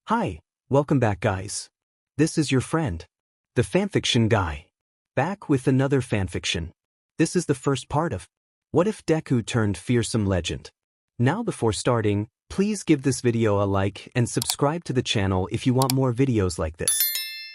Hi, welcome back guys. This is your friend, the fanfiction guy. Back with another fanfiction. This is the first part of What If Deku Turned Fearsome Legend. Now before starting, please give this video a like and subscribe to the channel if you want more videos like this.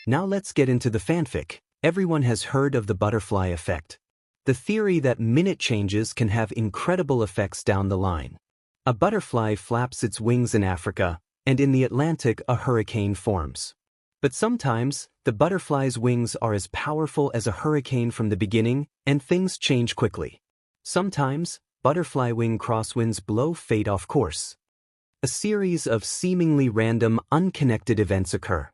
Now let's get into the fanfic. Everyone has heard of the butterfly effect. The theory that minute changes can have incredible effects down the line. A butterfly flaps its wings in Africa, and in the Atlantic a hurricane forms. But sometimes, the butterfly's wings are as powerful as a hurricane from the beginning, and things change quickly. Sometimes, butterfly wing crosswinds blow fate off course. A series of seemingly random, unconnected events occur.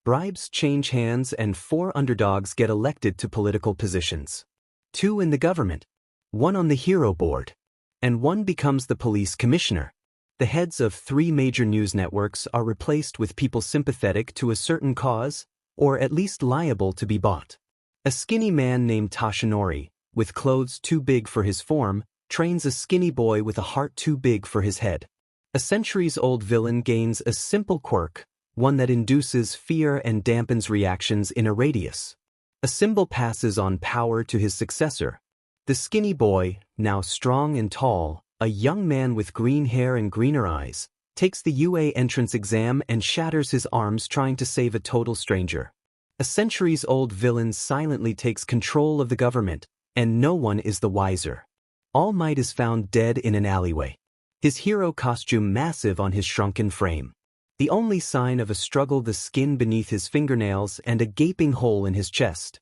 Bribes change hands and 4 underdogs get elected to political positions. 2 in the government, 1 on the hero board, and 1 becomes the police commissioner. The heads of 3 major news networks are replaced with people sympathetic to a certain cause, or at least liable to be bought. A skinny man named Toshinori, with clothes too big for his form, trains a skinny boy with a heart too big for his head. A centuries-old villain gains a simple quirk, one that induces fear and dampens reactions in a radius. A symbol passes on power to his successor. The skinny boy, now strong and tall, a young man with green hair and greener eyes, takes the UA entrance exam and shatters his arms trying to save a total stranger. A centuries-old villain silently takes control of the government, and no one is the wiser. All Might is found dead in an alleyway. His hero costume massive on his shrunken frame. The only sign of a struggle, the skin beneath his fingernails and a gaping hole in his chest.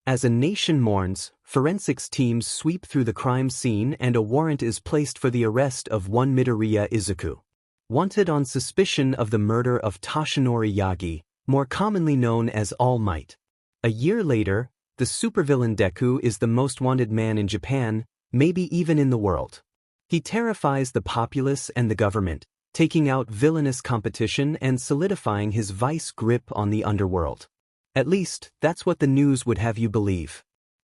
As a nation mourns, forensics teams sweep through the crime scene and a warrant is placed for the arrest of one Midoriya Izuku. Wanted on suspicion of the murder of Toshinori Yagi, more commonly known as All Might. A year later, the supervillain Deku is the most wanted man in Japan, maybe even in the world. He terrifies the populace and the government, taking out villainous competition and solidifying his vice grip on the underworld. At least, that's what the news would have you believe.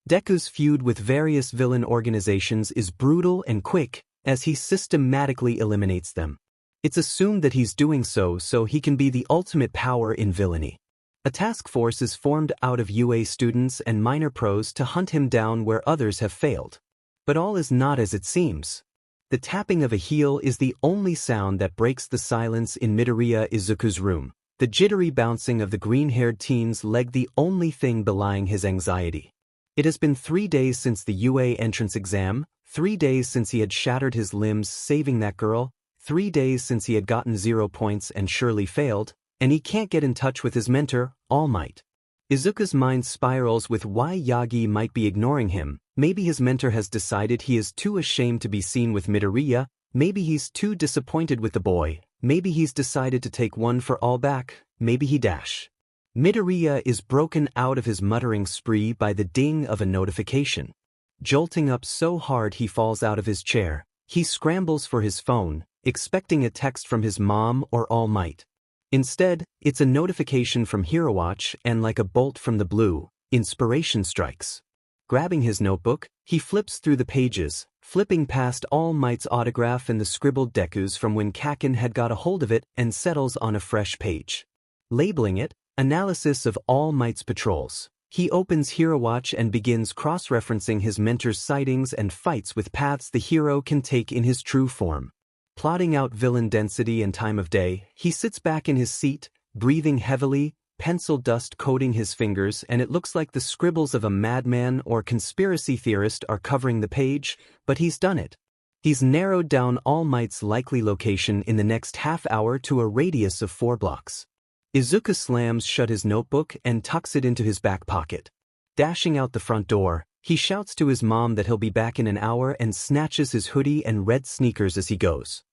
Deku's feud with various villain organizations is brutal and quick, as he systematically eliminates them. It's assumed that he's doing so he can be the ultimate power in villainy. A task force is formed out of UA students and minor pros to hunt him down where others have failed. But all is not as it seems. The tapping of a heel is the only sound that breaks the silence in Midoriya Izuku's room. The jittery bouncing of the green-haired teen's leg the only thing belying his anxiety. It has been 3 days since the UA entrance exam, 3 days since he had shattered his limbs saving that girl, 3 days since he had gotten 0 points and surely failed, and he can't get in touch with his mentor, All Might. Izuku's mind spirals with why Yagi might be ignoring him. Maybe his mentor has decided he is too ashamed to be seen with Midoriya, maybe he's too disappointed with the boy. Maybe he's decided to take one for all back, maybe he dash. Midoriya is broken out of his muttering spree by the ding of a notification. Jolting up so hard he falls out of his chair, he scrambles for his phone, expecting a text from his mom or All Might. Instead, it's a notification from HeroWatch and like a bolt from the blue, inspiration strikes. Grabbing his notebook, he flips through the pages, flipping past All Might's autograph and the scribbled Deku's from when Kakin had got a hold of it and settles on a fresh page. Labeling it, Analysis of All Might's Patrols. He opens HeroWatch and begins cross-referencing his mentor's sightings and fights with paths the hero can take in his true form. Plotting out villain density and time of day, he sits back in his seat, breathing heavily, pencil dust coating his fingers, and it looks like the scribbles of a madman or conspiracy theorist are covering the page, but he's done it. He's narrowed down All Might's likely location in the next half hour to a radius of 4 blocks. Izuku slams shut his notebook and tucks it into his back pocket. Dashing out the front door, he shouts to his mom that he'll be back in an hour and snatches his hoodie and red sneakers as he goes.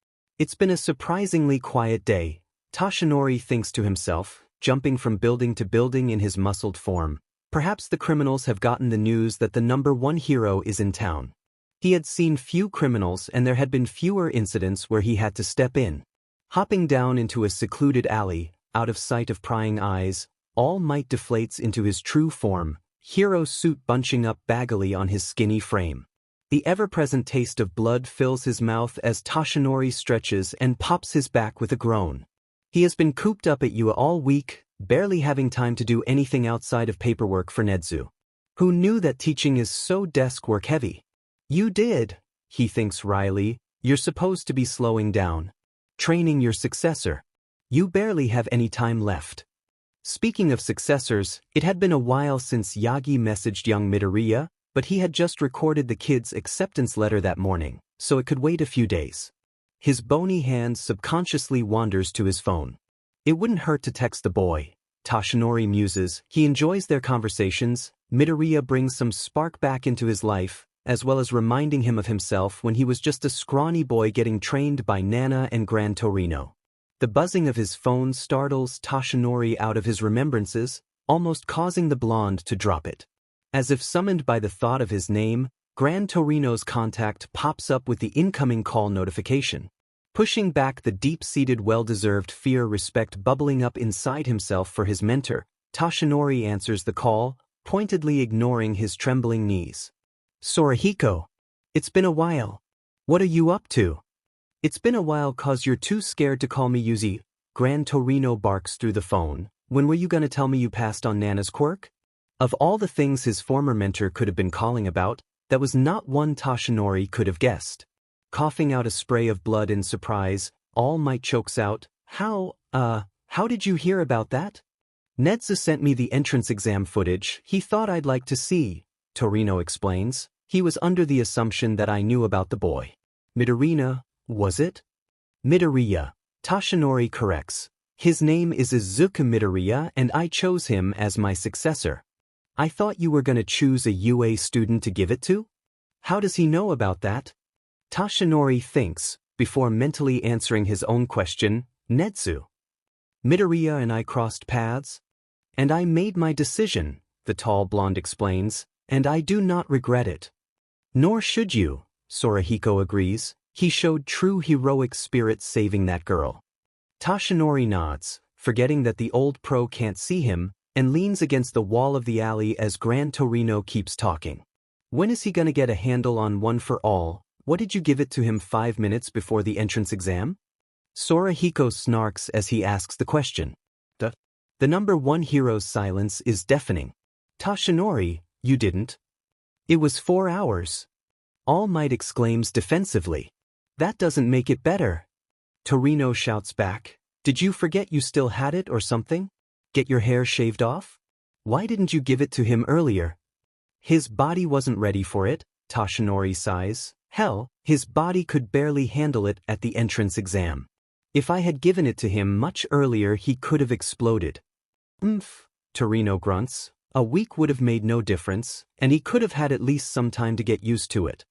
It's been a surprisingly quiet day, Toshinori thinks to himself, jumping from building to building in his muscled form. Perhaps the criminals have gotten the news that the #1 hero is in town. He had seen few criminals and there had been fewer incidents where he had to step in. Hopping down into a secluded alley, out of sight of prying eyes, All Might deflates into his true form, hero suit bunching up baggily on his skinny frame. The ever-present taste of blood fills his mouth as Toshinori stretches and pops his back with a groan. He has been cooped up at UA all week, barely having time to do anything outside of paperwork for Nedzu. Who knew that teaching is so desk work heavy? You did, he thinks wryly. You're supposed to be slowing down. Training your successor. You barely have any time left. Speaking of successors, it had been a while since Yagi messaged young Midoriya, but he had just recorded the kid's acceptance letter that morning, so it could wait a few days. His bony hand subconsciously wanders to his phone. It wouldn't hurt to text the boy. Toshinori muses. He enjoys their conversations. Midoriya brings some spark back into his life, as well as reminding him of himself when he was just a scrawny boy getting trained by Nana and Gran Torino. The buzzing of his phone startles Toshinori out of his remembrances, almost causing the blonde to drop it. As if summoned by the thought of his name, Gran Torino's contact pops up with the incoming call notification. Pushing back the deep-seated well-deserved fear-respect bubbling up inside himself for his mentor, Toshinori answers the call, pointedly ignoring his trembling knees. Sorahiko. It's been a while. What are you up to? It's been a while 'cause you're too scared to call me Yuzi. Gran Torino barks through the phone. When were you gonna tell me you passed on Nana's quirk? Of all the things his former mentor could have been calling about, that was not one Toshinori could have guessed. Coughing out a spray of blood in surprise, All Might chokes out, how did you hear about that? Nedzu sent me the entrance exam footage. He thought I'd like to see, Torino explains. He was under the assumption that I knew about the boy. Midoriya, was it? Midoriya. Toshinori corrects. His name is Izuku Midoriya and I chose him as my successor. I thought you were gonna choose a UA student to give it to? How does he know about that? Toshinori thinks, before mentally answering his own question, Nedzu. Midoriya and I crossed paths? And I made my decision, the tall blonde explains, and I do not regret it. Nor should you, Sorahiko agrees. He showed true heroic spirit saving that girl. Toshinori nods, forgetting that the old pro can't see him, and leans against the wall of the alley as Gran Torino keeps talking. When is he gonna get a handle on One for All? What did you give it to him 5 minutes before the entrance exam? Sorahiko snarks as he asks the question. The number one hero's silence is deafening. Toshinori, you didn't. It was 4 hours. All Might exclaims defensively. That doesn't make it better. Torino shouts back. Did you forget you still had it or something? Get your hair shaved off? Why didn't you give it to him earlier? His body wasn't ready for it, Toshinori sighs. Hell, his body could barely handle it at the entrance exam. If I had given it to him much earlier he could have exploded. Torino grunts. A week would have made no difference, and he could have had at least some time to get used to it.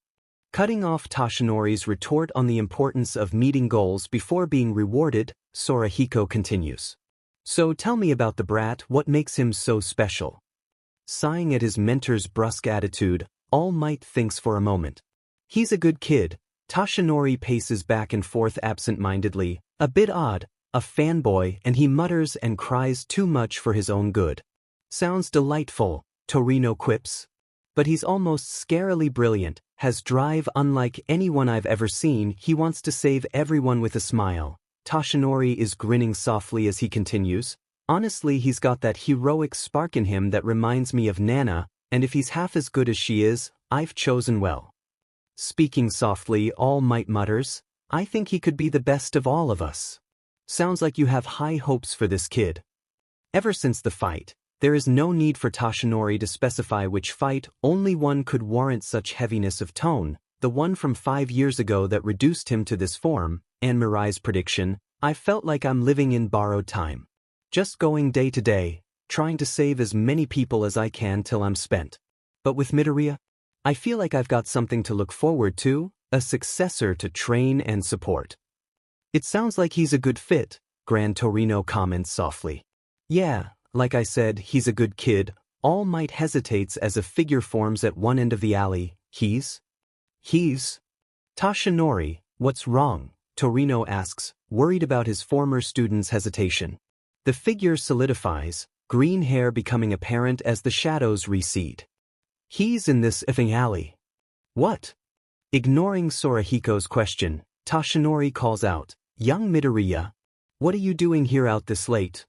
Cutting off Toshinori's retort on the importance of meeting goals before being rewarded, Sorahiko continues. So tell me about the brat, what makes him so special? Sighing at his mentor's brusque attitude, All Might thinks for a moment. He's a good kid. Toshinori paces back and forth absent-mindedly, a bit odd, a fanboy, and he mutters and cries too much for his own good. Sounds delightful, Torino quips. But he's almost scarily brilliant, has drive unlike anyone I've ever seen. He wants to save everyone with a smile. Toshinori is grinning softly as he continues. Honestly, he's got that heroic spark in him that reminds me of Nana, and if he's half as good as she is, I've chosen well. Speaking softly, All Might mutters, I think he could be the best of all of us. Sounds like you have high hopes for this kid. Ever since the fight, there is no need for Toshinori to specify which fight, only one could warrant such heaviness of tone, the one from 5 years ago that reduced him to this form, and Mirai's prediction. I felt like I'm living in borrowed time. Just going day to day, trying to save as many people as I can till I'm spent. But with Midoriya, I feel like I've got something to look forward to, a successor to train and support. It sounds like he's a good fit, Gran Torino comments softly. Yeah, like I said, he's a good kid. All Might hesitates as a figure forms at one end of the alley. He's? Toshinori, what's wrong? Torino asks, worried about his former student's hesitation. The figure solidifies, green hair becoming apparent as the shadows recede. He's in this effing alley. What? Ignoring Sorahiko's question, Toshinori calls out, young Midoriya. What are you doing here out this late?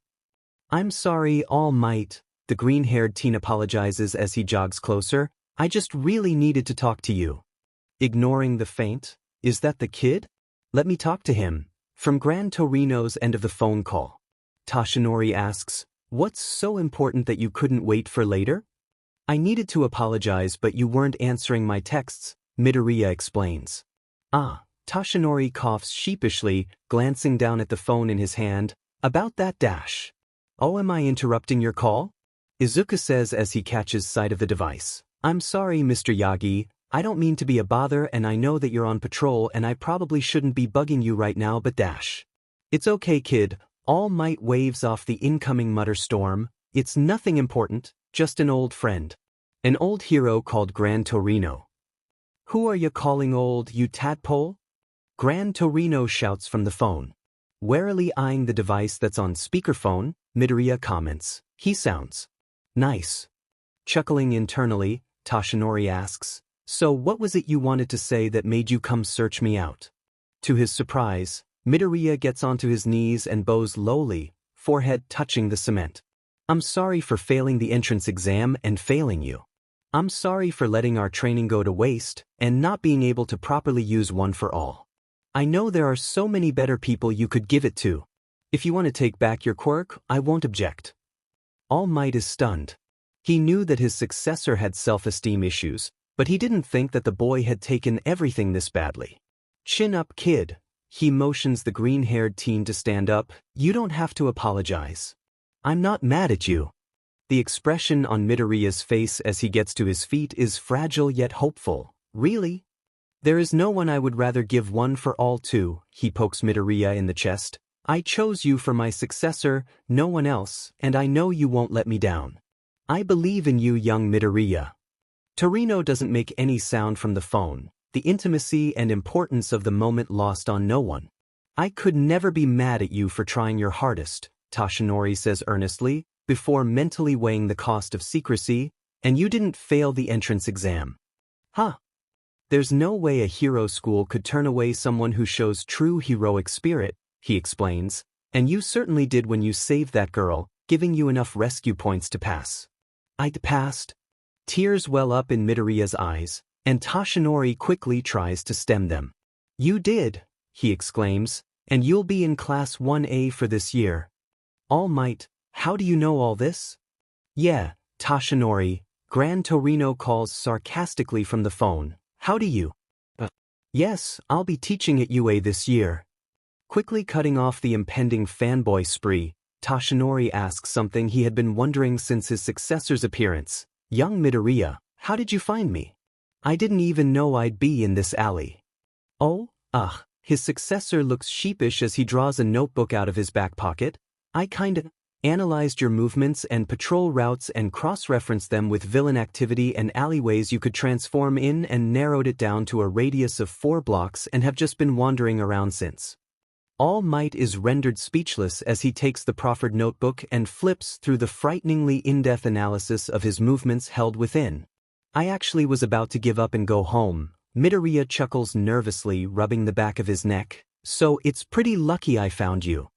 I'm sorry, All Might, the green-haired teen apologizes as he jogs closer. I just really needed to talk to you. Ignoring the feint, is that the kid? Let me talk to him. From Gran Torino's end of the phone call. Toshinori asks, what's so important that you couldn't wait for later? I needed to apologize but you weren't answering my texts, Midoriya explains. Ah, Toshinori coughs sheepishly, glancing down at the phone in his hand. About that dash. Oh, am I interrupting your call? Izuku says as he catches sight of the device. I'm sorry, Mr. Yagi, I don't mean to be a bother and I know that you're on patrol and I probably shouldn't be bugging you right now but dash. It's okay, kid. All Might waves off the incoming mutter storm. It's nothing important, just an old friend. An old hero called Gran Torino. Who are you calling old, you tadpole? Gran Torino shouts from the phone. Warily eyeing the device that's on speakerphone, Midoriya comments. He sounds nice. Chuckling internally, Toshinori asks, so what was it you wanted to say that made you come search me out? To his surprise, Midoriya gets onto his knees and bows lowly, forehead touching the cement. I'm sorry for failing the entrance exam and failing you. I'm sorry for letting our training go to waste and not being able to properly use One for All. I know there are so many better people you could give it to. If you want to take back your quirk, I won't object. All Might is stunned. He knew that his successor had self-esteem issues, but he didn't think that the boy had taken everything this badly. Chin up, kid. He motions the green-haired teen to stand up. You don't have to apologize. I'm not mad at you. The expression on Midoriya's face as he gets to his feet is fragile yet hopeful. Really? There is no one I would rather give One for All to, he pokes Midoriya in the chest. I chose you for my successor, no one else, and I know you won't let me down. I believe in you, young Midoriya. Torino doesn't make any sound from the phone, the intimacy and importance of the moment lost on no one. I could never be mad at you for trying your hardest, Toshinori says earnestly, before mentally weighing the cost of secrecy, and you didn't fail the entrance exam. Huh. There's no way a hero school could turn away someone who shows true heroic spirit, he explains, and you certainly did when you saved that girl, giving you enough rescue points to pass. I'd passed. Tears well up in Midoriya's eyes, and Toshinori quickly tries to stem them. You did, he exclaims, and you'll be in Class 1A for this year. All Might, how do you know all this? Yeah, Toshinori, Gran Torino calls sarcastically from the phone. How do you? Yes, I'll be teaching at UA this year. Quickly cutting off the impending fanboy spree, Toshinori asks something he had been wondering since his successor's appearance. Young Midoriya, how did you find me? I didn't even know I'd be in this alley. Oh, his successor looks sheepish as he draws a notebook out of his back pocket. I kinda analyzed your movements and patrol routes and cross-referenced them with villain activity and alleyways you could transform in and narrowed it down to a radius of 4 blocks and have just been wandering around since. All Might is rendered speechless as he takes the proffered notebook and flips through the frighteningly in-depth analysis of his movements held within. I actually was about to give up and go home. Midoriya chuckles nervously, rubbing the back of his neck. So it's pretty lucky I found you.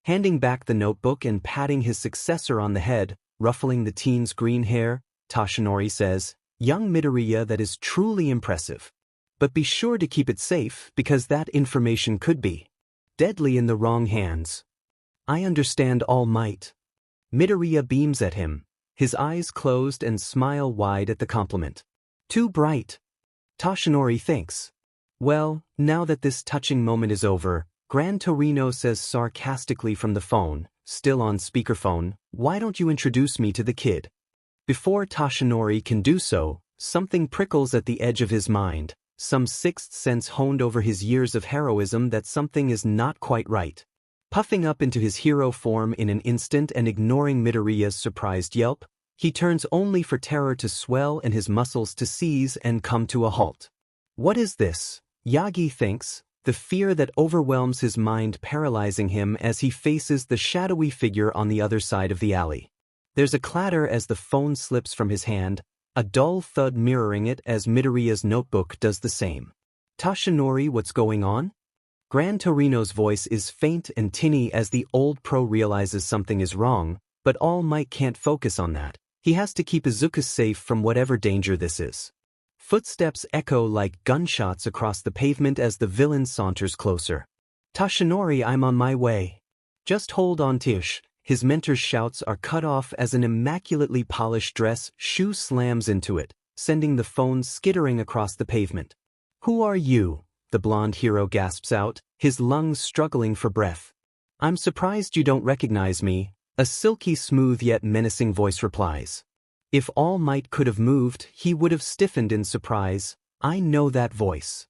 Handing back the notebook and patting his successor on the head, ruffling the teen's green hair, Toshinori says, young Midoriya, that is truly impressive. But be sure to keep it safe because that information could be deadly in the wrong hands. I understand, All Might. Midoriya beams at him, his eyes closed and smile wide at the compliment. Too bright. Toshinori thinks. Well, now that this touching moment is over, Gran Torino says sarcastically from the phone, still on speakerphone, why don't you introduce me to the kid? Before Toshinori can do so, something prickles at the edge of his mind, some sixth sense honed over his years of heroism that something is not quite right. Puffing up into his hero form in an instant and ignoring Midoriya's surprised yelp, he turns only for terror to swell and his muscles to seize and come to a halt. What is this? Yagi thinks, the fear that overwhelms his mind paralyzing him as he faces the shadowy figure on the other side of the alley. There's a clatter as the phone slips from his hand, a dull thud mirroring it as Midoriya's notebook does the same. Toshinori, what's going on? Gran Torino's voice is faint and tinny as the old pro realizes something is wrong, but All Might can't focus on that. He has to keep Izuku safe from whatever danger this is. Footsteps echo like gunshots across the pavement as the villain saunters closer. Tashinori, I'm on my way. Just hold on, Tish. His mentor's shouts are cut off as an immaculately polished dress shoe slams into it, sending the phone skittering across the pavement. Who are you? The blonde hero gasps out, his lungs struggling for breath. I'm surprised you don't recognize me, a silky smooth yet menacing voice replies. If All Might could have moved, he would have stiffened in surprise. I know that voice.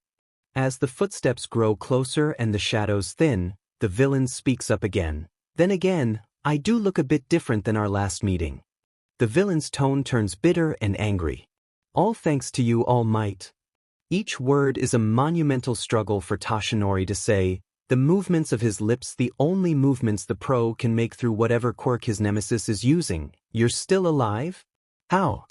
As the footsteps grow closer and the shadows thin, the villain speaks up again. Then again, I do look a bit different than our last meeting. The villain's tone turns bitter and angry. All thanks to you, All Might. Each word is a monumental struggle for Tashinori to say, the movements of his lips the only movements the pro can make through whatever quirk his nemesis is using. You're still alive? How?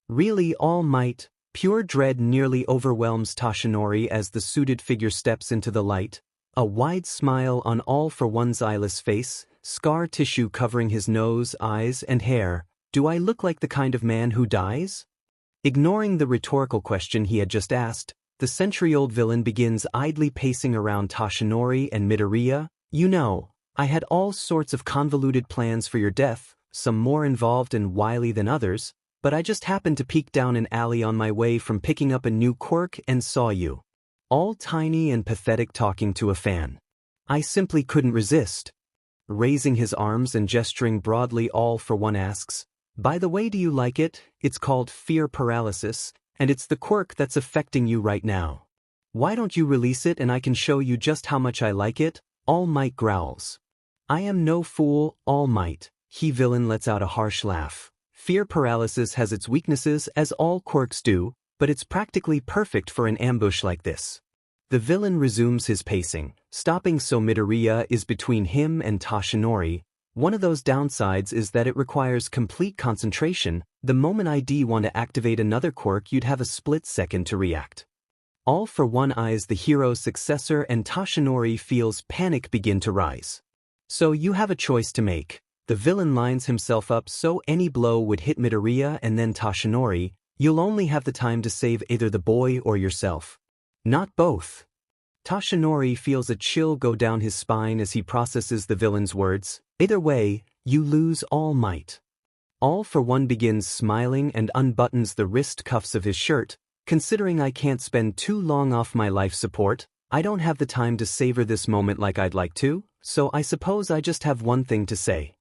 Really, All Might? Pure dread nearly overwhelms Tashinori as the suited figure steps into the light. A wide smile on All for One's eyeless face, scar tissue covering his nose, eyes, and hair. Do I look like the kind of man who dies? Ignoring the rhetorical question he had just asked, the century-old villain begins idly pacing around Tashinori and Midoriya. You know, I had all sorts of convoluted plans for your death, some more involved and wily than others, but I just happened to peek down an alley on my way from picking up a new quirk and saw you. All tiny and pathetic talking to a fan. I simply couldn't resist. Raising his arms and gesturing broadly, All for One asks, by the way, do you like it? It's called fear paralysis, and it's the quirk that's affecting you right now. Why don't you release it and I can show you just how much I like it? All Might growls. I am no fool, All Might. He villain lets out a harsh laugh. Fear paralysis has its weaknesses as all quirks do, but it's practically perfect for an ambush like this. The villain resumes his pacing, stopping so Midoriya is between him and Tashinori. One of those downsides is that it requires complete concentration. The moment I'd want to activate another quirk, you'd have a split second to react. All for One eyes the hero's successor and Tashinori feels panic begin to rise. So you have a choice to make. The villain lines himself up so any blow would hit Midoriya and then Tashinori. You'll only have the time to save either the boy or yourself. Not both. Tashinori feels a chill go down his spine as he processes the villain's words. Either way, you lose, All Might. All for One begins smiling and unbuttons the wrist cuffs of his shirt. Considering I can't spend too long off my life support, I don't have the time to savor this moment like I'd like to, so I suppose I just have one thing to say.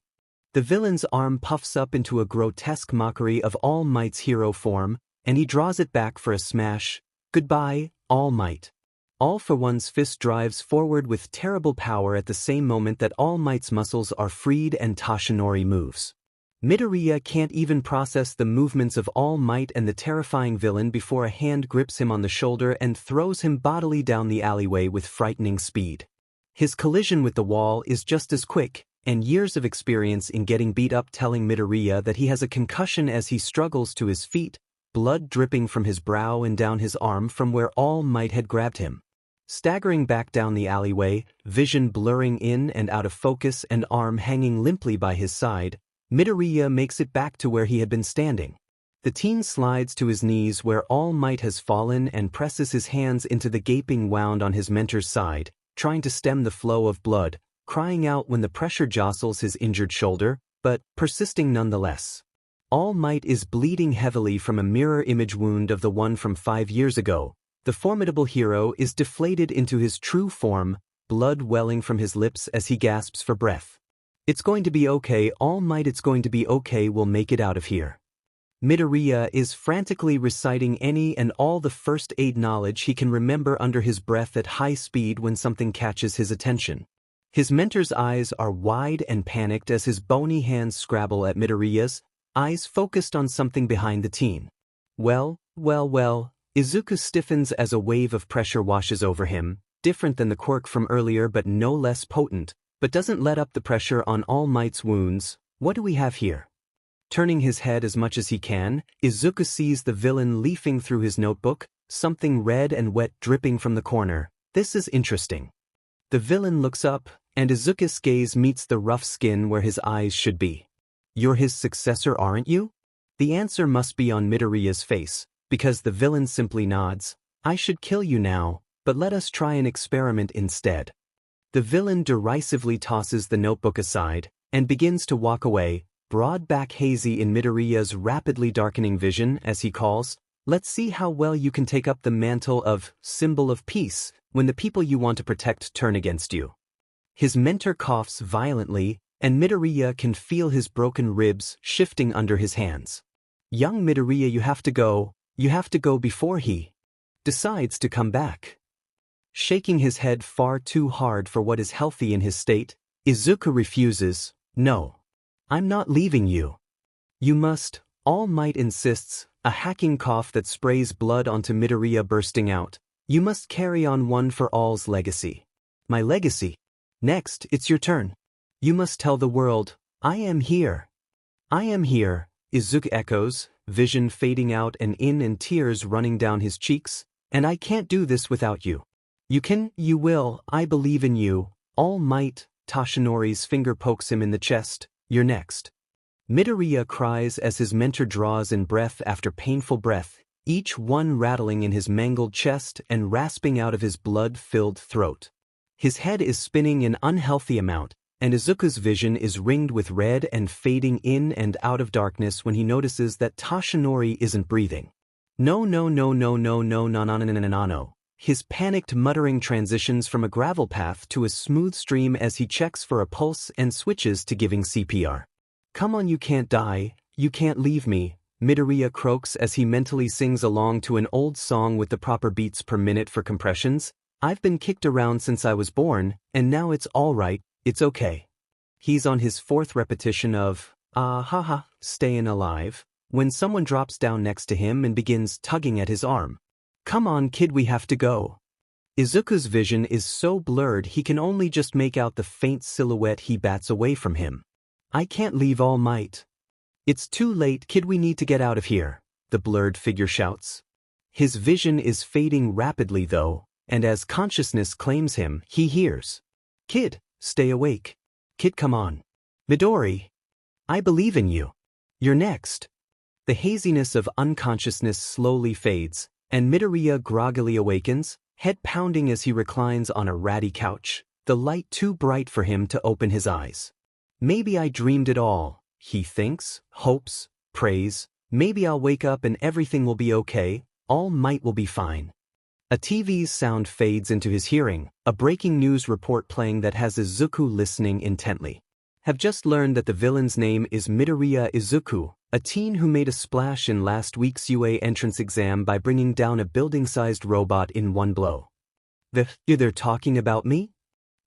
The villain's arm puffs up into a grotesque mockery of All Might's hero form, and he draws it back for a smash. Goodbye, All Might. All for One's fist drives forward with terrible power at the same moment that All Might's muscles are freed and Tashinori moves. Midoriya can't even process the movements of All Might and the terrifying villain before a hand grips him on the shoulder and throws him bodily down the alleyway with frightening speed. His collision with the wall is just as quick, and years of experience in getting beat up telling Midoriya that he has a concussion as he struggles to his feet, blood dripping from his brow and down his arm from where All Might had grabbed him. Staggering back down the alleyway, vision blurring in and out of focus and arm hanging limply by his side, Midoriya makes it back to where he had been standing. The teen slides to his knees where All Might has fallen and presses his hands into the gaping wound on his mentor's side, trying to stem the flow of blood, crying out when the pressure jostles his injured shoulder, but persisting nonetheless. All Might is bleeding heavily from a mirror image wound of the one from 5 years ago. The formidable hero is deflated into his true form, blood welling from his lips as he gasps for breath. It's going to be okay, All Might, it's going to be okay, we'll make it out of here. Midoriya is frantically reciting any and all the first aid knowledge he can remember under his breath at high speed when something catches his attention. His mentor's eyes are wide and panicked as his bony hands scrabble at Midoriya's, eyes focused on something behind the teen. Well, Izuku stiffens as a wave of pressure washes over him, different than the quirk from earlier but no less potent, but doesn't let up the pressure on All Might's wounds. What do we have here? Turning his head as much as he can, Izuku sees the villain leafing through his notebook, something red and wet dripping from the corner. This is interesting. The villain looks up, and Izuku's gaze meets the rough skin where his eyes should be. You're his successor, aren't you? The answer must be on Midoriya's face, because the villain simply nods. I should kill you now, but let us try an experiment instead. The villain derisively tosses the notebook aside, and begins to walk away, broad back hazy in Midoriya's rapidly darkening vision, as he calls, let's see how well you can take up the mantle of symbol of peace when the people you want to protect turn against you. His mentor coughs violently, and Midoriya can feel his broken ribs shifting under his hands. Young Midoriya, you have to go before he decides to come back. Shaking his head far too hard for what is healthy in his state, Izuku refuses. No. I'm not leaving you. You must. All Might insists, a hacking cough that sprays blood onto Midoriya bursting out. You must carry on One for All's legacy. My legacy? Next, it's your turn. You must tell the world, I am here. I am here, Izuku echoes, vision fading out and in and tears running down his cheeks, and I can't do this without you. You can, you will, I believe in you, All Might. Toshinori's finger pokes him in the chest. You're next. Midoriya cries as his mentor draws in breath after painful breath, each one rattling in his mangled chest and rasping out of his blood-filled throat. His head is spinning an unhealthy amount, and Izuku's vision is ringed with red and fading in and out of darkness when he notices that Toshinori isn't breathing. No. His panicked muttering transitions from a gravel path to a smooth stream as he checks for a pulse and switches to giving CPR. Come on, you can't die, you can't leave me, Midoriya croaks as he mentally sings along to an old song with the proper beats per minute for compressions. I've been kicked around since I was born, and now it's all right, it's okay. He's on his fourth repetition of, staying alive, when someone drops down next to him and begins tugging at his arm. Come on, kid, we have to go. Izuku's vision is so blurred he can only just make out the faint silhouette he bats away from him. I can't leave All Might. It's too late, kid, we need to get out of here, the blurred figure shouts. His vision is fading rapidly though, and as consciousness claims him, he hears. Kid, stay awake. Kid, come on. Midori. I believe in you. You're next. The haziness of unconsciousness slowly fades, and Midoriya groggily awakens, head pounding as he reclines on a ratty couch, the light too bright for him to open his eyes. Maybe I dreamed it all, he thinks, hopes, prays. Maybe I'll wake up and everything will be okay, All Might will be fine. A TV's sound fades into his hearing, a breaking news report playing that has Izuku listening intently. Have just learned that the villain's name is Midoriya Izuku, a teen who made a splash in last week's UA entrance exam by bringing down a building-sized robot in one blow. They're talking about me?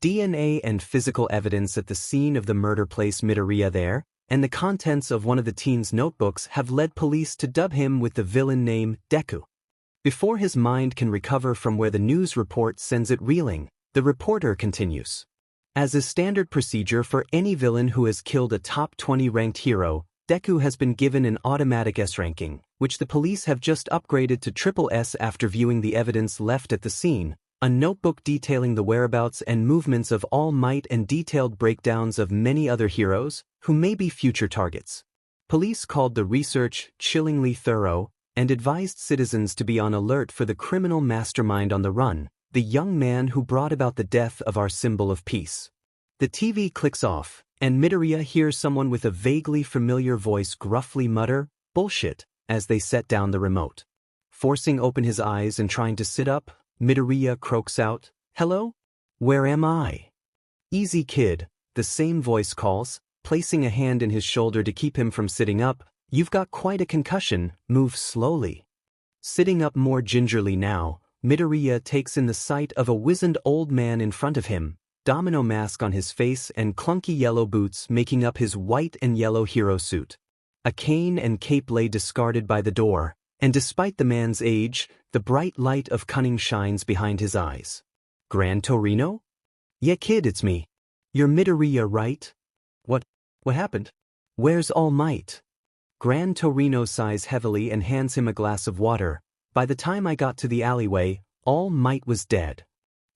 DNA and physical evidence at the scene of the murder place Midoriya there, and the contents of one of the teen's notebooks have led police to dub him with the villain name Deku. Before his mind can recover from where the news report sends it reeling, the reporter continues. As is standard procedure for any villain who has killed a top 20 ranked hero, Deku has been given an automatic S ranking, which the police have just upgraded to triple S after viewing the evidence left at the scene, a notebook detailing the whereabouts and movements of All Might and detailed breakdowns of many other heroes who may be future targets. Police called the research chillingly thorough and advised citizens to be on alert for the criminal mastermind on the run, the young man who brought about the death of our symbol of peace. The TV clicks off, and Midoriya hears someone with a vaguely familiar voice gruffly mutter, "Bullshit," as they set down the remote. Forcing open his eyes and trying to sit up, Midoriya croaks out, "Hello? Where am I?" "Easy, kid," the same voice calls, placing a hand in his shoulder to keep him from sitting up. "You've got quite a concussion, move slowly." Sitting up more gingerly now, Midoriya takes in the sight of a wizened old man in front of him, domino mask on his face and clunky yellow boots making up his white and yellow hero suit. A cane and cape lay discarded by the door, and despite the man's age, the bright light of cunning shines behind his eyes. "Gran Torino?" "Yeah, kid, it's me. You're Midoriya, right?" What happened? Where's All Might?" Gran Torino sighs heavily and hands him a glass of water. "By the time I got to the alleyway, All Might was dead."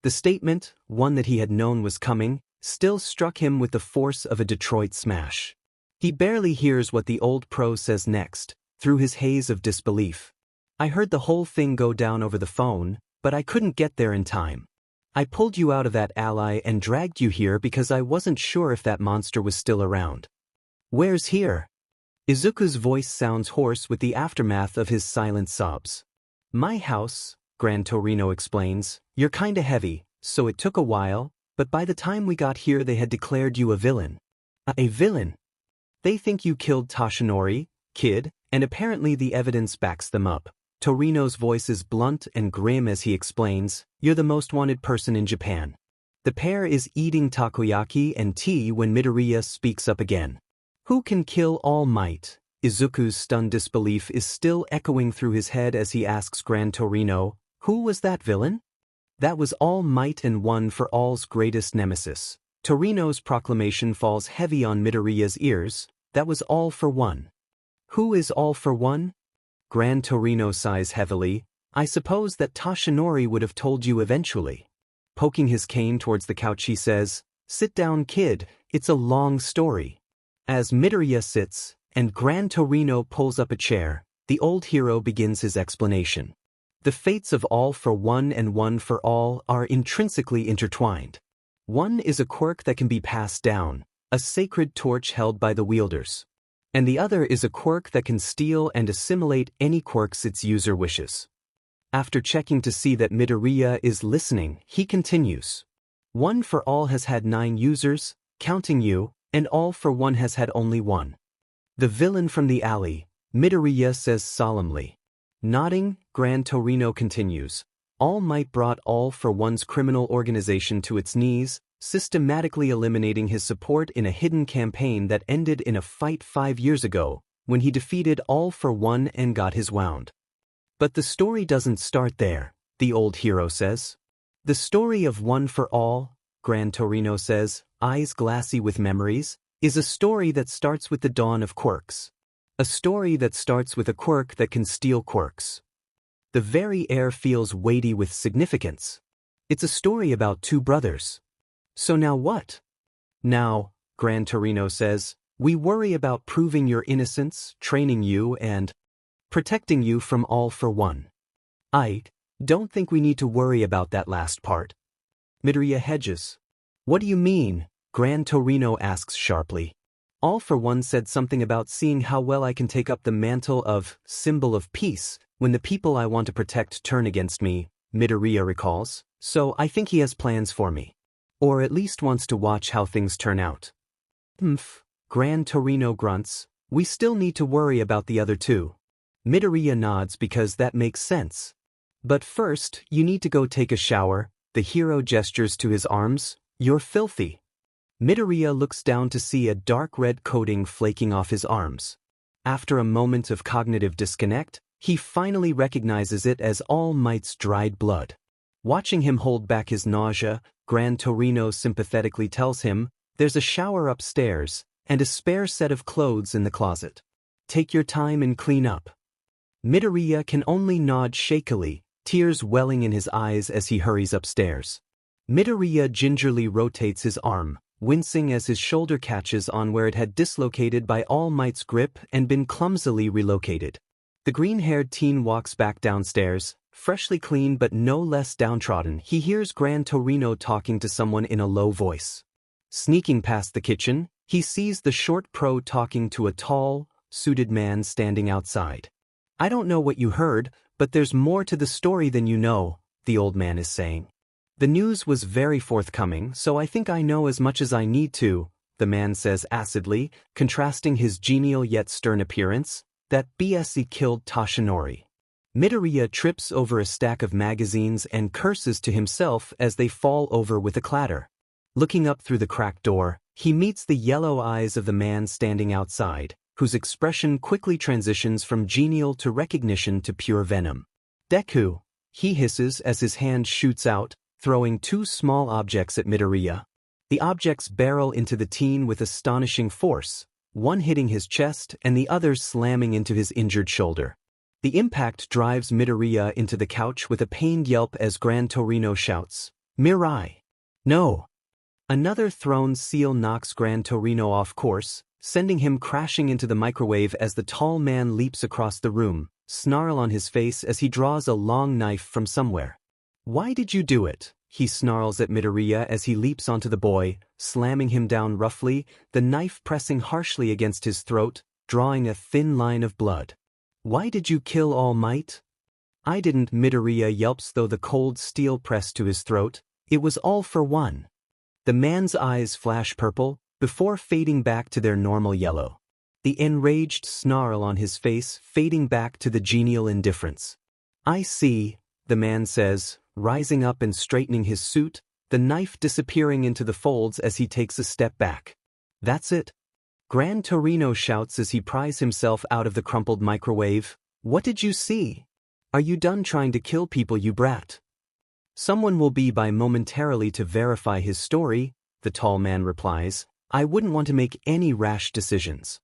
The statement, one that he had known was coming, still struck him with the force of a Detroit smash. He barely hears what the old pro says next, through his haze of disbelief. I heard the whole thing go down over the phone, but I couldn't get there in time. I pulled you out of that ally and dragged you here because I wasn't sure if that monster was still around. Where's here? Izuku's voice sounds hoarse with the aftermath of his silent sobs. My house, Gran Torino explains. You're kinda heavy, so it took a while, but by the time we got here they had declared you a villain. A villain? They think you killed Toshinori, kid, and apparently the evidence backs them up. Torino's voice is blunt and grim as he explains, you're the most wanted person in Japan. The pair is eating takoyaki and tea when Midoriya speaks up again. Who can kill All Might? Izuku's stunned disbelief is still echoing through his head as he asks Gran Torino, who was that villain? That was All Might and One for All's greatest nemesis. Torino's proclamation falls heavy on Midoriya's ears, that was All for One. Who is All for One? Gran Torino sighs heavily, I suppose that Toshinori would have told you eventually. Poking his cane towards the couch he says, sit down kid, it's a long story. As Midoriya sits, and Gran Torino pulls up a chair, the old hero begins his explanation. The fates of All for One and One for All are intrinsically intertwined. One is a quirk that can be passed down, a sacred torch held by the wielders. And the other is a quirk that can steal and assimilate any quirks its user wishes. After checking to see that Midoriya is listening, he continues. One for All has had 9 users, counting you, and All for One has had only 1. The villain from the alley, Midoriya says solemnly. Nodding, Gran Torino continues. All Might brought All for One's criminal organization to its knees, systematically eliminating his support in a hidden campaign that ended in a fight 5 years ago, when he defeated All for One and got his wound. But the story doesn't start there, the old hero says. The story of One for All, Gran Torino says, eyes glassy with memories, is a story that starts with the dawn of quirks. A story that starts with a quirk that can steal quirks. The very air feels weighty with significance. It's a story about 2 brothers. So now what? Now, Gran Torino says, we worry about proving your innocence, training you and protecting you from All for One. I don't think we need to worry about that last part. Midoriya hedges. What do you mean? Gran Torino asks sharply. All for One said something about seeing how well I can take up the mantle of symbol of peace when the people I want to protect turn against me, Midoriya recalls, so I think he has plans for me. Or at least wants to watch how things turn out. Gran Torino grunts, we still need to worry about the other 2. Midoriya nods because that makes sense. But first, you need to go take a shower, the hero gestures to his arms, you're filthy. Midoriya looks down to see a dark red coating flaking off his arms. After a moment of cognitive disconnect, he finally recognizes it as All Might's dried blood. Watching him hold back his nausea, Gran Torino sympathetically tells him, there's a shower upstairs, and a spare set of clothes in the closet. Take your time and clean up. Midoriya can only nod shakily, tears welling in his eyes as he hurries upstairs. Midoriya gingerly rotates his arm, wincing as his shoulder catches on where it had dislocated by All Might's grip and been clumsily relocated. The green-haired teen walks back downstairs, freshly clean but no less downtrodden. He hears Gran Torino talking to someone in a low voice. Sneaking past the kitchen, he sees the short pro talking to a tall, suited man standing outside. I don't know what you heard, but there's more to the story than you know, the old man is saying. The news was very forthcoming, so I think I know as much as I need to, the man says acidly, contrasting his genial yet stern appearance, that BSE killed Toshinori. Midoriya trips over a stack of magazines and curses to himself as they fall over with a clatter. Looking up through the cracked door, he meets the yellow eyes of the man standing outside, whose expression quickly transitions from genial to recognition to pure venom. Deku, he hisses as his hand shoots out, throwing 2 small objects at Midoriya. The objects barrel into the teen with astonishing force, one hitting his chest and the other slamming into his injured shoulder. The impact drives Midoriya into the couch with a pained yelp as Gran Torino shouts, Mirai. No. Another thrown seal knocks Gran Torino off course, sending him crashing into the microwave as the tall man leaps across the room, snarl on his face as he draws a long knife from somewhere. Why did you do it? He snarls at Midoriya as he leaps onto the boy, slamming him down roughly, the knife pressing harshly against his throat, drawing a thin line of blood. Why did you kill All Might? I didn't, Midoriya yelps, though the cold steel pressed to his throat. It was all for one. The man's eyes flash purple, before fading back to their normal yellow. The enraged snarl on his face fading back to the genial indifference. I see, the man says, rising up and straightening his suit, the knife disappearing into the folds as he takes a step back. That's it. Gran Torino shouts as he pries himself out of the crumpled microwave. What did you see? Are you done trying to kill people, you brat? Someone will be by momentarily to verify his story, the tall man replies. I wouldn't want to make any rash decisions.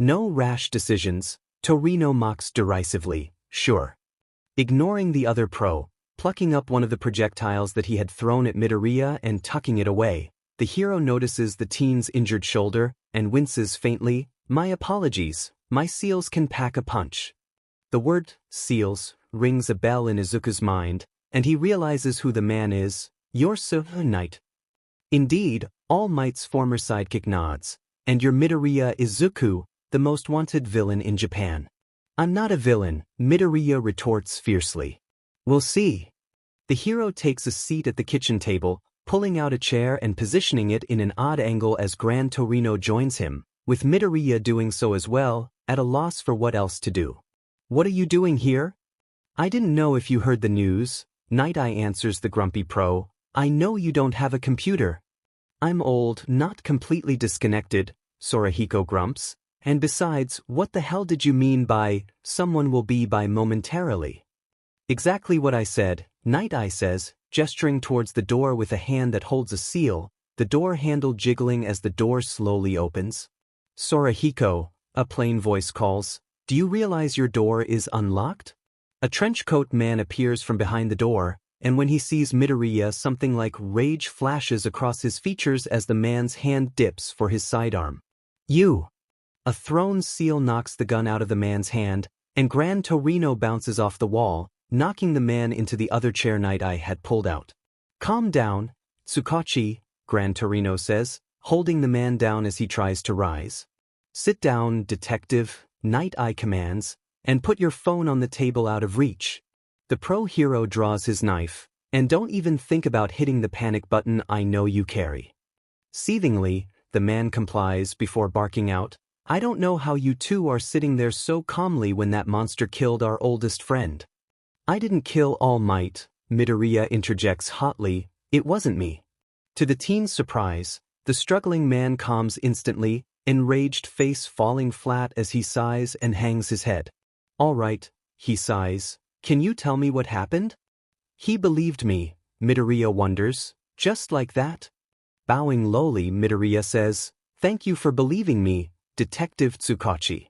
No rash decisions, Torino mocks derisively, sure. Ignoring the other pro, plucking up one of the projectiles that he had thrown at Midoriya and tucking it away, the hero notices the teen's injured shoulder and winces faintly. My apologies, my seals can pack a punch. The word, seals, rings a bell in Izuku's mind, and he realizes who the man is. You're Knight. Indeed, All Might's former sidekick nods. And you're Midoriya Izuku, the most wanted villain in Japan. I'm not a villain, Midoriya retorts fiercely. We'll see. The hero takes a seat at the kitchen table, pulling out a chair and positioning it in an odd angle as Gran Torino joins him, with Midoriya doing so as well, at a loss for what else to do. What are you doing here? I didn't know if you heard the news, Night Eye answers the grumpy pro. I know you don't have a computer. I'm old, not completely disconnected, Sorahiko grumps. And besides, what the hell did you mean by, someone will be by momentarily? Exactly what I said, Night Eye says, gesturing towards the door with a hand that holds a seal, the door handle jiggling as the door slowly opens. Sorahiko, a plain voice calls, do you realize your door is unlocked? A trenchcoat man appears from behind the door, and when he sees Midoriya, something like rage flashes across his features as the man's hand dips for his sidearm. You! A thrown seal knocks the gun out of the man's hand, and Gran Torino bounces off the wall, knocking the man into the other chair Night Eye had pulled out. Calm down, Tsukachi, Gran Torino says, holding the man down as he tries to rise. Sit down, detective, Night Eye commands, and put your phone on the table out of reach. The pro hero draws his knife, and don't even think about hitting the panic button I know you carry. Seethingly, the man complies before barking out, I don't know how you two are sitting there so calmly when that monster killed our oldest friend. I didn't kill All Might, Midoriya interjects hotly, it wasn't me. To the teen's surprise, the struggling man calms instantly, enraged face falling flat as he sighs and hangs his head. All right, he sighs. Can you tell me what happened? He believed me, Midoriya wonders, just like that? Bowing lowly, Midoriya says, thank you for believing me, Detective Tsukachi.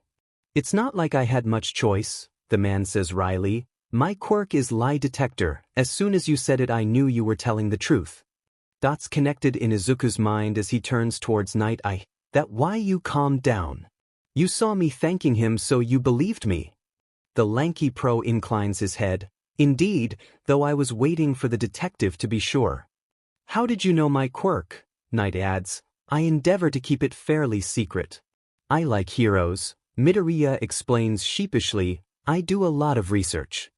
It's not like I had much choice, the man says wryly. My quirk is lie detector. As soon as you said it I knew you were telling the truth. Dots connected in Izuku's mind as he turns towards Night Eye. That why you calmed down. You saw me thanking him so you believed me. The lanky pro inclines his head. Indeed, though I was waiting for the detective to be sure. How did you know my quirk? Night adds. I endeavor to keep it fairly secret. I like heroes, Midoriya explains sheepishly. I do a lot of research.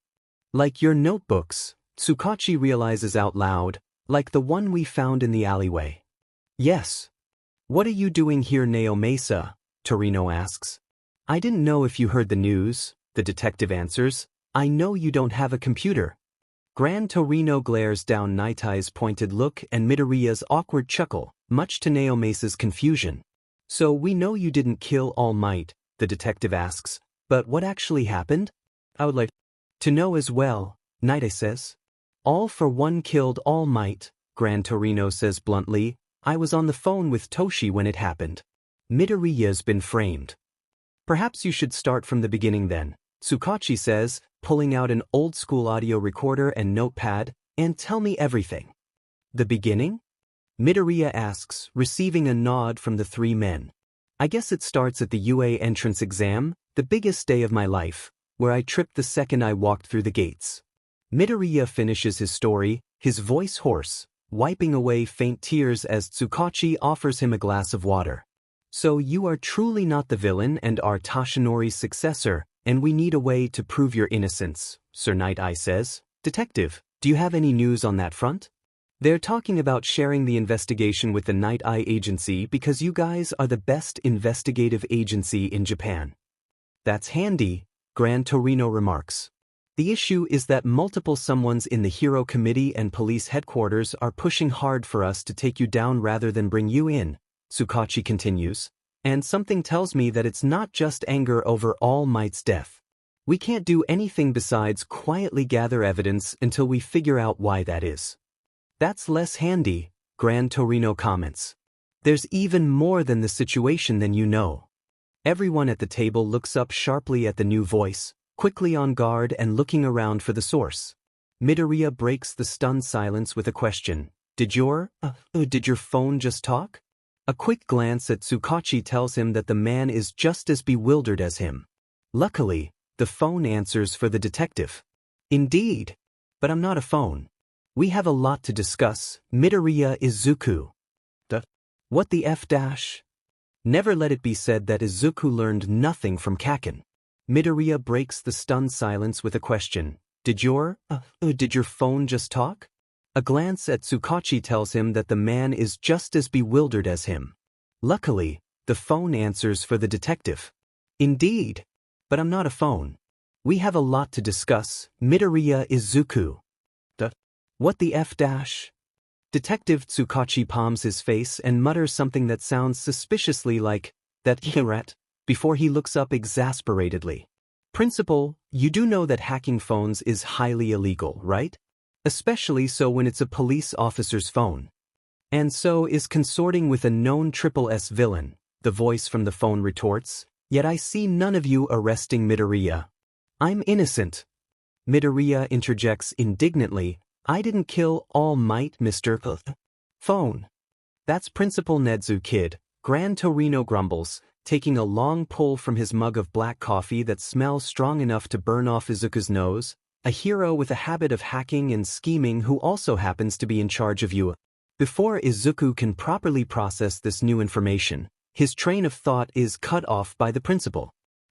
Like your notebooks, Tsukachi realizes out loud, like the one we found in the alleyway. Yes. What are you doing here, Naomasa? Torino asks. I didn't know if you heard the news, the detective answers. I know you don't have a computer. Gran Torino glares down Night Eye's pointed look and Midoriya's awkward chuckle, much to Naomasa's confusion. So we know you didn't kill All Might, the detective asks, but what actually happened? I would like to know as well, Night Eye says. All for one killed All Might, Gran Torino says bluntly. I was on the phone with Toshi when it happened. Midoriya's been framed. Perhaps you should start from the beginning then, Tsukachi says, pulling out an old-school audio recorder and notepad, and tell me everything. The beginning? Midoriya asks, receiving a nod from the three men. I guess it starts at the UA entrance exam, the biggest day of my life, where I tripped the second I walked through the gates. Midoriya finishes his story, his voice hoarse, wiping away faint tears as Tsukachi offers him a glass of water. So you are truly not the villain and are Tashinori's successor, and we need a way to prove your innocence, Sir Night Eye says. Detective, do you have any news on that front? They're talking about sharing the investigation with the Night Eye Agency because you guys are the best investigative agency in Japan. That's handy, Gran Torino remarks. The issue is that multiple someones in the Hero Committee and police headquarters are pushing hard for us to take you down rather than bring you in, Tsukachi continues. And something tells me that it's not just anger over All Might's death. We can't do anything besides quietly gather evidence until we figure out why that is. That's less handy, Gran Torino comments. There's even more than the situation than you know. Everyone at the table looks up sharply at the new voice, quickly on guard and looking around for the source. Midoriya breaks the stunned silence with a question. Did your phone just talk? A quick glance at Tsukachi tells him that the man is just as bewildered as him. Luckily, the phone answers for the detective. Indeed. But I'm not a phone. We have a lot to discuss, Midoriya Izuku. What the F dash? Never let it be said that Izuku learned nothing from Kaken. Midoriya breaks the stunned silence with a question. Did your phone just talk? A glance at Tsukachi tells him that the man is just as bewildered as him. Luckily, the phone answers for the detective. Indeed. But I'm not a phone. We have a lot to discuss, Midoriya Izuku. What the F dash? Detective Tsukachi palms his face and mutters something that sounds suspiciously like, that hirat, before he looks up exasperatedly. Principal, you do know that hacking phones is highly illegal, right? Especially so when it's a police officer's phone. And so is consorting with a known S villain, the voice from the phone retorts, yet I see none of you arresting Midoriya. I'm innocent. Midoriya interjects indignantly, I didn't kill All Might, Mr. Phone. That's Principal Nedzu kid, Gran Torino grumbles, taking a long pull from his mug of black coffee that smells strong enough to burn off Izuku's nose, a hero with a habit of hacking and scheming who also happens to be in charge of you. Before Izuku can properly process this new information, his train of thought is cut off by the principal.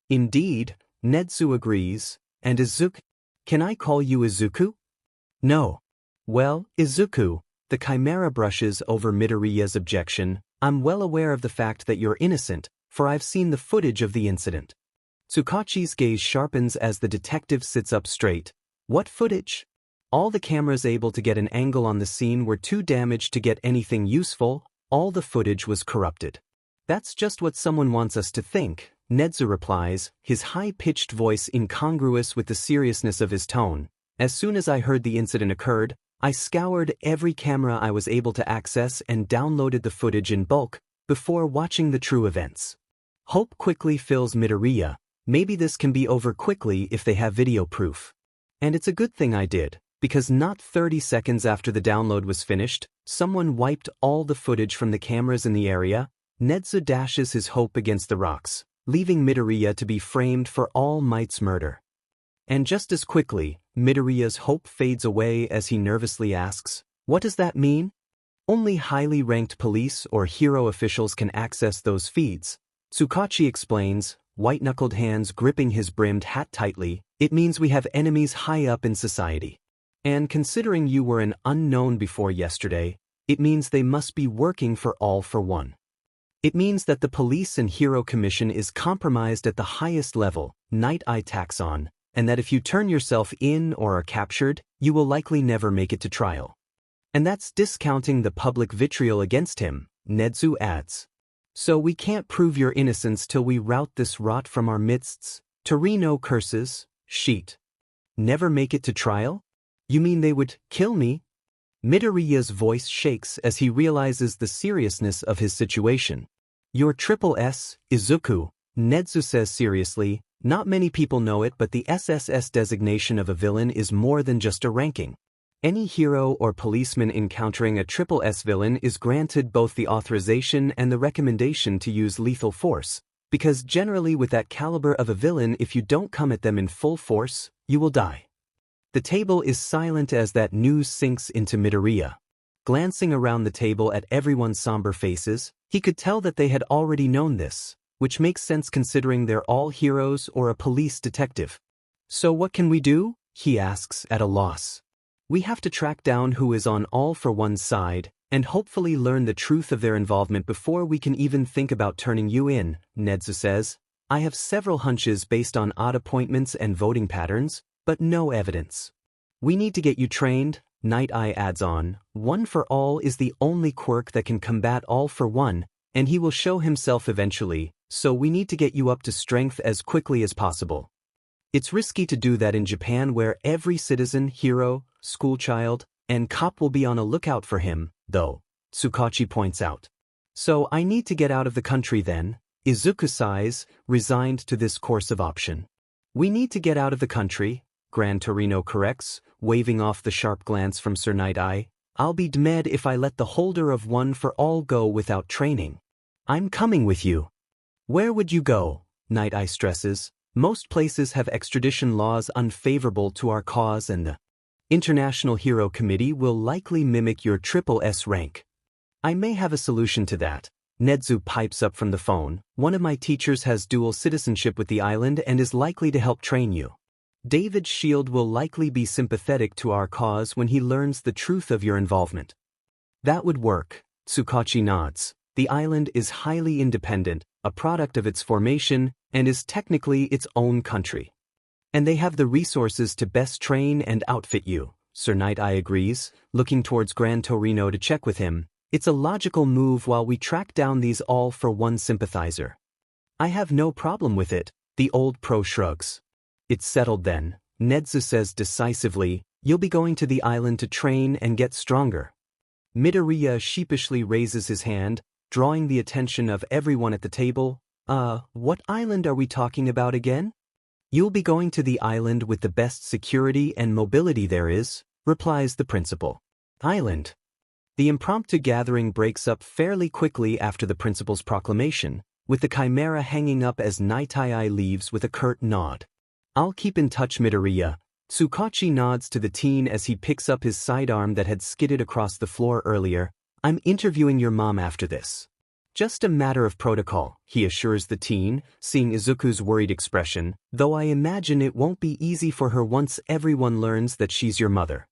Indeed, Nedzu agrees, and Izuku, can I call you Izuku? No. Well, Izuku, the Chimera brushes over Midoriya's objection, I'm well aware of the fact that you're innocent, for I've seen the footage of the incident. Tsukachi's gaze sharpens as the detective sits up straight. What footage? All the cameras able to get an angle on the scene were too damaged to get anything useful, all the footage was corrupted. That's just what someone wants us to think, Nedzu replies, his high-pitched voice incongruous with the seriousness of his tone. As soon as I heard the incident occurred, I scoured every camera I was able to access and downloaded the footage in bulk, before watching the true events. Hope quickly fills Midoriya. Maybe this can be over quickly if they have video proof. And it's a good thing I did, because not 30 seconds after the download was finished, someone wiped all the footage from the cameras in the area. Nedzu dashes his hope against the rocks, leaving Midoriya to be framed for All Might's murder. And just as quickly, Midoriya's hope fades away as he nervously asks, what does that mean? Only highly ranked police or hero officials can access those feeds. Tsukachi explains, white-knuckled hands gripping his brimmed hat tightly, it means we have enemies high up in society. And considering you were an unknown before yesterday, it means they must be working for All for One. It means that the Police and Hero Commission is compromised at the highest level, Night Eye taxon, and that if you turn yourself in or are captured, you will likely never make it to trial. And that's discounting the public vitriol against him, Nedzu adds. So we can't prove your innocence till we rout this rot from our midsts. Torino curses, sheet. Never make it to trial? You mean they would kill me? Midoriya's voice shakes as he realizes the seriousness of his situation. Your S, Izuku, Nedzu says seriously, not many people know it but the SSS designation of a villain is more than just a ranking. Any hero or policeman encountering a triple S villain is granted both the authorization and the recommendation to use lethal force, because generally with that caliber of a villain, if you don't come at them in full force, you will die. The table is silent as that news sinks into Midoriya. Glancing around the table at everyone's somber faces, he could tell that they had already known this, which makes sense considering they're all heroes or a police detective. So what can we do? He asks at a loss. We have to track down who is on All for One's side, and hopefully learn the truth of their involvement before we can even think about turning you in, Nezu says. I have several hunches based on odd appointments and voting patterns, but no evidence. We need to get you trained, Night Eye adds on. One for All is the only quirk that can combat All for One, and he will show himself eventually, so we need to get you up to strength as quickly as possible. It's risky to do that in Japan where every citizen, hero, schoolchild, and cop will be on a lookout for him, though, Tsukachi points out. So I need to get out of the country then, Izuku sighs, resigned to this course of option. We need to get out of the country, Gran Torino corrects, waving off the sharp glance from Sir Night Eye. I'll be dead if I let the holder of One for All go without training. I'm coming with you. Where would you go? Night Eye stresses. Most places have extradition laws unfavorable to our cause, and the International Hero Committee will likely mimic your triple S rank. I may have a solution to that. Nezu pipes up from the phone. One of my teachers has dual citizenship with the island and is likely to help train you. David Shield will likely be sympathetic to our cause when he learns the truth of your involvement. That would work, Tsukachi nods. The island is highly independent, a product of its formation, and is technically its own country. And they have the resources to best train and outfit you, Sir Night Eye agrees, looking towards Gran Torino to check with him. It's a logical move while we track down these All for One sympathizer. I have no problem with it, the old pro shrugs. It's settled then, Nezu says decisively. You'll be going to the island to train and get stronger. Midoriya sheepishly raises his hand, drawing the attention of everyone at the table. What island are we talking about again? You'll be going to the island with the best security and mobility there is, replies the principal. Island. The impromptu gathering breaks up fairly quickly after the principal's proclamation, with the chimera hanging up as Night Eye leaves with a curt nod. I'll keep in touch, Midoriya. Tsukachi nods to the teen as he picks up his sidearm that had skidded across the floor earlier. I'm interviewing your mom after this. Just a matter of protocol, he assures the teen, seeing Izuku's worried expression, though I imagine it won't be easy for her once everyone learns that she's your mother.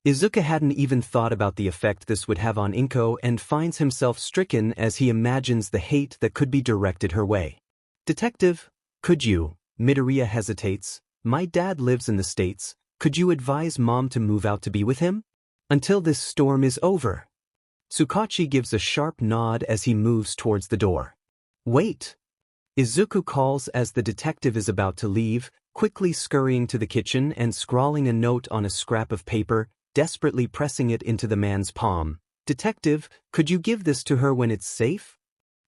Izuku hadn't even thought about the effect this would have on Inko and finds himself stricken as he imagines the hate that could be directed her way. Detective, could you? Midoriya hesitates. My dad lives in the States. Could you advise Mom to move out to be with him? Until this storm is over. Tsukachi gives a sharp nod as he moves towards the door. Wait! Izuku calls as the detective is about to leave, quickly scurrying to the kitchen and scrawling a note on a scrap of paper, desperately pressing it into the man's palm. Detective, could you give this to her when it's safe?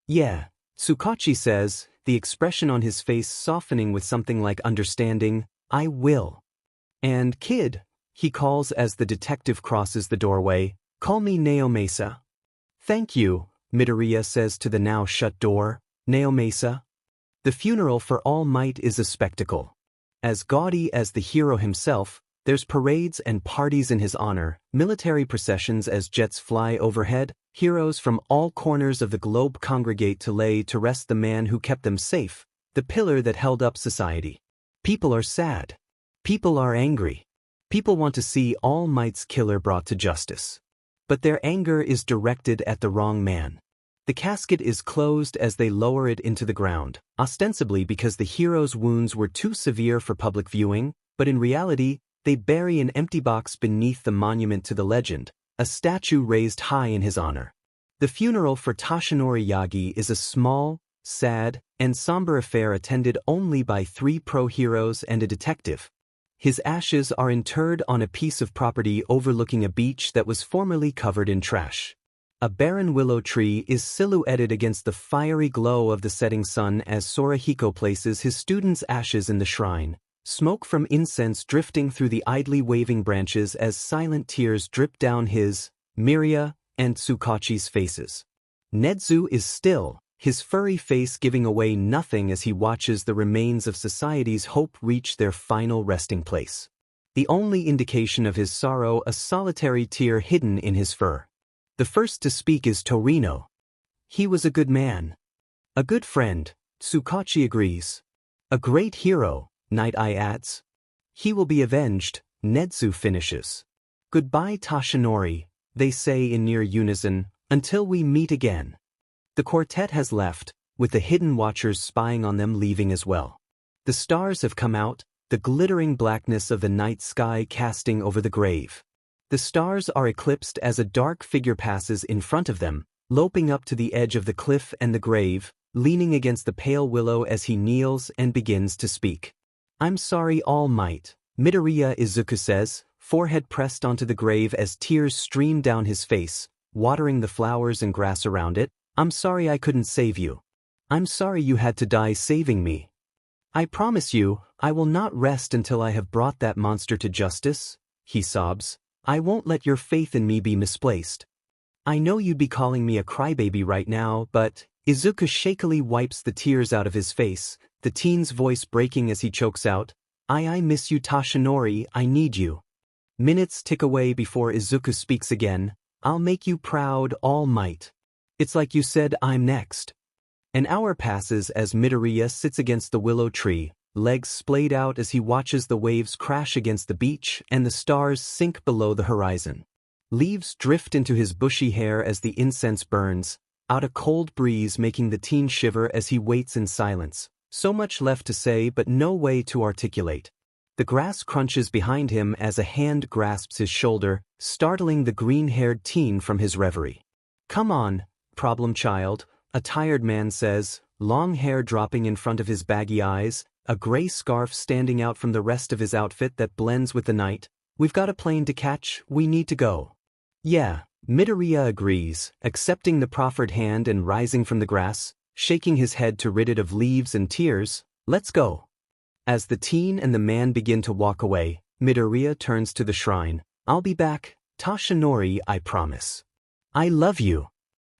Yeah, Tsukachi says, the expression on his face softening with something like understanding. I will. And kid, he calls as the detective crosses the doorway. Call me Naomesa. Thank you, Midoriya says to the now shut door. Naomesa. The funeral for All Might is a spectacle. As gaudy as the hero himself, there's parades and parties in his honor, military processions as jets fly overhead, heroes from all corners of the globe congregate to lay to rest the man who kept them safe, the pillar that held up society. People are sad. People are angry. People want to see All Might's killer brought to justice. But their anger is directed at the wrong man. The casket is closed as they lower it into the ground, ostensibly because the hero's wounds were too severe for public viewing, but in reality, they bury an empty box beneath the monument to the legend, a statue raised high in his honor. The funeral for Toshinori Yagi is a small, sad, and somber affair attended only by 3 pro heroes and a detective. His ashes are interred on a piece of property overlooking a beach that was formerly covered in trash. A barren willow tree is silhouetted against the fiery glow of the setting sun as Sorahiko places his students' ashes in the shrine, Smoke from incense drifting through the idly waving branches as silent tears drip down his, Midoriya, and Tsukachi's faces. Nezu is still, his furry face giving away nothing as he watches the remains of society's hope reach their final resting place. The only indication of his sorrow, a solitary tear hidden in his fur. The first to speak is Torino. He was a good man. A good friend, Tsukachi agrees. A great hero, Night Eye adds. He will be avenged, Nezu finishes. Goodbye Tashinori, they say in near unison, until we meet again. The quartet has left, with the hidden watchers spying on them leaving as well. The stars have come out, the glittering blackness of the night sky casting over the grave. The stars are eclipsed as a dark figure passes in front of them, loping up to the edge of the cliff and the grave, leaning against the pale willow as he kneels and begins to speak. I'm sorry, All Might, Midoriya Izuku says, forehead pressed onto the grave as tears stream down his face, watering the flowers and grass around it. I'm sorry I couldn't save you. I'm sorry you had to die saving me. I promise you, I will not rest until I have brought that monster to justice, he sobs. I won't let your faith in me be misplaced. I know you'd be calling me a crybaby right now, but Izuku shakily wipes the tears out of his face, the teen's voice breaking as he chokes out, I miss you Tashinori, I need you. Minutes tick away before Izuku speaks again, I'll make you proud, All Might. It's like you said I'm next. An hour passes as Midoriya sits against the willow tree, legs splayed out as he watches the waves crash against the beach and the stars sink below the horizon. Leaves drift into his bushy hair as the incense burns, out a cold breeze making the teen shiver as he waits in silence. So much left to say but no way to articulate. The grass crunches behind him as a hand grasps his shoulder, startling the green-haired teen from his reverie. Come on, problem child, a tired man says, long hair dropping in front of his baggy eyes, a gray scarf standing out from the rest of his outfit that blends with the night. We've got a plane to catch, we need to go. Yeah, Midoriya agrees, accepting the proffered hand and rising from the grass, shaking his head to rid it of leaves and tears. Let's go. As the teen and the man begin to walk away, Midoriya turns to the shrine. I'll be back, Tashinori, I promise. I love you.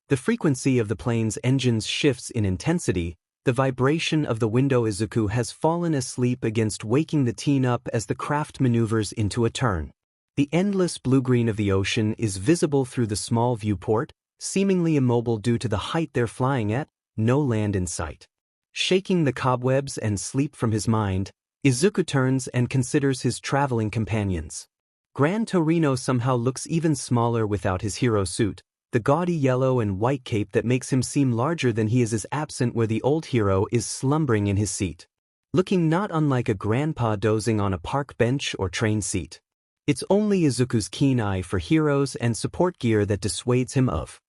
The frequency of the plane's engines shifts in intensity, the vibration of the window. Izuku has fallen asleep against waking the teen up as the craft maneuvers into a turn. The endless blue-green of the ocean is visible through the small viewport, seemingly immobile due to the height they're flying at, no land in sight. Shaking the cobwebs and sleep from his mind, Izuku turns and considers his traveling companions. Gran Torino somehow looks even smaller without his hero suit. The gaudy yellow and white cape that makes him seem larger than he is absent where the old hero is slumbering in his seat. Looking not unlike a grandpa dozing on a park bench or train seat. It's only Izuku's keen eye for heroes and support gear that dissuades him of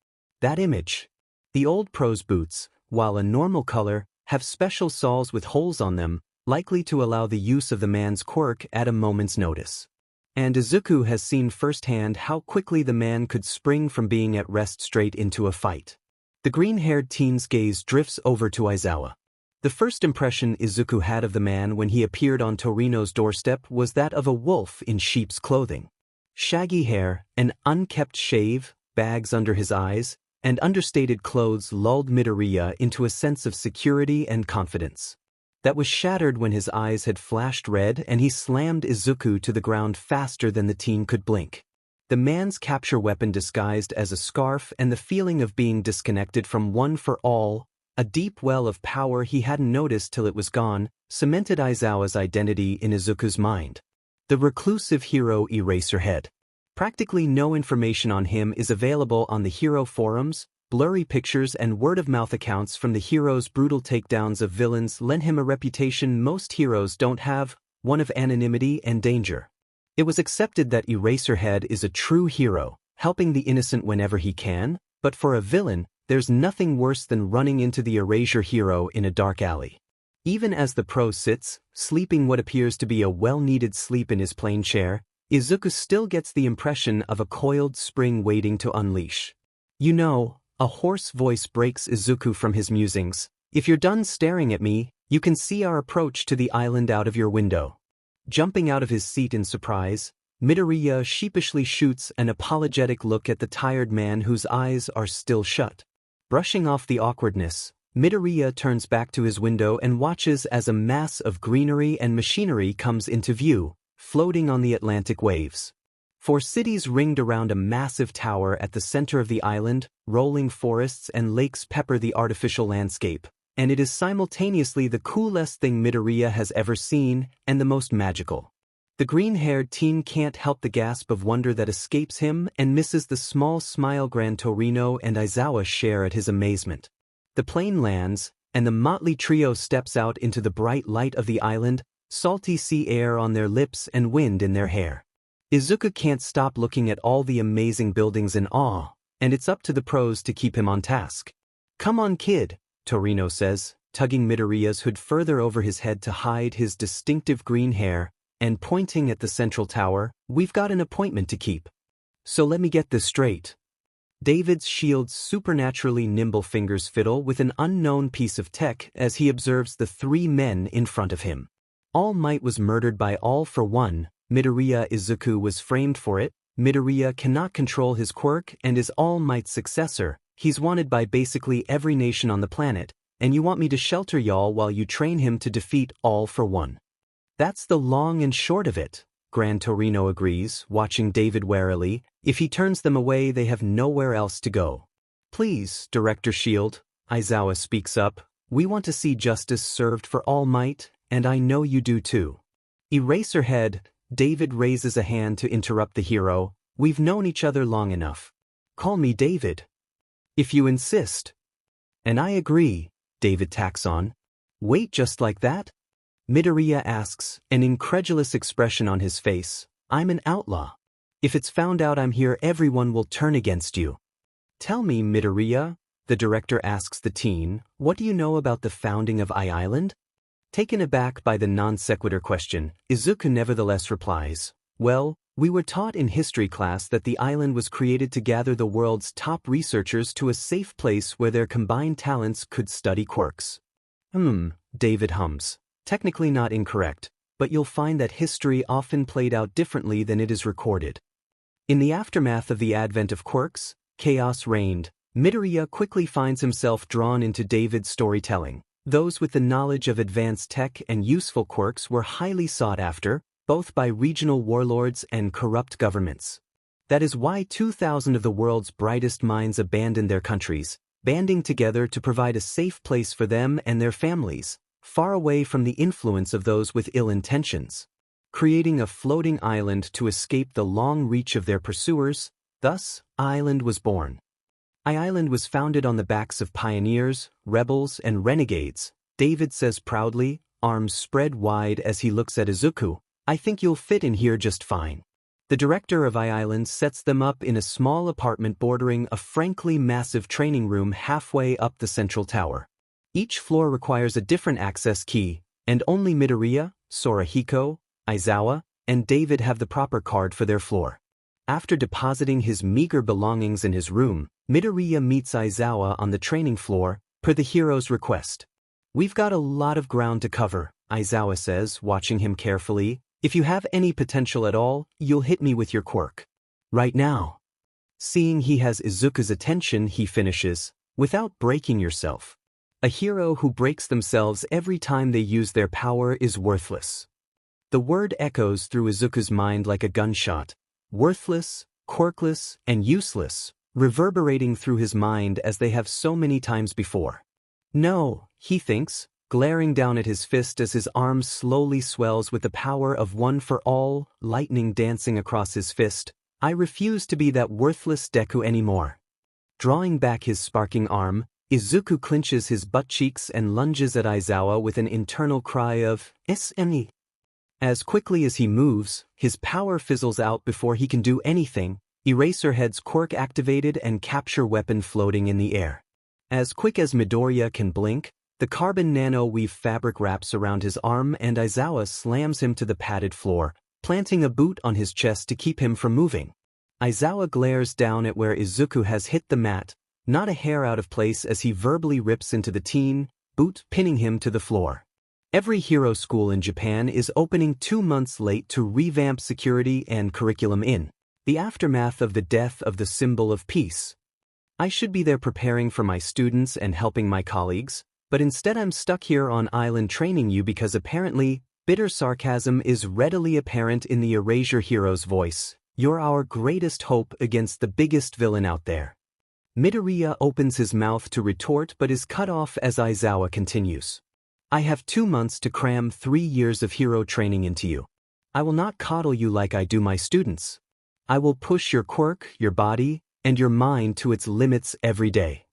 that image. The old pro's boots, while a normal color, have special soles with holes on them, likely to allow the use of the man's quirk at a moment's notice. And Izuku has seen firsthand how quickly the man could spring from being at rest straight into a fight. The green-haired teen's gaze drifts over to Aizawa. The first impression Izuku had of the man when he appeared on Torino's doorstep was that of a wolf in sheep's clothing. Shaggy hair, an unkempt shave, bags under his eyes, and understated clothes lulled Midoriya into a sense of security and confidence. That was shattered when his eyes had flashed red and he slammed Izuku to the ground faster than the teen could blink. The man's capture weapon disguised as a scarf and the feeling of being disconnected from One for All, a deep well of power he hadn't noticed till it was gone, cemented Aizawa's identity in Izuku's mind. The reclusive hero Eraserhead. Practically no information on him is available on the hero forums. Blurry pictures and word-of-mouth accounts from the hero's brutal takedowns of villains lend him a reputation most heroes don't have, one of anonymity and danger. It was accepted that Eraserhead is a true hero, helping the innocent whenever he can, but for a villain, there's nothing worse than running into the Erasure hero in a dark alley. Even as the pro sits, sleeping what appears to be a well-needed sleep in his plane chair, Izuku still gets the impression of a coiled spring waiting to unleash. You know, a hoarse voice breaks Izuku from his musings. If you're done staring at me, you can see our approach to the island out of your window. Jumping out of his seat in surprise, Midoriya sheepishly shoots an apologetic look at the tired man whose eyes are still shut. Brushing off the awkwardness, Midoriya turns back to his window and watches as a mass of greenery and machinery comes into view, floating on the Atlantic waves. 4 cities ringed around a massive tower at the center of the island, rolling forests and lakes pepper the artificial landscape, and it is simultaneously the coolest thing Midoriya has ever seen and the most magical. The green-haired teen can't help the gasp of wonder that escapes him and misses the small smile Gran Torino and Aizawa share at his amazement. The plane lands, and the motley trio steps out into the bright light of the island, salty sea air on their lips and wind in their hair. Izuku can't stop looking at all the amazing buildings in awe, and it's up to the pros to keep him on task. "Come on, kid," Torino says, tugging Midoriya's hood further over his head to hide his distinctive green hair, and pointing at the central tower. "We've got an appointment to keep. So let me get this straight." David's shield's supernaturally nimble fingers fiddle with an unknown piece of tech as he observes the 3 men in front of him. All Might was murdered by All for One. Midoriya Izuku was framed for it. Midoriya cannot control his quirk and is All Might's successor. He's wanted by basically every nation on the planet, and you want me to shelter y'all while you train him to defeat All for One. That's the long and short of it. Gran Torino agrees, watching David warily. If he turns them away, they have nowhere else to go. "Please, Director Shield," Aizawa speaks up, "we want to see justice served for All Might, and I know you do too." Eraserhead, David raises a hand to interrupt the hero. "We've known each other long enough. Call me David." "If you insist." "And I agree," David tacks on. "Wait, just like that?" Midoriya asks, an incredulous expression on his face. "I'm an outlaw. If it's found out I'm here, everyone will turn against you." "Tell me, Midoriya," the director asks the teen, "what do you know about the founding of Island?" Taken aback by the non-sequitur question, Izuku nevertheless replies, "Well, we were taught in history class that the island was created to gather the world's top researchers to a safe place where their combined talents could study quirks." David hums. "Technically not incorrect, but you'll find that history often played out differently than it is recorded." In the aftermath of the advent of quirks, chaos reigned. Midoriya quickly finds himself drawn into David's storytelling. Those with the knowledge of advanced tech and useful quirks were highly sought after, both by regional warlords and corrupt governments. That is why 2,000 of the world's brightest minds abandoned their countries, banding together to provide a safe place for them and their families, far away from the influence of those with ill intentions, creating a floating island to escape the long reach of their pursuers. Thus, Island was born. Island was founded on the backs of pioneers, rebels, and renegades, David says proudly, arms spread wide as he looks at Izuku. "I think you'll fit in here just fine." The director of Island sets them up in a small apartment bordering a frankly massive training room halfway up the central tower. Each floor requires a different access key, and only Midoriya, Sorahiko, Aizawa, and David have the proper card for their floor. After depositing his meager belongings in his room, Midoriya meets Aizawa on the training floor, per the hero's request. "We've got a lot of ground to cover," Aizawa says, watching him carefully. "If you have any potential at all, you'll hit me with your quirk. Right now." Seeing he has Izuku's attention, he finishes, "Without breaking yourself. A hero who breaks themselves every time they use their power is worthless." The word echoes through Izuku's mind like a gunshot. Worthless, quirkless, and useless, reverberating through his mind as they have so many times before. "No," he thinks, glaring down at his fist as his arm slowly swells with the power of One for All, lightning dancing across his fist. "I refuse to be that worthless Deku anymore." Drawing back his sparking arm, Izuku clenches his butt cheeks and lunges at Aizawa with an internal cry of "SME." As quickly as he moves, his power fizzles out before he can do anything. Eraserhead's quirk activated and capture weapon floating in the air. As quick as Midoriya can blink, the carbon nano-weave fabric wraps around his arm and Aizawa slams him to the padded floor, planting a boot on his chest to keep him from moving. Aizawa glares down at where Izuku has hit the mat, not a hair out of place as he verbally rips into the teen, boot pinning him to the floor. Every hero school in Japan is opening 2 months late to revamp security and curriculum in the aftermath of the death of the symbol of peace. I should be there preparing for my students and helping my colleagues, but instead I'm stuck here on island training you because apparently, bitter sarcasm is readily apparent in the Erasure hero's voice. You're our greatest hope against the biggest villain out there. Midoriya opens his mouth to retort but is cut off as Aizawa continues. I have 2 months to cram 3 years of hero training into you. I will not coddle you like I do my students. I will push your quirk, your body, and your mind to its limits every day.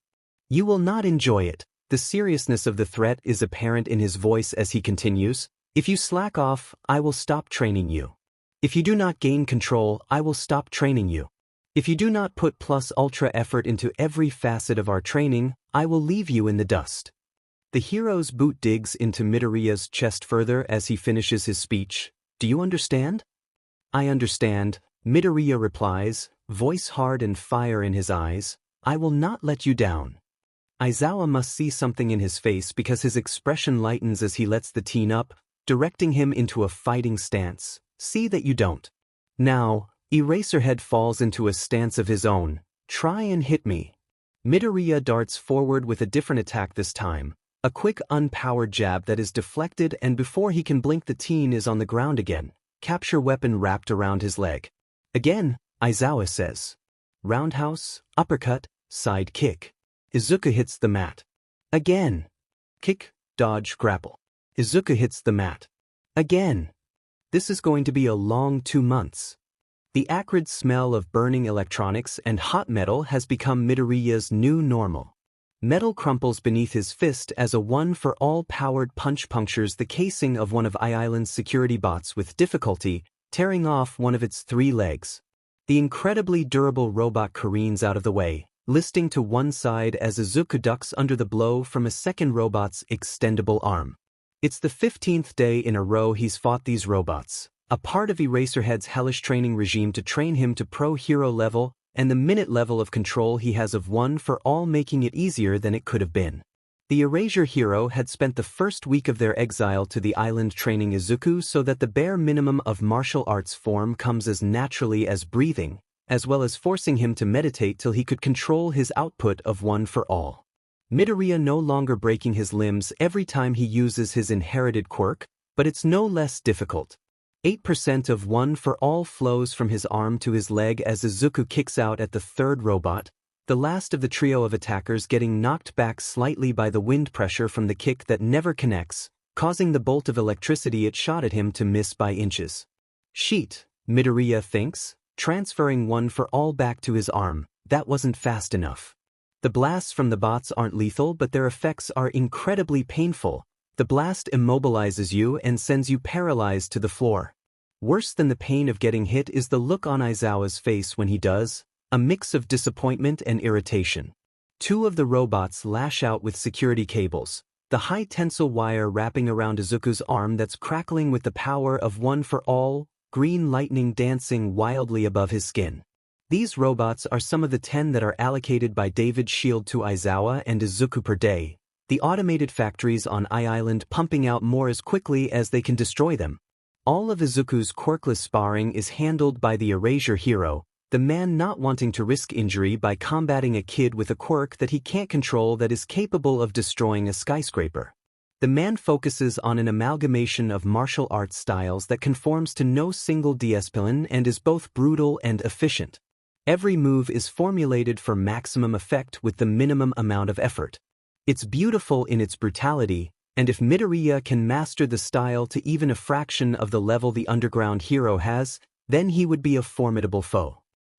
You will not enjoy it. The seriousness of the threat is apparent in his voice as he continues. If you slack off, I will stop training you. If you do not gain control, I will stop training you. If you do not put plus ultra effort into every facet of our training, I will leave you in the dust. The hero's boot digs into Midoriya's chest further as he finishes his speech. Do you understand? I understand, Midoriya replies, voice hard and fire in his eyes. I will not let you down. Aizawa must see something in his face because his expression lightens as he lets the teen up, directing him into a fighting stance. See that you don't. Now, Eraserhead falls into a stance of his own. Try and hit me. Midoriya darts forward with a different attack this time. A quick unpowered jab that is deflected, and before he can blink the teen is on the ground again, capture weapon wrapped around his leg. Again, Aizawa says. Roundhouse, uppercut, side kick. Izuku hits the mat. Again. Kick, dodge, grapple. Izuku hits the mat. Again. This is going to be a long 2 months. The acrid smell of burning electronics and hot metal has become Midoriya's new normal. Metal crumples beneath his fist as a one-for-all powered punch punctures the casing of one of Island's security bots with difficulty, tearing off one of its 3 legs. The incredibly durable robot careens out of the way, listing to one side as Izuku ducks under the blow from a second robot's extendable arm. It's the 15th day in a row he's fought these robots, a part of Eraserhead's hellish training regime to train him to pro hero level, and the minute level of control he has of one for all, making it easier than it could have been. The Erasure hero had spent the first week of their exile to the island training Izuku so that the bare minimum of martial arts form comes as naturally as breathing, as well as forcing him to meditate till he could control his output of one for all. Midoriya no longer breaking his limbs every time he uses his inherited quirk, but it's no less difficult. 8% of one for all flows from his arm to his leg as Izuku kicks out at the third robot, the last of the trio of attackers getting knocked back slightly by the wind pressure from the kick that never connects, causing the bolt of electricity it shot at him to miss by inches. Sheet, Midoriya thinks, transferring one for all back to his arm. That wasn't fast enough. The blasts from the bots aren't lethal, but their effects are incredibly painful. The blast immobilizes you and sends you paralyzed to the floor. Worse than the pain of getting hit is the look on Aizawa's face when he does, a mix of disappointment and irritation. 2 of the robots lash out with security cables, the high tensile wire wrapping around Izuku's arm that's crackling with the power of one for all, green lightning dancing wildly above his skin. These robots are some of the 10 that are allocated by David's shield to Aizawa and Izuku per day, the automated factories on Island pumping out more as quickly as they can destroy them. All of Izuku's quirkless sparring is handled by the Erasure hero, the man not wanting to risk injury by combating a kid with a quirk that he can't control that is capable of destroying a skyscraper. The man focuses on an amalgamation of martial arts styles that conforms to no single discipline and is both brutal and efficient. Every move is formulated for maximum effect with the minimum amount of effort. It's beautiful in its brutality, and if Midoriya can master the style to even a fraction of the level the underground hero has, then he would be a formidable foe.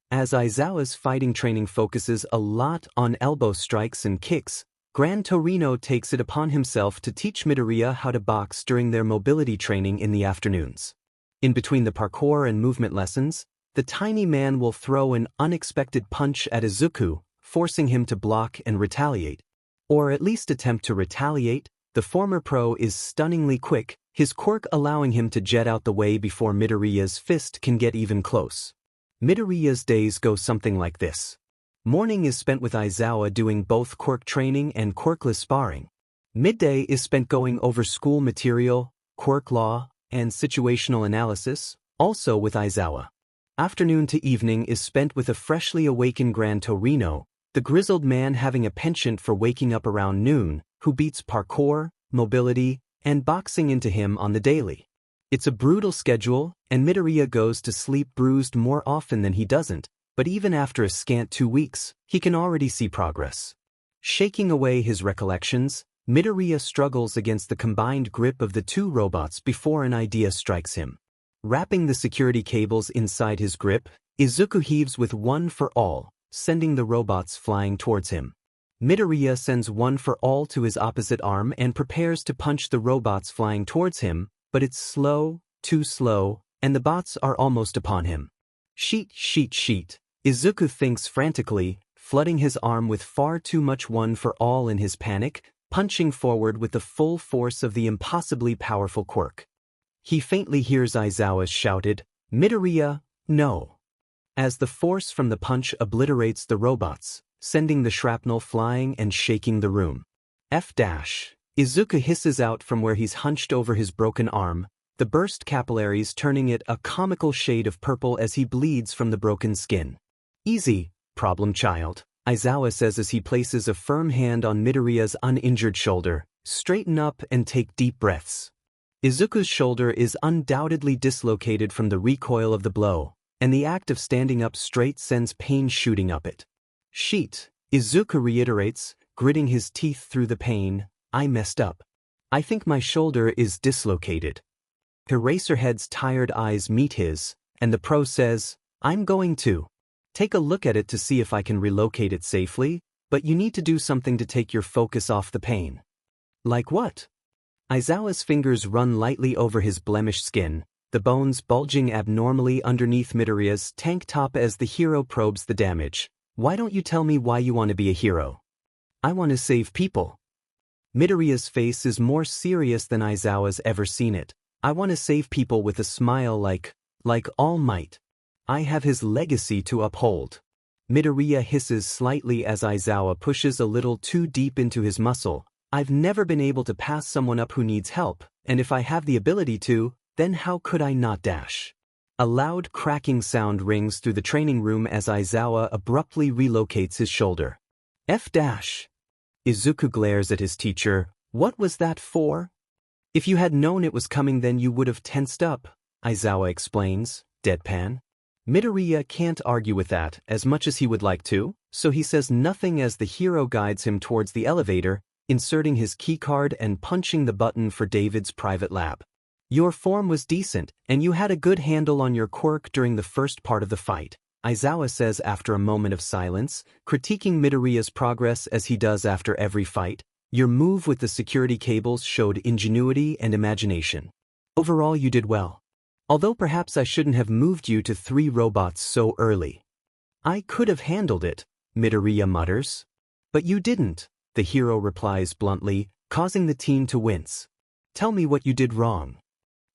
As Aizawa's fighting training focuses a lot on elbow strikes and kicks, Gran Torino takes it upon himself to teach Midoriya how to box during their mobility training in the afternoons. In between the parkour and movement lessons, the tiny man will throw an unexpected punch at Izuku, forcing him to block and retaliate. Or at least attempt to retaliate. The former pro is stunningly quick, his quirk allowing him to jet out the way before Midoriya's fist can get even close. Midoriya's days go something like this. Morning is spent with Aizawa doing both quirk training and quirkless sparring. Midday is spent going over school material, quirk law, and situational analysis, also with Aizawa. Afternoon to evening is spent with a freshly awakened Gran Torino, the grizzled man having a penchant for waking up around noon, who beats parkour, mobility, and boxing into him on the daily. It's a brutal schedule, and Midoriya goes to sleep bruised more often than he doesn't, but even after a scant 2 weeks, he can already see progress. Shaking away his recollections, Midoriya struggles against the combined grip of the two robots before an idea strikes him. Wrapping the security cables inside his grip, Izuku heaves with One for All, sending the robots flying towards him. Midoriya sends One for All to his opposite arm and prepares to punch the robots flying towards him, but it's slow, too slow, and the bots are almost upon him. Sheet, Izuku thinks frantically, flooding his arm with far too much One for All in his panic, punching forward with the full force of the impossibly powerful quirk. He faintly hears Aizawa's shouted, "Midoriya, no!" as the force from the punch obliterates the robots, sending the shrapnel flying and shaking the room. Izuku hisses out from where he's hunched over his broken arm, the burst capillaries turning it a comical shade of purple as he bleeds from the broken skin. "Easy, problem child," Aizawa says as he places a firm hand on Midoriya's uninjured shoulder. "Straighten up and take deep breaths." Izuku's shoulder is undoubtedly dislocated from the recoil of the blow, and the act of standing up straight sends pain shooting up it. Izuku reiterates, gritting his teeth through the pain, "I messed up. I think my shoulder is dislocated." Eraserhead's tired eyes meet his, and the pro says, "I'm going to take a look at it to see if I can relocate it safely, but you need to do something to take your focus off the pain." "Like what?" Aizawa's fingers run lightly over his blemished skin, the bones bulging abnormally underneath Midoriya's tank top as the hero probes the damage. "Why don't you tell me why you want to be a hero?" "I want to save people." Midoriya's face is more serious than Aizawa's ever seen it. "I want to save people with a smile like All Might. I have his legacy to uphold." Midoriya hisses slightly as Aizawa pushes a little too deep into his muscle. "I've never been able to pass someone up who needs help, and if I have the ability to, then how could I not dash?" A loud cracking sound rings through the training room as Aizawa abruptly relocates his shoulder. Izuku glares at his teacher. "What was that for?" "If you had known it was coming then you would have tensed up," Aizawa explains, deadpan. Midoriya can't argue with that as much as he would like to, so he says nothing as the hero guides him towards the elevator, inserting his keycard and punching the button for David's private lab. "Your form was decent, and you had a good handle on your quirk during the first part of the fight," Aizawa says after a moment of silence, critiquing Midoriya's progress as he does after every fight. "Your move with the security cables showed ingenuity and imagination. Overall you did well. Although perhaps I shouldn't have moved you to 3 robots so early." "I could have handled it," Midoriya mutters. "But you didn't," the hero replies bluntly, causing the team to wince. "Tell me what you did wrong."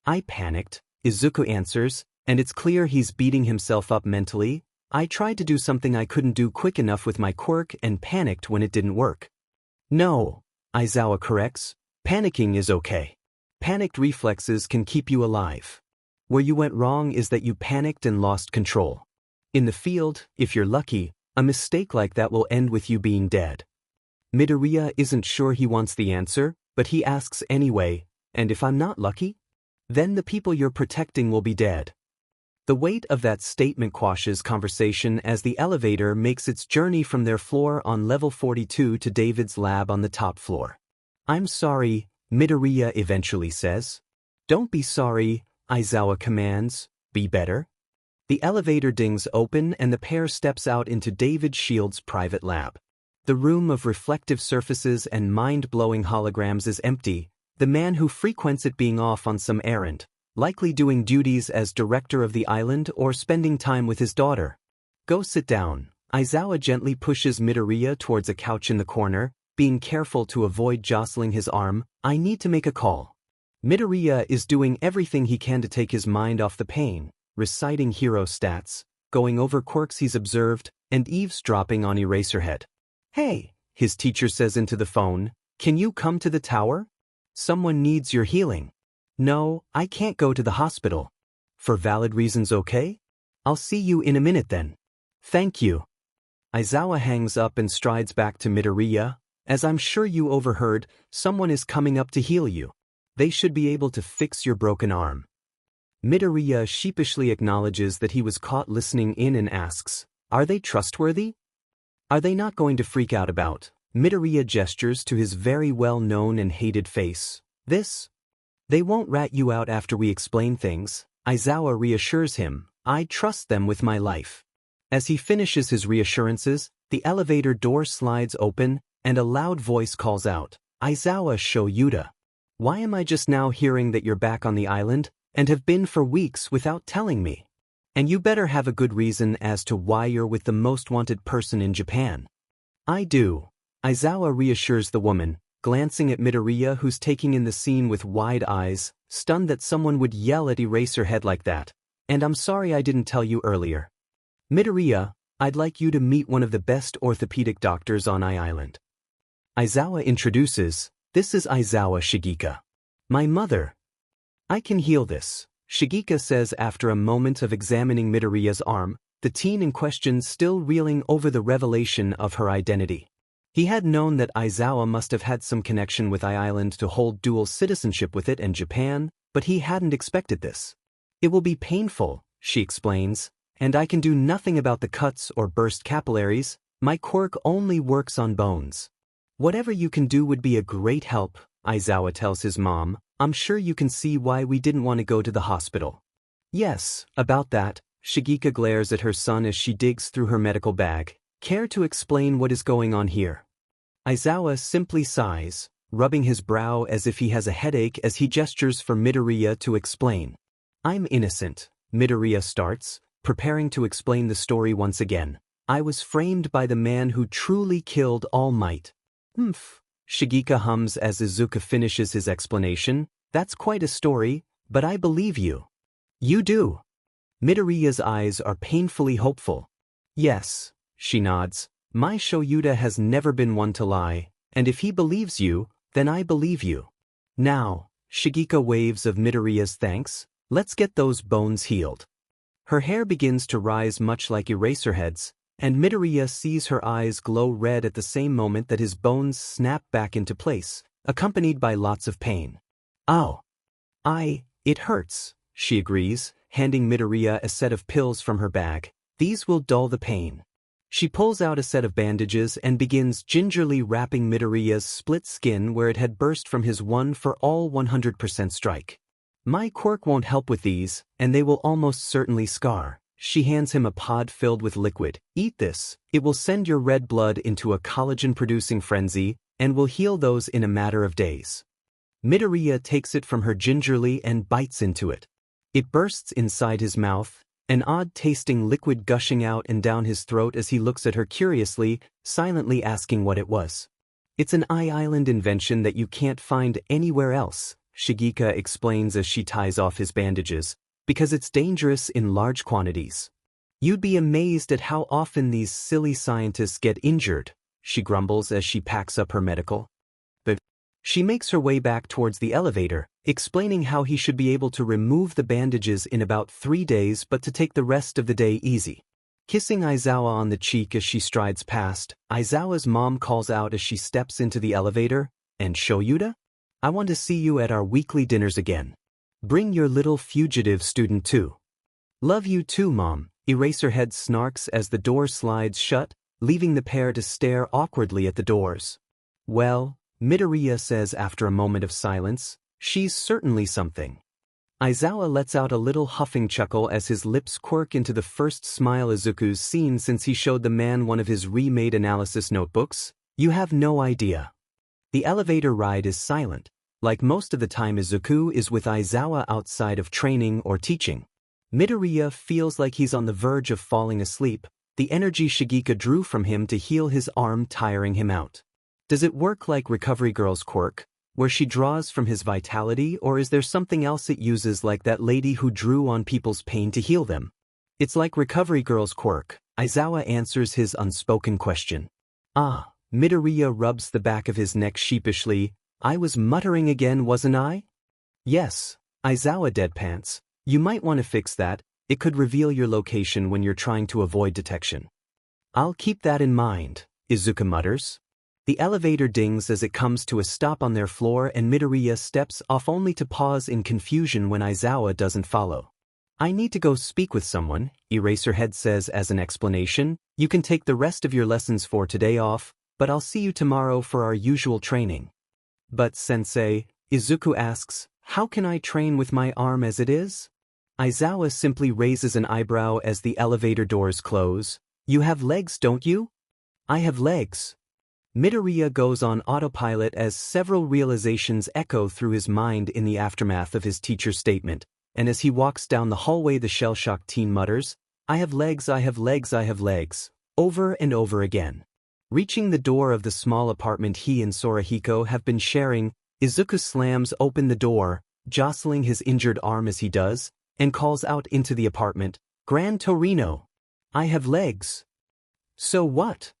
"I panicked," Izuku answers, and it's clear he's beating himself up mentally. "I tried to do something I couldn't do quick enough with my quirk and panicked when it didn't work." "No," Aizawa corrects, "panicking is okay. Panicked reflexes can keep you alive. Where you went wrong is that you panicked and lost control. In the field, if you're lucky, a mistake like that will end with you being dead." Midoriya isn't sure he wants the answer, but he asks anyway, "And if I'm not lucky? Then the people you're protecting will be dead." The weight of that statement quashes conversation as the elevator makes its journey from their floor on level 42 to David's lab on the top floor. "I'm sorry," Midoriya eventually says. "Don't be sorry," Aizawa commands. "Be better." The elevator dings open and the pair steps out into David Shield's private lab. The room of reflective surfaces and mind-blowing holograms is empty, the man who frequents it being off on some errand, likely doing duties as director of the island or spending time with his daughter. "Go sit down." Aizawa gently pushes Midoriya towards a couch in the corner, being careful to avoid jostling his arm. "I need to make a call." Midoriya is doing everything he can to take his mind off the pain, reciting hero stats, going over quirks he's observed, and eavesdropping on Eraserhead. "Hey," his teacher says into the phone, Can you come to the tower? Someone needs your healing. No, I can't go to the hospital. For valid reasons, okay? I'll see you in a minute then. Thank you. Aizawa hangs up and strides back to Midoriya. As I'm sure you overheard, someone is coming up to heal you. They should be able to fix your broken arm. Midoriya sheepishly acknowledges that he was caught listening in and asks, are they trustworthy? Are they not going to freak out about? Midoriya gestures to his very well-known and hated face. This? They won't rat you out after we explain things. Aizawa reassures him, I trust them with my life. As he finishes his reassurances, the elevator door slides open, and a loud voice calls out, Aizawa Shoyuta. Why am I just now hearing that you're back on the island, and have been for weeks without telling me? And you better have a good reason as to why you're with the most wanted person in Japan. I do. Aizawa reassures the woman, glancing at Midoriya who's taking in the scene with wide eyes, stunned that someone would yell at Eraserhead like that. And I'm sorry I didn't tell you earlier. Midoriya, I'd like you to meet one of the best orthopedic doctors on Island. Aizawa introduces, this is Aizawa Shigeka. My mother. I can heal this, Shigeka says after a moment of examining Midoriya's arm, the teen in question still reeling over the revelation of her identity. He had known that Aizawa must have had some connection with Island to hold dual citizenship with it and Japan, but he hadn't expected this. It will be painful, she explains, and I can do nothing about the cuts or burst capillaries. My quirk only works on bones. Whatever you can do would be a great help, Aizawa tells his mom. I'm sure you can see why we didn't want to go to the hospital. Yes, about that, Shigeka glares at her son as she digs through her medical bag. Care to explain what is going on here? Aizawa simply sighs, rubbing his brow as if he has a headache as he gestures for Midoriya to explain. I'm innocent, Midoriya starts, preparing to explain the story once again. I was framed by the man who truly killed All Might. Shigeka hums as Izuku finishes his explanation. That's quite a story, but I believe you. You do. Midoriya's eyes are painfully hopeful. Yes, she nods. My Shoyuta has never been one to lie, and if he believes you, then I believe you. Now, Shigeka waves of Midoriya's thanks. Let's get those bones healed. Her hair begins to rise much like Eraserhead's, and Midoriya sees her eyes glow red at the same moment that his bones snap back into place, accompanied by lots of pain. Oh. It hurts, she agrees, handing Midoriya a set of pills from her bag. These will dull the pain. She pulls out a set of bandages and begins gingerly wrapping Midoriya's split skin where it had burst from his 1-for-all 100% strike. My quirk won't help with these, and they will almost certainly scar. She hands him a pod filled with liquid. Eat this. It will send your red blood into a collagen-producing frenzy, and will heal those in a matter of days. Midoriya takes it from her gingerly and bites into it. It bursts inside his mouth, an odd-tasting liquid gushing out and down his throat as he looks at her curiously, silently asking what it was. It's an Island invention that you can't find anywhere else, Shigeka explains as she ties off his bandages, because it's dangerous in large quantities. You'd be amazed at how often these silly scientists get injured, she grumbles as she packs up her medical. But she makes her way back towards the elevator, explaining how he should be able to remove the bandages in about 3 days but to take the rest of the day easy. Kissing Aizawa on the cheek as she strides past, Aizawa's mom calls out as she steps into the elevator, and Shoyuta? I want to see you at our weekly dinners again. Bring your little fugitive student too. Love you too, Mom, Eraserhead snarks as the door slides shut, leaving the pair to stare awkwardly at the doors. Well, Midoriya says after a moment of silence, she's certainly something. Aizawa lets out a little huffing chuckle as his lips quirk into the first smile Izuku's seen since he showed the man one of his remade analysis notebooks. You have no idea. The elevator ride is silent. Like most of the time Izuku is with Aizawa outside of training or teaching. Midoriya feels like he's on the verge of falling asleep, the energy Shigeka drew from him to heal his arm tiring him out. Does it work like Recovery Girl's quirk, where she draws from his vitality, or is there something else it uses like that lady who drew on people's pain to heal them? It's like Recovery Girl's quirk, Aizawa answers his unspoken question. Ah, Midoriya rubs the back of his neck sheepishly. I was muttering again, wasn't I? Yes. Aizawa deadpants. You might want to fix that. It could reveal your location when you're trying to avoid detection. I'll keep that in mind, Izuku mutters. The elevator dings as it comes to a stop on their floor and Midoriya steps off only to pause in confusion when Aizawa doesn't follow. I need to go speak with someone, Eraserhead says as an explanation. You can take the rest of your lessons for today off, but I'll see you tomorrow for our usual training. But sensei, Izuku asks, how can I train with my arm as it is? Aizawa simply raises an eyebrow as the elevator doors close. You have legs, don't you? I have legs. Midoriya goes on autopilot as several realizations echo through his mind in the aftermath of his teacher's statement, and as he walks down the hallway the shell-shocked teen mutters, I have legs, I have legs, I have legs, over and over again. Reaching the door of the small apartment he and Sorahiko have been sharing, Izuku slams open the door, jostling his injured arm as he does, and calls out into the apartment, Gran Torino! I have legs. So what?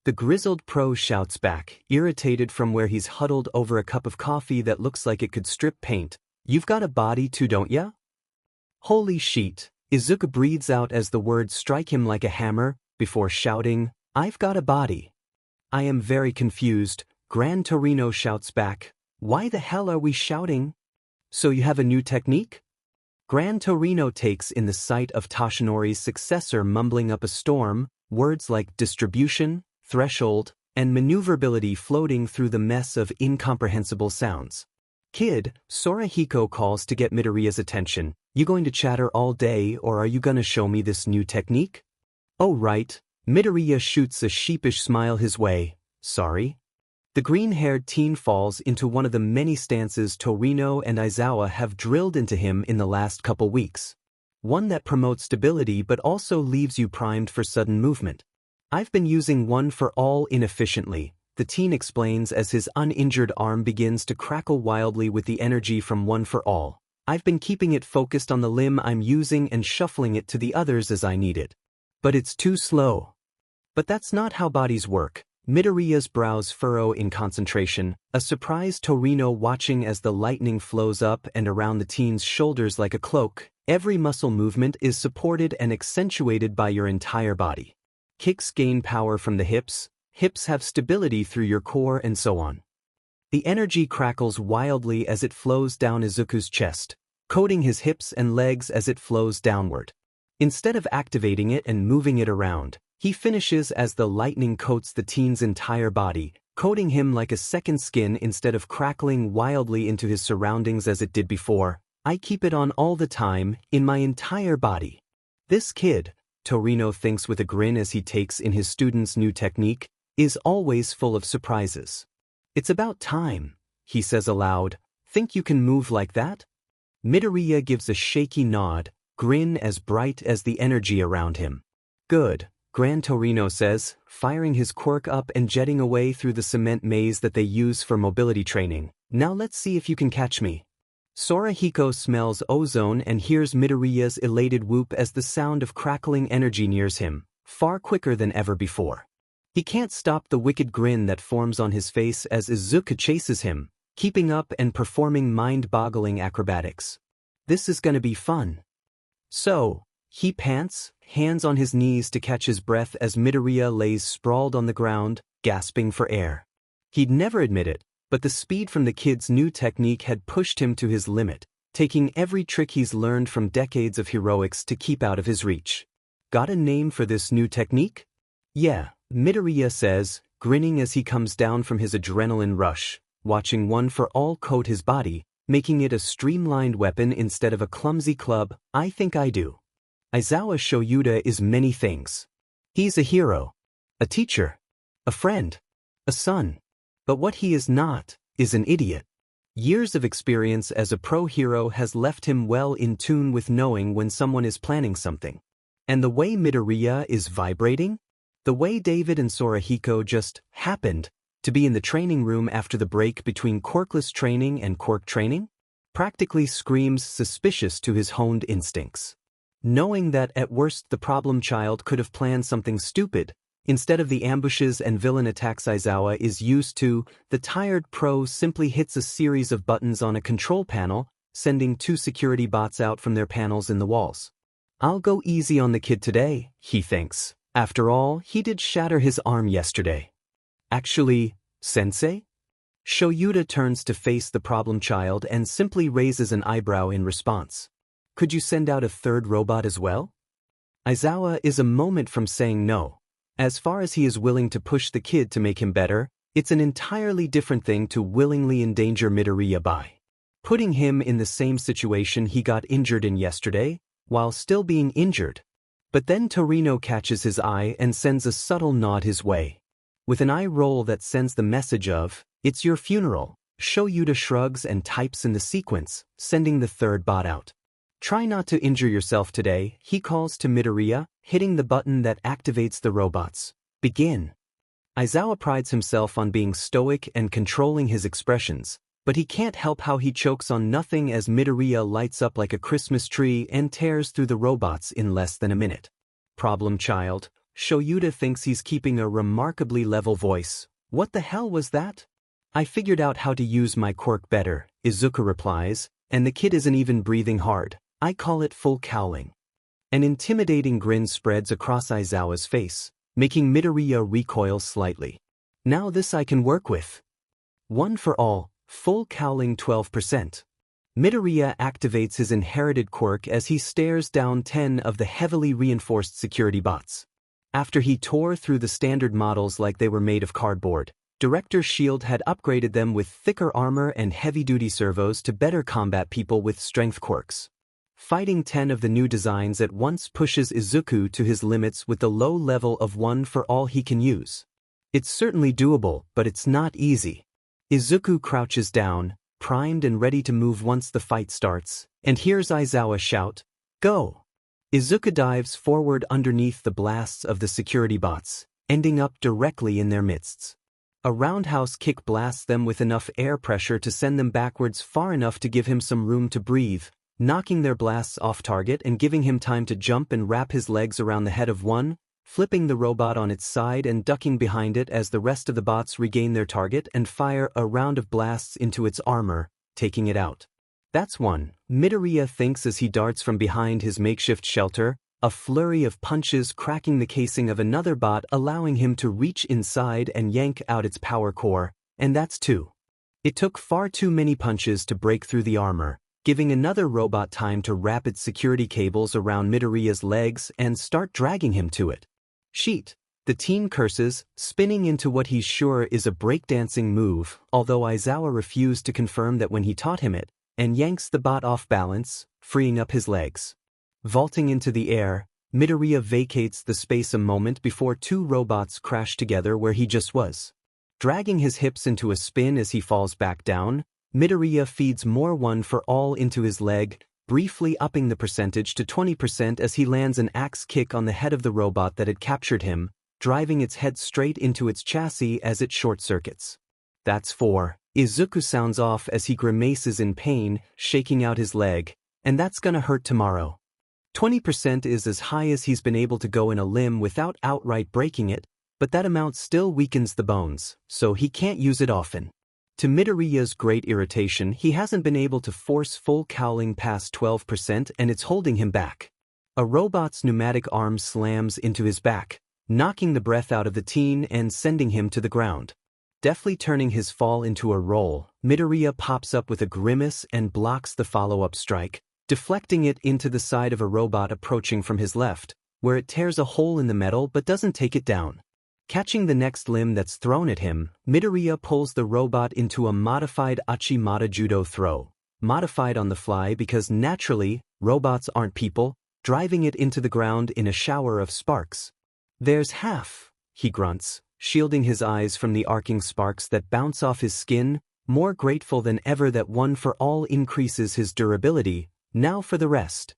The grizzled pro shouts back, irritated from where he's huddled over a cup of coffee that looks like it could strip paint. You've got a body too, don't ya? Holy sheet, Izuku breathes out as the words strike him like a hammer, before shouting, I've got a body. I am very confused, Gran Torino shouts back. Why the hell are we shouting? So you have a new technique? Gran Torino takes in the sight of Toshinori's successor mumbling up a storm, words like distribution, threshold, and maneuverability floating through the mess of incomprehensible sounds. Kid, Sorahiko calls to get Midoriya's attention. You going to chatter all day or are you gonna show me this new technique? Oh right, Midoriya shoots a sheepish smile his way. Sorry? The green-haired teen falls into one of the many stances Torino and Aizawa have drilled into him in the last couple weeks. One that promotes stability but also leaves you primed for sudden movement. I've been using one for all inefficiently, the teen explains as his uninjured arm begins to crackle wildly with the energy from one for all. I've been keeping it focused on the limb I'm using and shuffling it to the others as I need it. But it's too slow. But that's not how bodies work. Midoriya's brows furrow in concentration, a surprised Torino watching as the lightning flows up and around the teen's shoulders like a cloak. Every muscle movement is supported and accentuated by your entire body. Kicks gain power from the hips, hips have stability through your core and so on. The energy crackles wildly as it flows down Izuku's chest, coating his hips and legs as it flows downward. Instead of activating it and moving it around, he finishes as the lightning coats the teen's entire body, coating him like a second skin instead of crackling wildly into his surroundings as it did before. I keep it on all the time, in my entire body. This kid, Torino thinks with a grin as he takes in his student's new technique, is always full of surprises. It's about time, he says aloud. Think you can move like that? Midoriya gives a shaky nod, grin as bright as the energy around him. Good. Gran Torino says, firing his quirk up and jetting away through the cement maze that they use for mobility training. Now let's see if you can catch me. Sorahiko smells ozone and hears Midoriya's elated whoop as the sound of crackling energy nears him, far quicker than ever before. He can't stop the wicked grin that forms on his face as Izuku chases him, keeping up and performing mind-boggling acrobatics. This is gonna be fun. So, he pants, hands on his knees to catch his breath as Midoriya lays sprawled on the ground, gasping for air. He'd never admit it, but the speed from the kid's new technique had pushed him to his limit, taking every trick he's learned from decades of heroics to keep out of his reach. Got a name for this new technique? Yeah, Midoriya says, grinning as he comes down from his adrenaline rush, watching one for all coat his body, making it a streamlined weapon instead of a clumsy club. I think I do. Aizawa Shoyuda is many things. He's a hero, a teacher, a friend, a son. But what he is not, is an idiot. Years of experience as a pro hero has left him well in tune with knowing when someone is planning something. And the way Midoriya is vibrating? The way David and Sorahiko just happened to be in the training room after the break between quirkless training and quirk training? Practically screams suspicious to his honed instincts. Knowing that at worst the problem child could have planned something stupid, Instead of the ambushes and villain attacks Aizawa is used to, the tired pro simply hits a series of buttons on a control panel, sending 2 security bots out from their panels in the walls. I'll go easy on the kid today, he thinks. After all, he did shatter his arm yesterday. Actually, sensei? Shoyuta turns to face the problem child and simply raises an eyebrow in response. Could you send out a 3rd robot as well? Aizawa is a moment from saying no. As far as he is willing to push the kid to make him better, it's an entirely different thing to willingly endanger Midoriya by putting him in the same situation he got injured in yesterday, while still being injured. But then Torino catches his eye and sends a subtle nod his way. With an eye roll that sends the message of, "It's your funeral," Shoyuta shrugs and types in the sequence, sending the 3rd bot out. Try not to injure yourself today, he calls to Midoriya, hitting the button that activates the robots. Begin. Aizawa prides himself on being stoic and controlling his expressions, but he can't help how he chokes on nothing as Midoriya lights up like a Christmas tree and tears through the robots in less than a minute. Problem child. Shoyuta thinks he's keeping a remarkably level voice. What the hell was that? I figured out how to use my quirk better, Izuku replies, and the kid isn't even breathing hard. I call it full cowling. An intimidating grin spreads across Aizawa's face, making Midoriya recoil slightly. Now this I can work with. One for all, full cowling 12%. Midoriya activates his inherited quirk as he stares down 10 of the heavily reinforced security bots. After he tore through the standard models like they were made of cardboard, Director Shield had upgraded them with thicker armor and heavy-duty servos to better combat people with strength quirks. Fighting 10 of the new designs at once pushes Izuku to his limits with the low level of 1 for all he can use. It's certainly doable, but it's not easy. Izuku crouches down, primed and ready to move once the fight starts, and hears Aizawa shout, "Go!" Izuku dives forward underneath the blasts of the security bots, ending up directly in their midst. A roundhouse kick blasts them with enough air pressure to send them backwards far enough to give him some room to breathe, knocking their blasts off target and giving him time to jump and wrap his legs around the head of one, flipping the robot on its side and ducking behind it as the rest of the bots regain their target and fire a round of blasts into its armor, taking it out. That's one, Midoriya thinks as he darts from behind his makeshift shelter, a flurry of punches cracking the casing of another bot allowing him to reach inside and yank out its power core, and that's two. It took far too many punches to break through the armor, giving another robot time to wrap its security cables around Midoriya's legs and start dragging him to it. Sheet. The teen curses, spinning into what he's sure is a breakdancing move, although Aizawa refused to confirm that when he taught him it, and yanks the bot off balance, freeing up his legs. Vaulting into the air, Midoriya vacates the space a moment before two robots crash together where he just was. Dragging his hips into a spin as he falls back down, Midoriya feeds more one for all into his leg, briefly upping the percentage to 20% as he lands an axe kick on the head of the robot that had captured him, driving its head straight into its chassis as it short-circuits. That's 4. Izuku sounds off as he grimaces in pain, shaking out his leg, and that's gonna hurt tomorrow. 20% is as high as he's been able to go in a limb without outright breaking it, but that amount still weakens the bones, so he can't use it often. To Midoriya's great irritation, he hasn't been able to force full cowling past 12% and it's holding him back. A robot's pneumatic arm slams into his back, knocking the breath out of the teen and sending him to the ground. Deftly turning his fall into a roll, Midoriya pops up with a grimace and blocks the follow-up strike, deflecting it into the side of a robot approaching from his left, where it tears a hole in the metal but doesn't take it down. Catching the next limb that's thrown at him, Midoriya pulls the robot into a modified Achimata judo throw, modified on the fly because naturally, robots aren't people, driving it into the ground in a shower of sparks. There's half, he grunts, shielding his eyes from the arcing sparks that bounce off his skin, more grateful than ever that one for all increases his durability. Now for the rest.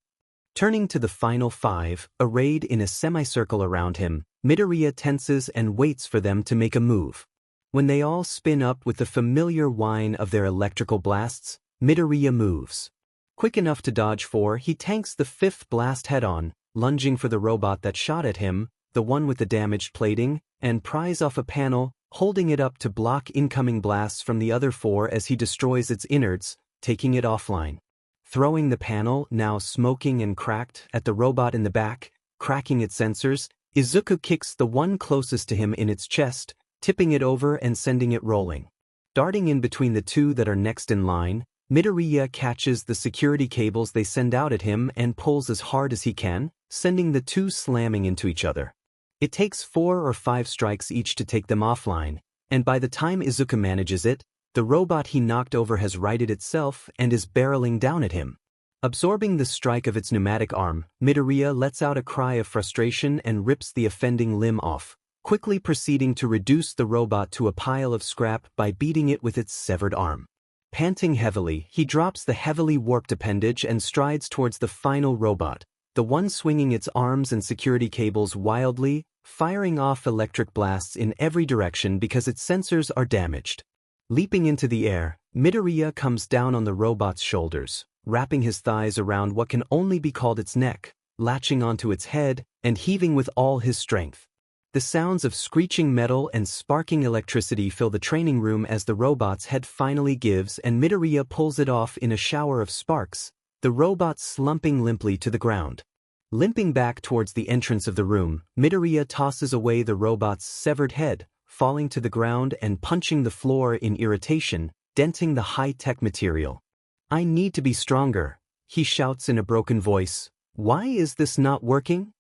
Turning to the final 5, arrayed in a semicircle around him, Midoriya tenses and waits for them to make a move. When they all spin up with the familiar whine of their electrical blasts, Midoriya moves. Quick enough to dodge 4, he tanks the 5th blast head-on, lunging for the robot that shot at him, the one with the damaged plating, and pries off a panel, holding it up to block incoming blasts from the other 4 as he destroys its innards, taking it offline. Throwing the panel, now smoking and cracked, at the robot in the back, cracking its sensors, Izuku kicks the one closest to him in its chest, tipping it over and sending it rolling. Darting in between the 2 that are next in line, Midoriya catches the security cables they send out at him and pulls as hard as he can, sending the 2 slamming into each other. It takes 4 or 5 strikes each to take them offline, and by the time Izuku manages it, the robot he knocked over has righted itself and is barreling down at him. Absorbing the strike of its pneumatic arm, Midoriya lets out a cry of frustration and rips the offending limb off, quickly proceeding to reduce the robot to a pile of scrap by beating it with its severed arm. Panting heavily, he drops the heavily warped appendage and strides towards the final robot, the one swinging its arms and security cables wildly, firing off electric blasts in every direction because its sensors are damaged. Leaping into the air, Midoriya comes down on the robot's shoulders, wrapping his thighs around what can only be called its neck, latching onto its head, and heaving with all his strength. The sounds of screeching metal and sparking electricity fill the training room as the robot's head finally gives and Midoriya pulls it off in a shower of sparks, the robot slumping limply to the ground. Limping back towards the entrance of the room, Midoriya tosses away the robot's severed head, falling to the ground and punching the floor in irritation, denting the high-tech material. "I need to be stronger," he shouts in a broken voice. "Why is this not working?"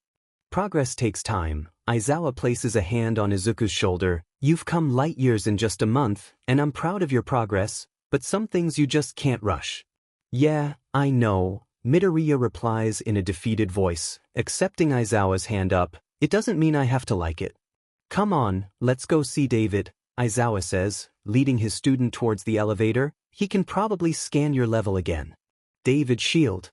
Progress takes time. Aizawa places a hand on Izuku's shoulder. "You've come light years in just a month, and I'm proud of your progress, but some things you just can't rush." "Yeah, I know," Midoriya replies in a defeated voice, accepting Aizawa's hand up. "It doesn't mean I have to like it." "Come on, let's go see David," Aizawa says, leading his student towards the elevator. "He can probably scan your level again." David Shield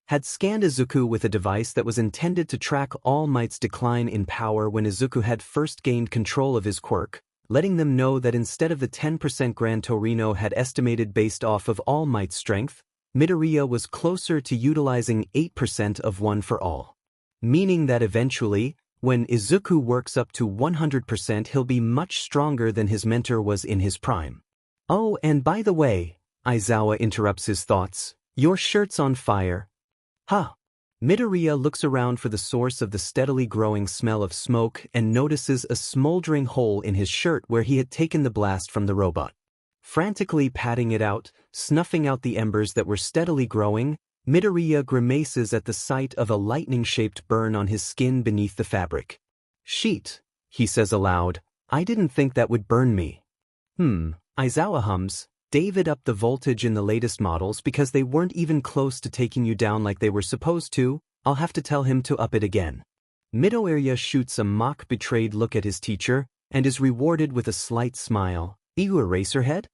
had scanned Izuku with a device that was intended to track All Might's decline in power when Izuku had first gained control of his quirk, letting them know that instead of the 10% Gran Torino had estimated based off of All Might's strength, Midoriya was closer to utilizing 8% of One for All. Meaning that eventually, when Izuku works up to 100%, he'll be much stronger than his mentor was in his prime. "Oh, and by the way," Aizawa interrupts his thoughts, "your shirt's on fire." "Huh." Midoriya looks around for the source of the steadily growing smell of smoke and notices a smoldering hole in his shirt where he had taken the blast from the robot. Frantically patting it out, snuffing out the embers that were steadily growing, Midoriya grimaces at the sight of a lightning-shaped burn on his skin beneath the fabric. "Sheet," he says aloud, "I didn't think that would burn me." Aizawa hums, "David upped the voltage in the latest models because they weren't even close to taking you down like they were supposed to. I'll have to tell him to up it again." Midoriya shoots a mock-betrayed look at his teacher and is rewarded with a slight smile. "You Eraserhead?"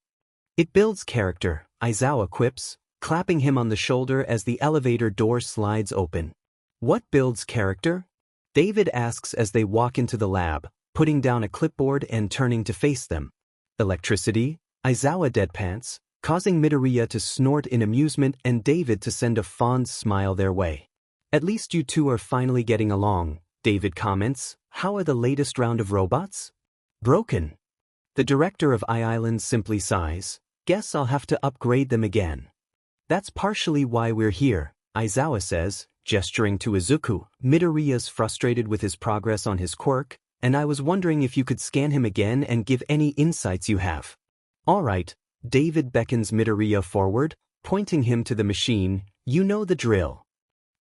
"It builds character," Aizawa quips, clapping him on the shoulder as the elevator door slides open. "What builds character?" David asks as they walk into the lab, putting down a clipboard and turning to face them. "Electricity," Aizawa deadpants, causing Midoriya to snort in amusement and David to send a fond smile their way. "At least you two are finally getting along," David comments. "How are the latest round of robots?" "Broken." The director of I-Island simply sighs. "Guess I'll have to upgrade them again." "That's partially why we're here," Aizawa says, gesturing to Izuku. "Midoriya's frustrated with his progress on his quirk, and I was wondering if you could scan him again and give any insights you have." "All right." David beckons Midoriya forward, pointing him to the machine. "You know the drill."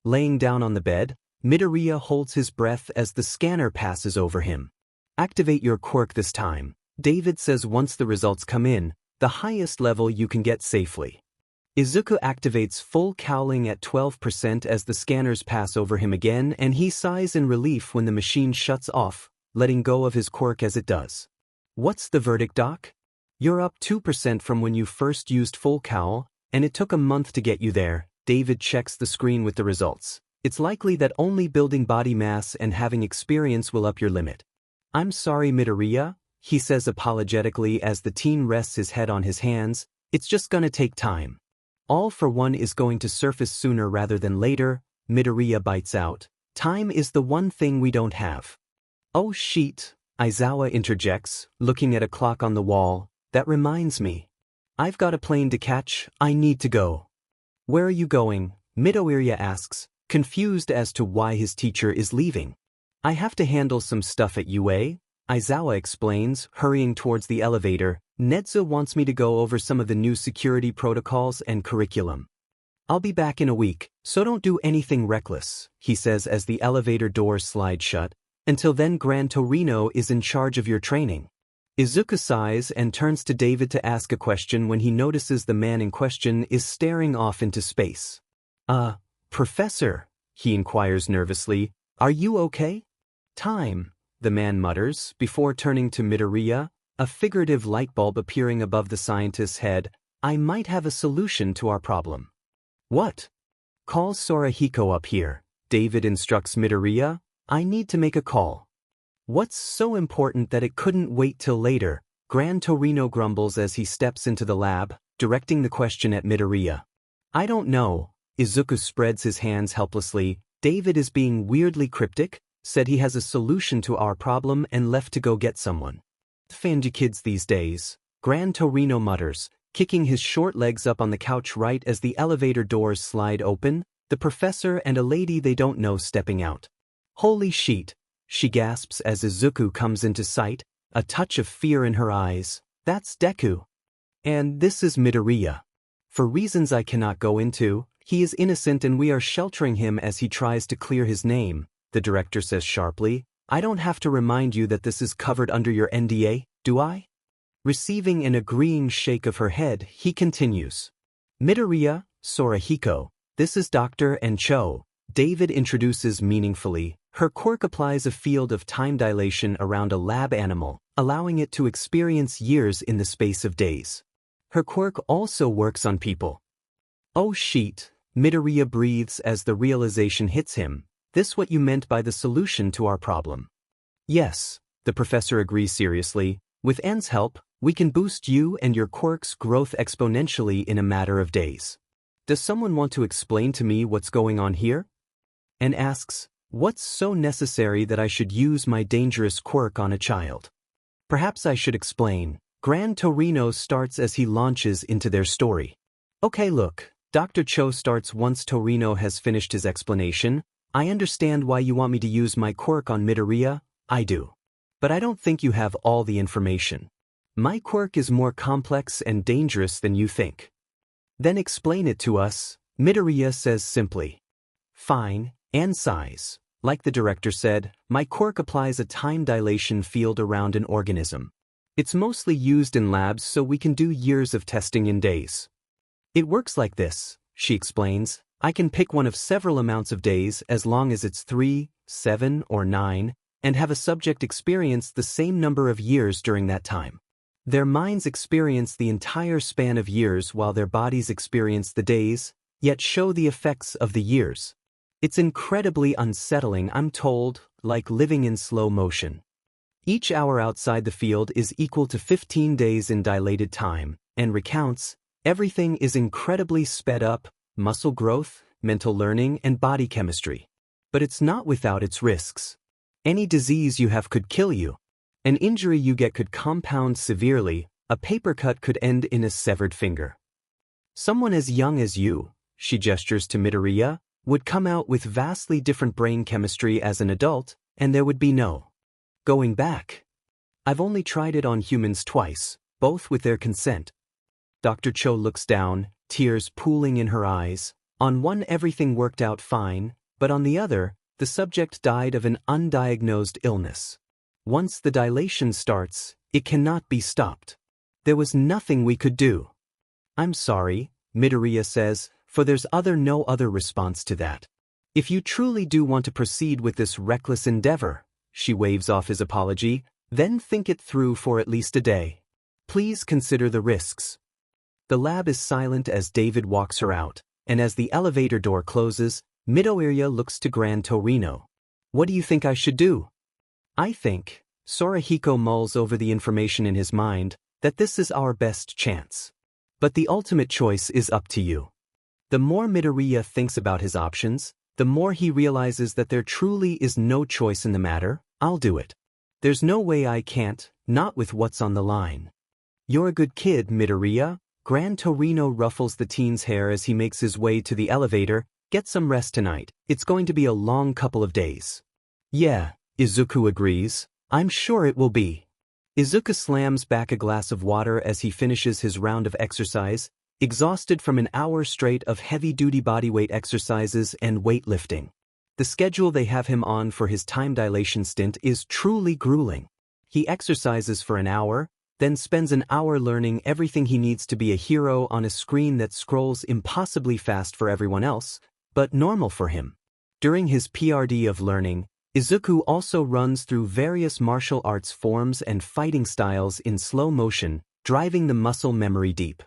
Laying down on the bed, Midoriya holds his breath as the scanner passes over him. "Activate your quirk this time," David says once the results come in, "the highest level you can get safely." Izuku activates full cowling at 12% as the scanners pass over him again, and he sighs in relief when the machine shuts off, letting go of his quirk as it does. "What's the verdict, Doc?" "You're up 2% from when you first used full cowl, and it took a month to get you there." David checks the screen with the results. "It's likely that only building body mass and having experience will up your limit." "I'm sorry, Midoriya," he says apologetically as the teen rests his head on his hands. "It's just gonna take time." "All for One is going to surface sooner rather than later," Midoriya bites out. "Time is the one thing we don't have." Oh shit, Aizawa interjects, looking at a clock on the wall. That reminds me. I've got a plane to catch, I need to go. Where are you going? Midoriya asks, confused as to why his teacher is leaving. I have to handle some stuff at UA, Aizawa explains, hurrying towards the elevator. Netsu wants me to go over some of the new security protocols and curriculum. I'll be back in a week, so don't do anything reckless, he says as the elevator doors slide shut. Until then, Gran Torino is in charge of your training. Izuku sighs and turns to David to ask a question when he notices the man in question is staring off into space. Professor, he inquires nervously, are you okay? Time, the man mutters, before turning to Midoriya, a figurative light bulb appearing above the scientist's head. I might have a solution to our problem. What? Call Sorahiko up here, David instructs Midoriya. I need to make a call. What's so important that it couldn't wait till later? Gran Torino grumbles as he steps into the lab, directing the question at Midoriya. I don't know. Izuku spreads his hands helplessly. David is being weirdly cryptic, said he has a solution to our problem and left to go get someone. Fangy kids these days, Gran Torino mutters, kicking his short legs up on the couch right as the elevator doors slide open, the professor and a lady they don't know stepping out. Holy shit, she gasps as Izuku comes into sight, a touch of fear in her eyes. That's Deku. And this is Midoriya. For reasons I cannot go into, he is innocent and we are sheltering him as he tries to clear his name, the director says sharply. I don't have to remind you that this is covered under your NDA, do I? Receiving an agreeing shake of her head, he continues. Midoriya, Sorahiko, this is Dr. Encho, David introduces meaningfully. Her quirk applies a field of time dilation around a lab animal, allowing it to experience years in the space of days. Her quirk also works on people. Oh shit, Midoriya breathes as the realization hits him. This what you meant by the solution to our problem? Yes, the professor agrees seriously. With N's help, we can boost you and your quirk's growth exponentially in a matter of days. Does someone want to explain to me what's going on here? N asks, what's so necessary that I should use my dangerous quirk on a child? Perhaps I should explain. Gran Torino starts as he launches into their story. Okay, look, Dr. Cho starts once Torino has finished his explanation. I understand why you want me to use my quirk on Midoriya, I do. But I don't think you have all the information. My quirk is more complex and dangerous than you think. Then explain it to us, Midoriya says simply. Fine, and sighs. Like the director said, my quirk applies a time dilation field around an organism. It's mostly used in labs so we can do years of testing in days. It works like this, she explains. I can pick one of several amounts of days as long as it's 3, 7, or 9, and have a subject experience the same number of years during that time. Their minds experience the entire span of years while their bodies experience the days, yet show the effects of the years. It's incredibly unsettling, I'm told, like living in slow motion. Each hour outside the field is equal to 15 days in dilated time, and recounts, everything is incredibly sped up, muscle growth, mental learning, and body chemistry. But it's not without its risks. Any disease you have could kill you. An injury you get could compound severely, a paper cut could end in a severed finger. Someone as young as you, she gestures to Midoriya, would come out with vastly different brain chemistry as an adult, and there would be no going back. I've only tried it on humans twice, both with their consent. Dr. Cho looks down, tears pooling in her eyes. On one everything worked out fine, but on the other, the subject died of an undiagnosed illness. Once the dilation starts, it cannot be stopped. There was nothing we could do. I'm sorry, Midoriya says, for there's no other response to that. If you truly do want to proceed with this reckless endeavor, she waves off his apology, then think it through for at least a day. Please consider the risks. The lab is silent as David walks her out, and as the elevator door closes, Midoriya looks to Gran Torino. What do you think I should do? I think, Sorahiko mulls over the information in his mind, that this is our best chance. But the ultimate choice is up to you. The more Midoriya thinks about his options, the more he realizes that there truly is no choice in the matter. I'll do it. There's no way I can't, not with what's on the line. You're a good kid, Midoriya. Gran Torino ruffles the teen's hair as he makes his way to the elevator. Get some rest tonight. It's going to be a long couple of days. Yeah, Izuku agrees. I'm sure it will be. Izuku slams back a glass of water as he finishes his round of exercise, exhausted from an hour straight of heavy-duty bodyweight exercises and weightlifting. The schedule they have him on for his time dilation stint is truly grueling. He exercises for an hour, then spends an hour learning everything he needs to be a hero on a screen that scrolls impossibly fast for everyone else, but normal for him. During his PRD of learning, Izuku also runs through various martial arts forms and fighting styles in slow motion, driving the muscle memory deep.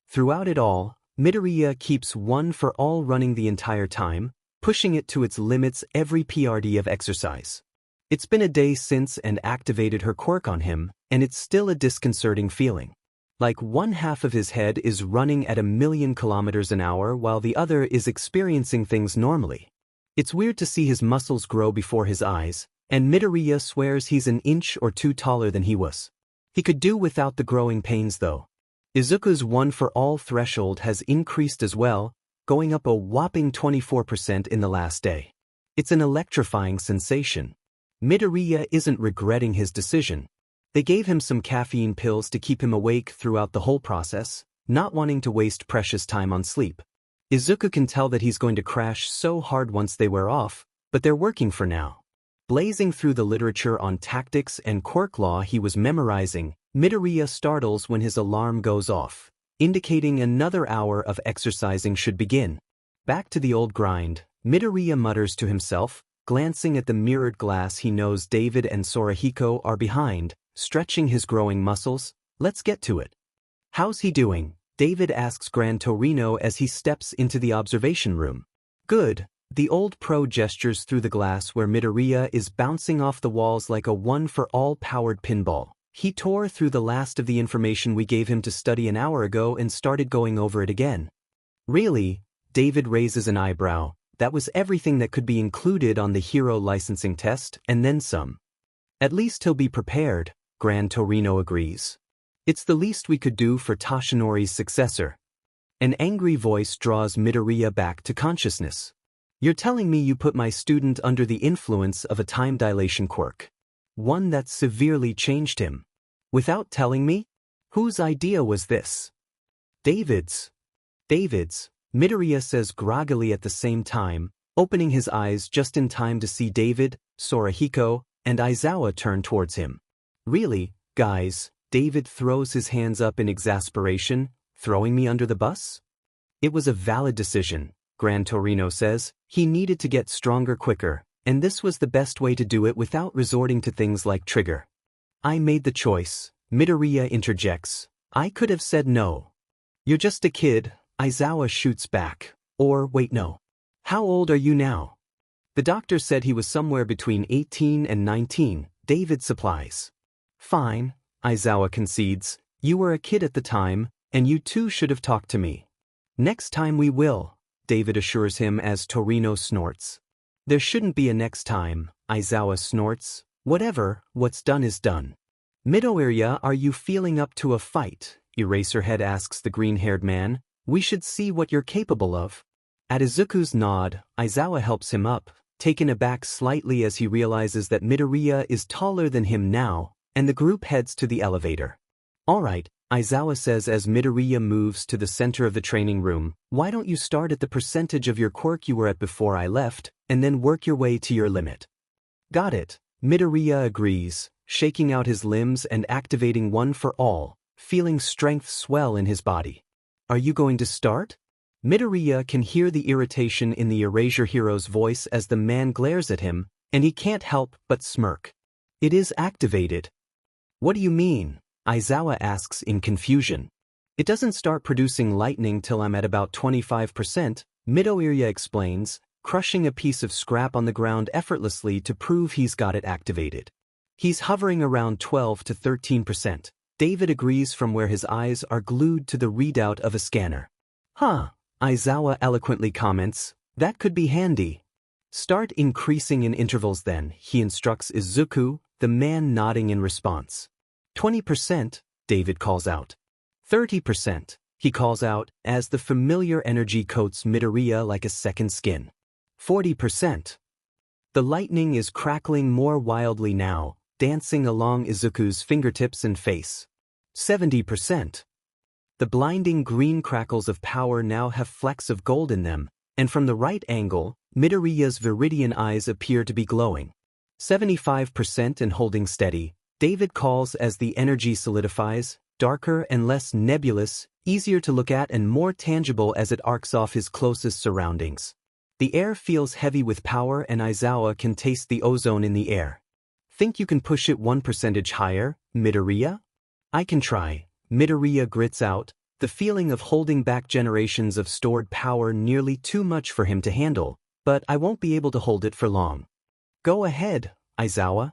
Throughout it all, Midoriya keeps one for all running the entire time, pushing it to its limits every PRD of exercise. It's been a day since and activated her quirk on him, and it's still a disconcerting feeling. Like one half of his head is running at 1,000,000 kilometers an hour while the other is experiencing things normally. It's weird to see his muscles grow before his eyes, and Midoriya swears he's an inch or two taller than he was. He could do without the growing pains though. Izuku's one-for-all threshold has increased as well, going up a whopping 24% in the last day. It's an electrifying sensation. Midoriya isn't regretting his decision. They gave him some caffeine pills to keep him awake throughout the whole process, not wanting to waste precious time on sleep. Izuku can tell that he's going to crash so hard once they wear off, but they're working for now. Blazing through the literature on tactics and quirk law he was memorizing, Midoriya startles when his alarm goes off, indicating another hour of exercising should begin. Back to the old grind, Midoriya mutters to himself, glancing at the mirrored glass he knows David and Sorahiko are behind, stretching his growing muscles. Let's get to it. How's he doing? David asks Gran Torino as he steps into the observation room. Good. The old pro gestures through the glass where Midoriya is bouncing off the walls like a one-for-all powered pinball. He tore through the last of the information we gave him to study an hour ago and started going over it again. Really? David raises an eyebrow. That was everything that could be included on the hero licensing test, and then some. At least he'll be prepared, Gran Torino agrees. It's the least we could do for Toshinori's successor. An angry voice draws Midoriya back to consciousness. You're telling me you put my student under the influence of a time dilation quirk. One that severely changed him. Without telling me? Whose idea was this? David's. Midoriya says groggily at the same time, opening his eyes just in time to see David, Sorahiko, and Aizawa turn towards him. Really, guys? David throws his hands up in exasperation, throwing me under the bus? It was a valid decision, Gran Torino says. He needed to get stronger quicker, and this was the best way to do it without resorting to things like trigger. I made the choice, Midoriya interjects. I could have said no. You're just a kid, Aizawa shoots back. Or wait, no. How old are you now? The doctor said he was somewhere between 18 and 19, David supplies. Fine, Aizawa concedes. You were a kid at the time, and you too should have talked to me. Next time we will, David assures him as Torino snorts. There shouldn't be a next time, Aizawa snorts. Whatever, what's done is done. Midoriya, are you feeling up to a fight? Eraserhead asks the green-haired man. We should see what you're capable of. At Izuku's nod, Aizawa helps him up, taken aback slightly as he realizes that Midoriya is taller than him now, and the group heads to the elevator. All right, Aizawa says as Midoriya moves to the center of the training room. Why don't you start at the percentage of your quirk you were at before I left, and then work your way to your limit? Got it. Midoriya agrees, shaking out his limbs and activating one for all, feeling strength swell in his body. Are you going to start? Midoriya can hear the irritation in the Erasure Hero's voice as the man glares at him, and he can't help but smirk. It is activated. What do you mean? Aizawa asks in confusion. It doesn't start producing lightning till I'm at about 25%, Midoriya explains, crushing a piece of scrap on the ground effortlessly to prove he's got it activated. He's hovering around 12 to 13%. David agrees from where his eyes are glued to the readout of a scanner. Huh, Aizawa eloquently comments, that could be handy. Start increasing in intervals then, he instructs Izuku, the man nodding in response. 20%, David calls out. 30%, he calls out, as the familiar energy coats Midoriya like a second skin. 40%. The lightning is crackling more wildly now, dancing along Izuku's fingertips and face. 70%. The blinding green crackles of power now have flecks of gold in them, and from the right angle, Midoriya's viridian eyes appear to be glowing. 75% and holding steady, David calls as the energy solidifies, darker and less nebulous, easier to look at and more tangible as it arcs off his closest surroundings. The air feels heavy with power and Aizawa can taste the ozone in the air. Think you can push it 1% higher, Midoriya? I can try, Midoriya grits out, the feeling of holding back generations of stored power nearly too much for him to handle, but I won't be able to hold it for long. Go ahead, Aizawa.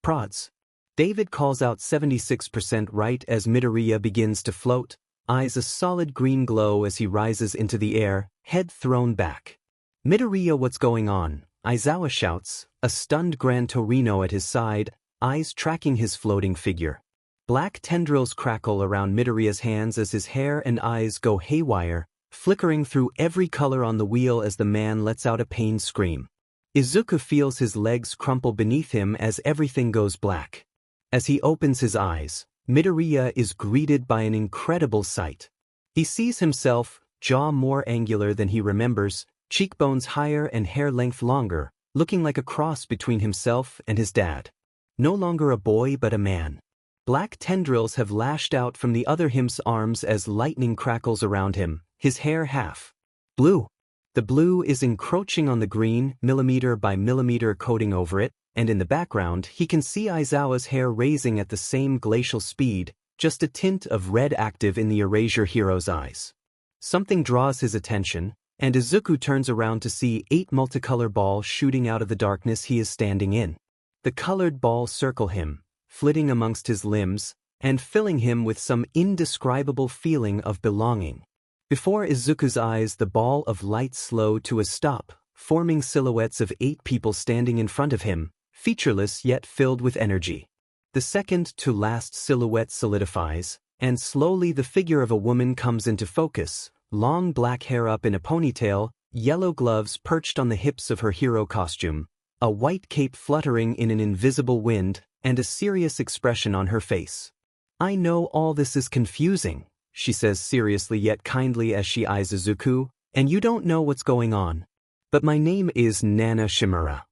Prods. David calls out 76% right as Midoriya begins to float, eyes a solid green glow as he rises into the air, head thrown back. Midoriya, what's going on? Aizawa shouts, a stunned Gran Torino at his side, eyes tracking his floating figure. Black tendrils crackle around Midoriya's hands as his hair and eyes go haywire, flickering through every color on the wheel as the man lets out a pained scream. Izuku feels his legs crumple beneath him as everything goes black. As he opens his eyes, Midoriya is greeted by an incredible sight. He sees himself, jaw more angular than he remembers, cheekbones higher and hair length longer, looking like a cross between himself and his dad. No longer a boy but a man. Black tendrils have lashed out from the other him's arms as lightning crackles around him, his hair half blue. The blue is encroaching on the green, millimeter by millimeter coating over it, and in the background he can see Aizawa's hair raising at the same glacial speed, just a tint of red active in the Erasure hero's eyes. Something draws his attention, and Izuku turns around to see 8 multicolor balls shooting out of the darkness he is standing in. The colored balls circle him, flitting amongst his limbs, and filling him with some indescribable feeling of belonging. Before Izuku's eyes, the ball of light slowed to a stop, forming silhouettes of 8 people standing in front of him, featureless yet filled with energy. The second-to-last silhouette solidifies, and slowly the figure of a woman comes into focus, long black hair up in a ponytail, yellow gloves perched on the hips of her hero costume, a white cape fluttering in an invisible wind, and a serious expression on her face. I know all this is confusing, she says seriously yet kindly as she eyes Izuku, and you don't know what's going on. But my name is Nana Shimura.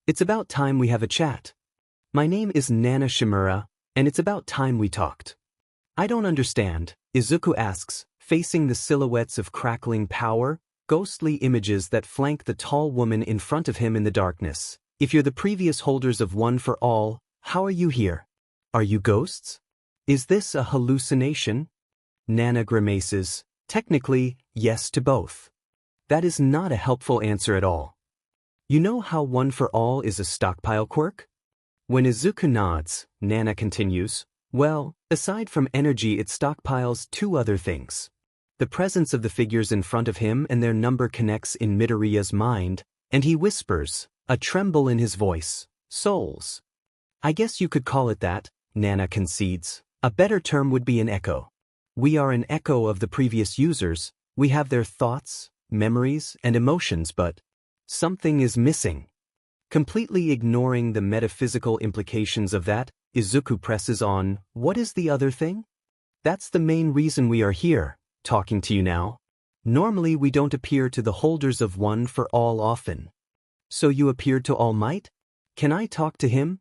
It's about time we have a chat. My name is Nana Shimura, and it's about time we talked. I don't understand, Izuku asks, facing the silhouettes of crackling power, ghostly images that flank the tall woman in front of him in the darkness. If you're the previous holders of One for All, how are you here? Are you ghosts? Is this a hallucination? Nana grimaces. Technically, yes to both. That is not a helpful answer at all. You know how One for All is a stockpile quirk? When Izuku nods, Nana continues, well, aside from energy it stockpiles 2 other things. The presence of the figures in front of him and their number connects in Midoriya's mind, and he whispers, a tremble in his voice, souls. I guess you could call it that, Nana concedes. A better term would be an echo. We are an echo of the previous users, we have their thoughts, memories, and emotions, but something is missing. Completely ignoring the metaphysical implications of that, Izuku presses on, what is the other thing? That's the main reason we are here, talking to you now. Normally we don't appear to the holders of One for All often. So you appeared to All Might? Can I talk to him?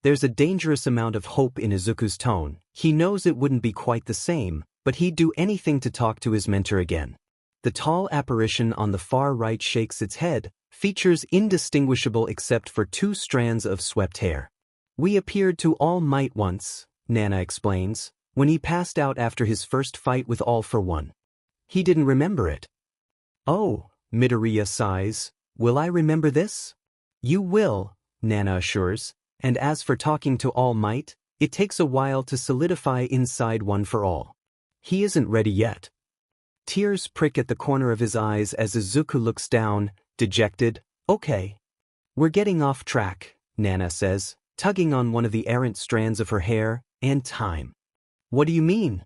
There's a dangerous amount of hope in Izuku's tone. He knows it wouldn't be quite the same, but he'd do anything to talk to his mentor again. The tall apparition on the far right shakes its head, features indistinguishable except for 2 strands of swept hair. We appeared to All Might once, Nana explains, when he passed out after his first fight with All for One. He didn't remember it. Oh, Midoriya sighs, will I remember this? You will, Nana assures, and as for talking to All Might, it takes a while to solidify inside One for All. He isn't ready yet. Tears prick at the corner of his eyes as Izuku looks down, dejected. Okay. We're getting off track, Nana says, tugging on one of the errant strands of her hair, and time. What do you mean?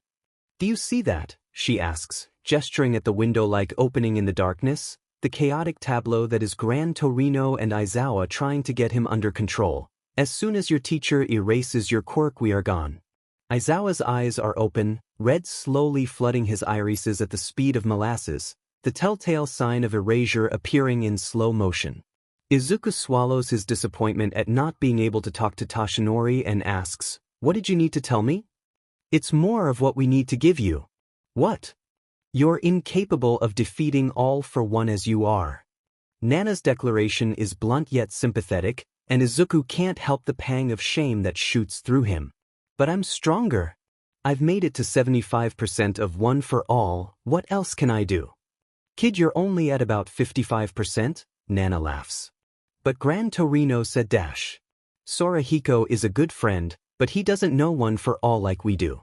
Do you see that? She asks, gesturing at the window-like opening in the darkness, the chaotic tableau that is Gran Torino and Aizawa trying to get him under control. As soon as your teacher erases your quirk, we are gone. Aizawa's eyes are open, red slowly flooding his irises at the speed of molasses, the telltale sign of erasure appearing in slow motion. Izuku swallows his disappointment at not being able to talk to Toshinori and asks, "What did you need to tell me?" "It's more of what we need to give you." "What?" "You're incapable of defeating all for one as you are." Nana's declaration is blunt yet sympathetic, and Izuku can't help the pang of shame that shoots through him. "But I'm stronger. I've made it to 75% of one for all, what else can I do?" "Kid, you're only at about 55%, Nana laughs. "But Gran Torino said dash. Sorahiko is a good friend, but he doesn't know one for all like we do."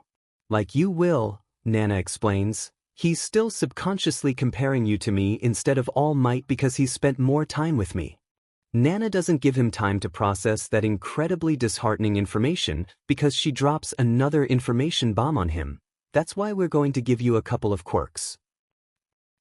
"Like you will," Nana explains. "He's still subconsciously comparing you to me instead of All Might because he's spent more time with me." Nana doesn't give him time to process that incredibly disheartening information because she drops another information bomb on him. "That's why we're going to give you a couple of quirks."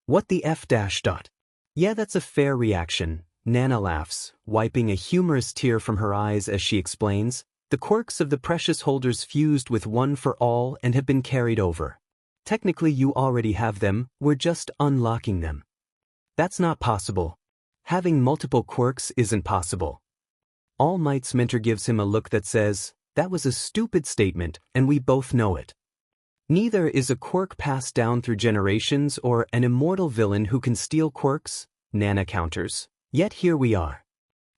"What the F dash dot?" "Yeah, that's a fair reaction," Nana laughs, wiping a humorous tear from her eyes as she explains, "The quirks of the precious holders fused with one for all and have been carried over. Technically you already have them, we're just unlocking them." "That's not possible. Having multiple quirks isn't possible." All Might's mentor gives him a look that says, "That was a stupid statement, and we both know it. Neither is a quirk passed down through generations or an immortal villain who can steal quirks," Nana counters. "Yet here we are."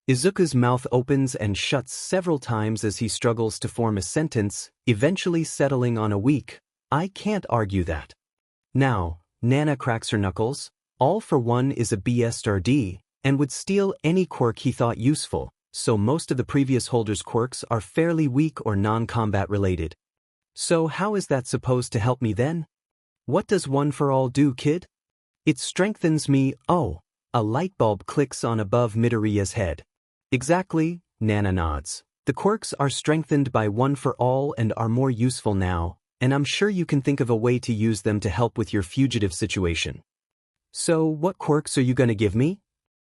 Izuku's mouth opens and shuts several times as he struggles to form a sentence, eventually settling on a weak, "I can't argue that." "Now," Nana cracks her knuckles, "All for One is a BSRD, and would steal any quirk he thought useful, so most of the previous holders' quirks are fairly weak or non-combat related. So how is that supposed to help me then? What does One for All do, kid?" "It strengthens me." "Oh." A light bulb clicks on above Midoriya's head. "Exactly," Nana nods. "The quirks are strengthened by One for All and are more useful now, and I'm sure you can think of a way to use them to help with your fugitive situation." "So what quirks are you gonna give me?"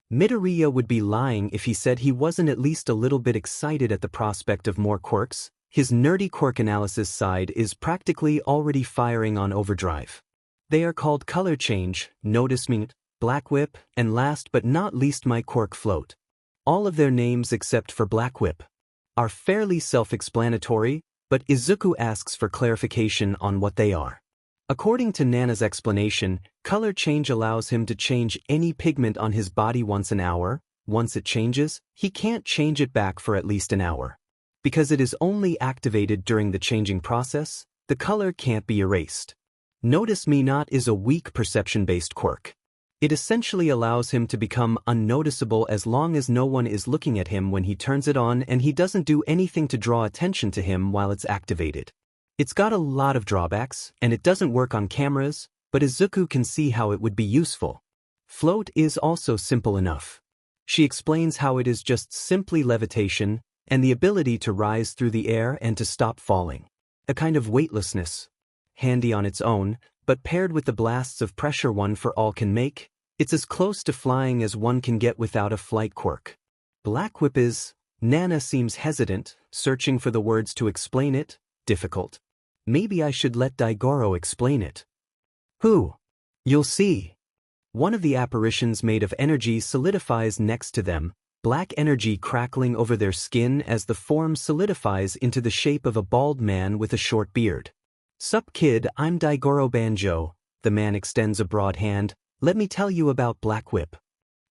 Midoriya would be lying if he said he wasn't at least a little bit excited at the prospect of more quirks. His nerdy quirk analysis side is practically already firing on overdrive. They are called Color Change, Notice Me, Black Whip, and last but not least my quirk Float. All of their names except for Black Whip are fairly self-explanatory, but Izuku asks for clarification on what they are. According to Nana's explanation, Color Change allows him to change any pigment on his body once an hour. Once it changes, he can't change it back for at least an hour. Because it is only activated during the changing process, the color can't be erased. Notice Me Not is a weak perception-based quirk. It essentially allows him to become unnoticeable as long as no one is looking at him when he turns it on, and he doesn't do anything to draw attention to him while it's activated. It's got a lot of drawbacks, and it doesn't work on cameras, but Izuku can see how it would be useful. Float is also simple enough. She explains how it is just simply levitation, and the ability to rise through the air and to stop falling. A kind of weightlessness. Handy on its own, but paired with the blasts of pressure One for All can make, it's as close to flying as one can get without a flight quirk. Black Whip is, Nana seems hesitant, searching for the words to explain it, difficult. Maybe I should let Daigoro explain it. Who? You'll see. One of the apparitions made of energy solidifies next to them, black energy crackling over their skin as the form solidifies into the shape of a bald man with a short beard. "Sup kid, I'm Daigoro Banjo," the man extends a broad hand. "Let me tell you about Black Whip."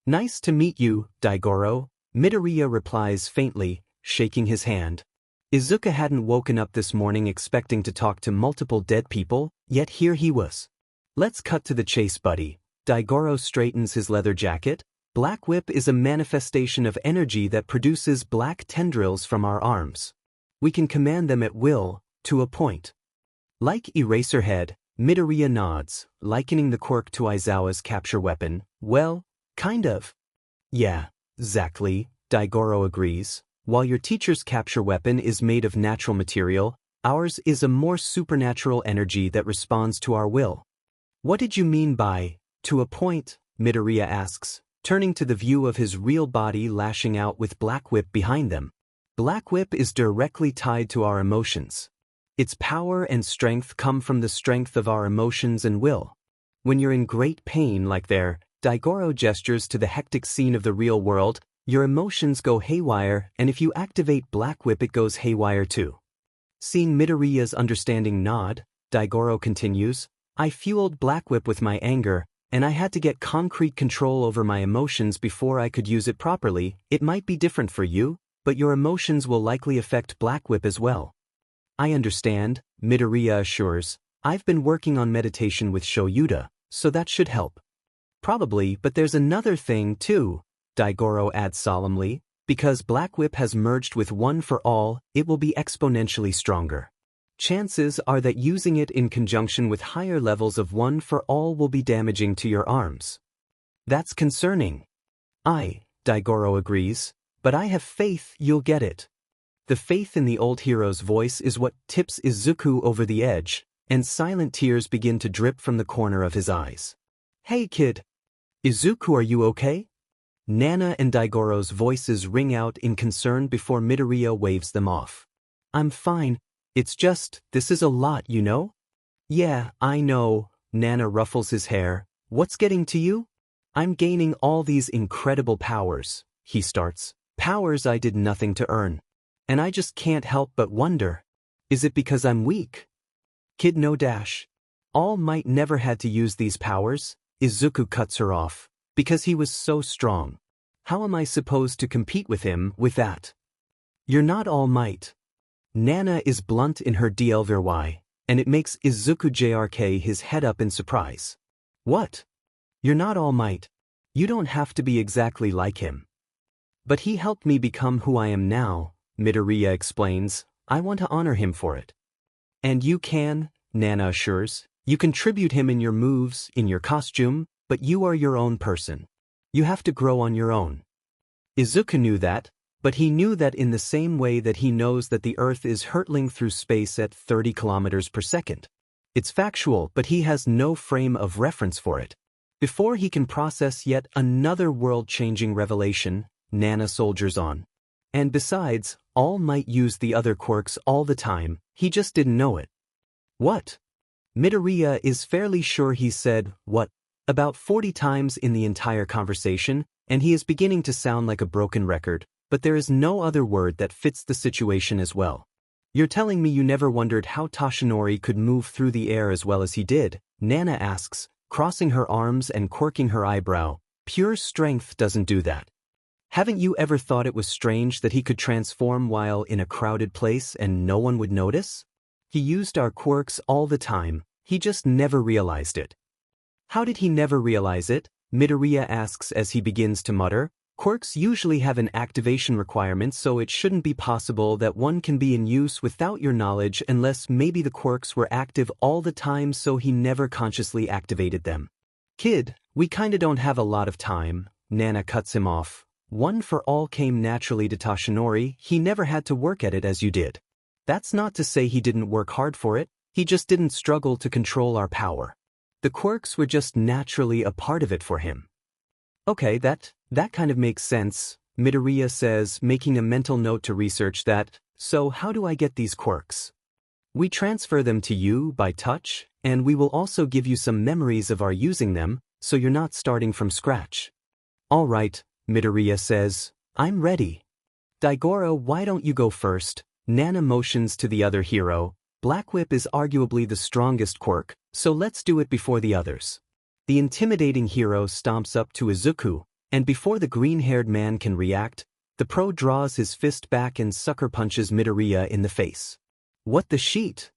"Nice to meet you, Daigoro," Midoriya replies faintly, shaking his hand. Izuku hadn't woken up this morning expecting to talk to multiple dead people, yet here he was. "Let's cut to the chase, buddy." Daigoro straightens his leather jacket. "Black Whip is a manifestation of energy that produces black tendrils from our arms. We can command them at will, to a point." Like Eraserhead, Midoriya nods, likening the quirk to Aizawa's capture weapon. "Well, kind of." "Yeah, exactly," Daigoro agrees. While your teacher's capture weapon is made of natural material, ours is a more supernatural energy that responds to our will. What did you mean by, to a point? Midoriya asks, turning to the view of his real body lashing out with Black Whip behind them. Black Whip is directly tied to our emotions. Its power and strength come from the strength of our emotions and will. When you're in great pain like there, Daigoro gestures to the hectic scene of the real world, your emotions go haywire, and if you activate Black Whip it goes haywire too. Seeing Midoriya's understanding nod, Daigoro continues, I fueled Black Whip with my anger, and I had to get concrete control over my emotions before I could use it properly. It might be different for you, but your emotions will likely affect Black Whip as well. I understand, Midoriya assures. I've been working on meditation with Shoyuta, so that should help. Probably, but there's another thing too, Daigoro adds solemnly. Because Black Whip has merged with One for All, it will be exponentially stronger. Chances are that using it in conjunction with higher levels of One for All will be damaging to your arms. That's concerning. Daigoro agrees, but I have faith you'll get it. The faith in the old hero's voice is what tips Izuku over the edge, and silent tears begin to drip from the corner of his eyes. Hey kid! Izuku, are you okay? Nana and Daigoro's voices ring out in concern before Midoriya waves them off. I'm fine, it's just, this is a lot, you know? Yeah, I know, Nana ruffles his hair. What's getting to you? I'm gaining all these incredible powers, he starts. Powers I did nothing to earn. And I just can't help but wonder. Is it because I'm weak? Kid no dash. All Might never had to use these powers, Izuku cuts her off. Because he was so strong. How am I supposed to compete with him with that? You're not All Might. Nana is blunt in her DLVY, and it makes Izuku JRK his head up in surprise. What? You're not All Might. You don't have to be exactly like him. But he helped me become who I am now, Midoriya explains. I want to honor him for it. And you can, Nana assures. You can tribute him in your moves, in your costume, but you are your own person. You have to grow on your own. Izuku knew that, but he knew that in the same way that he knows that the Earth is hurtling through space at 30 kilometers per second. It's factual, but he has no frame of reference for it. Before he can process yet another world-changing revelation, Nana soldiers on. And besides, All Might use the other quirks all the time, he just didn't know it. What? Midoriya is fairly sure he said, what, about 40 times in the entire conversation, and he is beginning to sound like a broken record, but there is no other word that fits the situation as well. You're telling me you never wondered how Toshinori could move through the air as well as he did? Nana asks, crossing her arms and quirking her eyebrow. Pure strength doesn't do that. Haven't you ever thought it was strange that he could transform while in a crowded place and no one would notice? He used our quirks all the time, he just never realized it. How did he never realize it? Midoriya asks as he begins to mutter. Quirks usually have an activation requirement, so it shouldn't be possible that one can be in use without your knowledge unless maybe the quirks were active all the time so he never consciously activated them. Kid, we kinda don't have a lot of time, Nana cuts him off. One for All came naturally to Toshinori, he never had to work at it as you did. That's not to say he didn't work hard for it, he just didn't struggle to control our power. The quirks were just naturally a part of it for him. Okay, that kind of makes sense, Midoriya says, making a mental note to research that. So how do I get these quirks? We transfer them to you by touch, and we will also give you some memories of our using them, so you're not starting from scratch. All right, Midoriya says, I'm ready. Daigoro, why don't you go first? Nana motions to the other hero. Black Whip is arguably the strongest quirk, so let's do it before the others. The intimidating hero stomps up to Izuku, and before the green-haired man can react, the pro draws his fist back and sucker punches Midoriya in the face. What the sheet?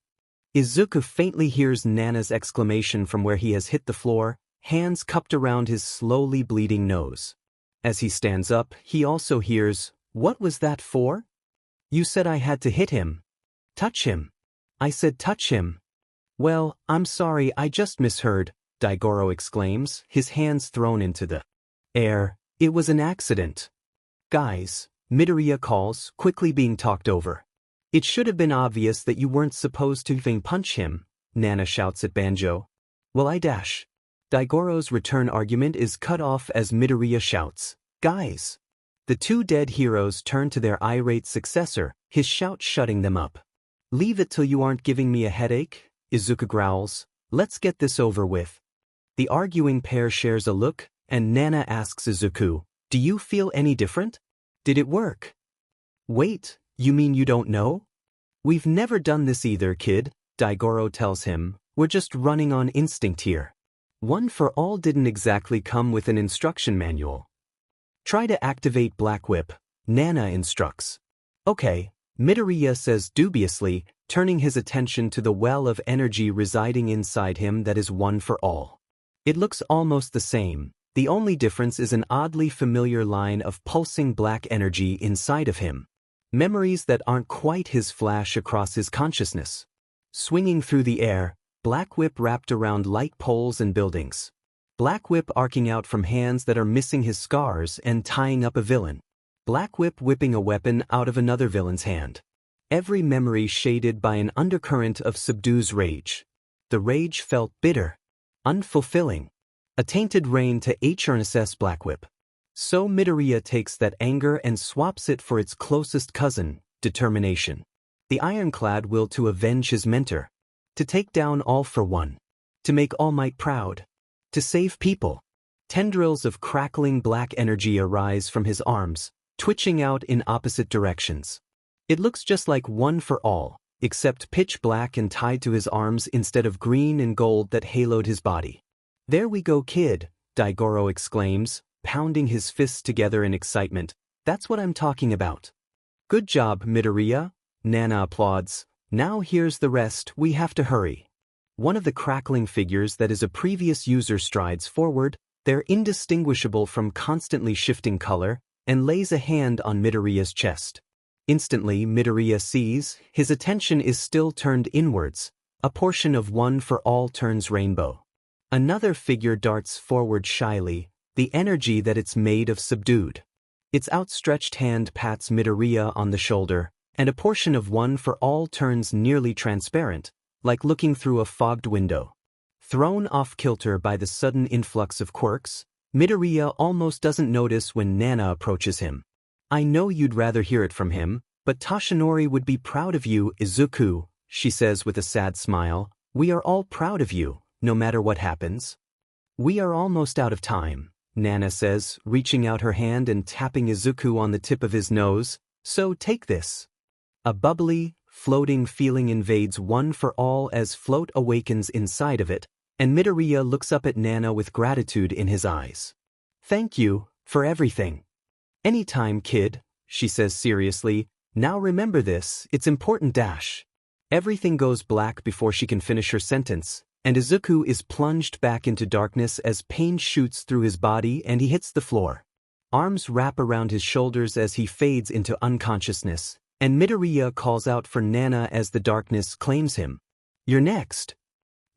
Izuku faintly hears Nana's exclamation from where he has hit the floor, hands cupped around his slowly bleeding nose. As he stands up, he also hears, what was that for? You said I had to hit him. Touch him. I said touch him. Well, I'm sorry, I just misheard, Daigoro exclaims, his hands thrown into the air. It was an accident. Guys, Midoriya calls, quickly being talked over. It should have been obvious that you weren't supposed to even punch him, Nana shouts at Banjo. Well, I dash. Daigoro's return argument is cut off as Midoriya shouts, guys. The two dead heroes turn to their irate successor, his shout shutting them up. Leave it till you aren't giving me a headache, Izuku growls. Let's get this over with. The arguing pair shares a look, and Nana asks Izuku, do you feel any different? Did it work? Wait, you mean you don't know? We've never done this either, kid, Daigoro tells him. We're just running on instinct here. One for All didn't exactly come with an instruction manual. Try to activate Black Whip, Nana instructs. Okay, Midoriya says dubiously, turning his attention to the well of energy residing inside him that is One for All. It looks almost the same, the only difference is an oddly familiar line of pulsing black energy inside of him. Memories that aren't quite his flash across his consciousness. Swinging through the air, Black Whip wrapped around light poles and buildings. Black Whip arcing out from hands that are missing his scars and tying up a villain. Black Whip whipping a weapon out of another villain's hand. Every memory shaded by an undercurrent of subdues rage. The rage felt bitter, unfulfilling. A tainted rain to HRNSS Black Whip. So Midoriya takes that anger and swaps it for its closest cousin, determination. The ironclad will to avenge his mentor. To take down All for One. To make All Might proud. To save people. Tendrils of crackling black energy arise from his arms, twitching out in opposite directions. It looks just like One for All, except pitch black and tied to his arms instead of green and gold that haloed his body. There we go, kid, Daigoro exclaims, pounding his fists together in excitement. That's what I'm talking about. Good job, Midoriya, Nana applauds. Now here's the rest, we have to hurry. One of the crackling figures that is a previous user strides forward, they're indistinguishable from constantly shifting color, and lays a hand on Midoriya's chest. Instantly Midoriya sees, his attention is still turned inwards, a portion of One for All turns rainbow. Another figure darts forward shyly, the energy that it's made of subdued. Its outstretched hand pats Midoriya on the shoulder, and a portion of One for All turns nearly transparent, like looking through a fogged window. Thrown off kilter by the sudden influx of quirks, Midoriya almost doesn't notice when Nana approaches him. I know you'd rather hear it from him, but Toshinori would be proud of you, Izuku, she says with a sad smile. We are all proud of you, no matter what happens. We are almost out of time, Nana says, reaching out her hand and tapping Izuku on the tip of his nose. So take this. A bubbly, floating feeling invades One for All as float awakens inside of it, and Midoriya looks up at Nana with gratitude in his eyes. Thank you, for everything. Anytime, kid, she says seriously. Now remember this, it's important dash. Everything goes black before she can finish her sentence, and Izuku is plunged back into darkness as pain shoots through his body and he hits the floor. Arms wrap around his shoulders as he fades into unconsciousness, and Midoriya calls out for Nana as the darkness claims him. You're next.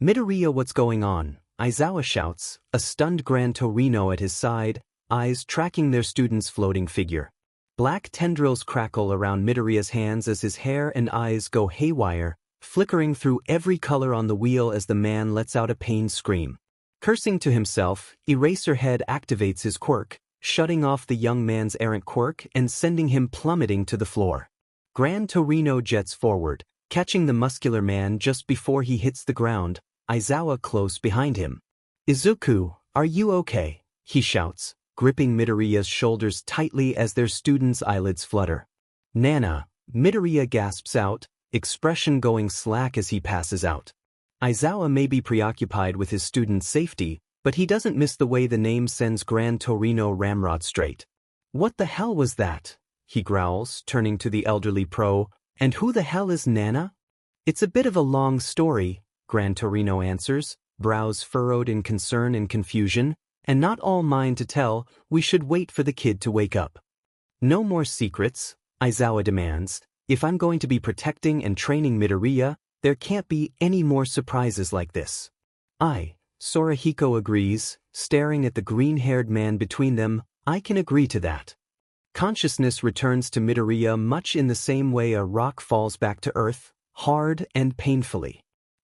Midoriya, what's going on? Aizawa shouts, a stunned Gran Torino at his side, eyes tracking their student's floating figure. Black tendrils crackle around Midoriya's hands as his hair and eyes go haywire, flickering through every color on the wheel as the man lets out a pained scream. Cursing to himself, Eraserhead activates his quirk, shutting off the young man's errant quirk and sending him plummeting to the floor. Gran Torino jets forward, catching the muscular man just before he hits the ground, Aizawa close behind him. Izuku, are you okay? He shouts, gripping Midoriya's shoulders tightly as their student's eyelids flutter. Nana, Midoriya gasps out, expression going slack as he passes out. Aizawa may be preoccupied with his student's safety, but he doesn't miss the way the name sends Gran Torino ramrod straight. What the hell was that? He growls, turning to the elderly pro. And who the hell is Nana? It's a bit of a long story, Gran Torino answers, brows furrowed in concern and confusion, and not all mine to tell. We should wait for the kid to wake up. No more secrets, Aizawa demands. If I'm going to be protecting and training Midoriya, there can't be any more surprises like this. Sorahiko agrees, staring at the green-haired man between them. I can agree to that. Consciousness returns to Midoriya much in the same way a rock falls back to earth, hard and painfully.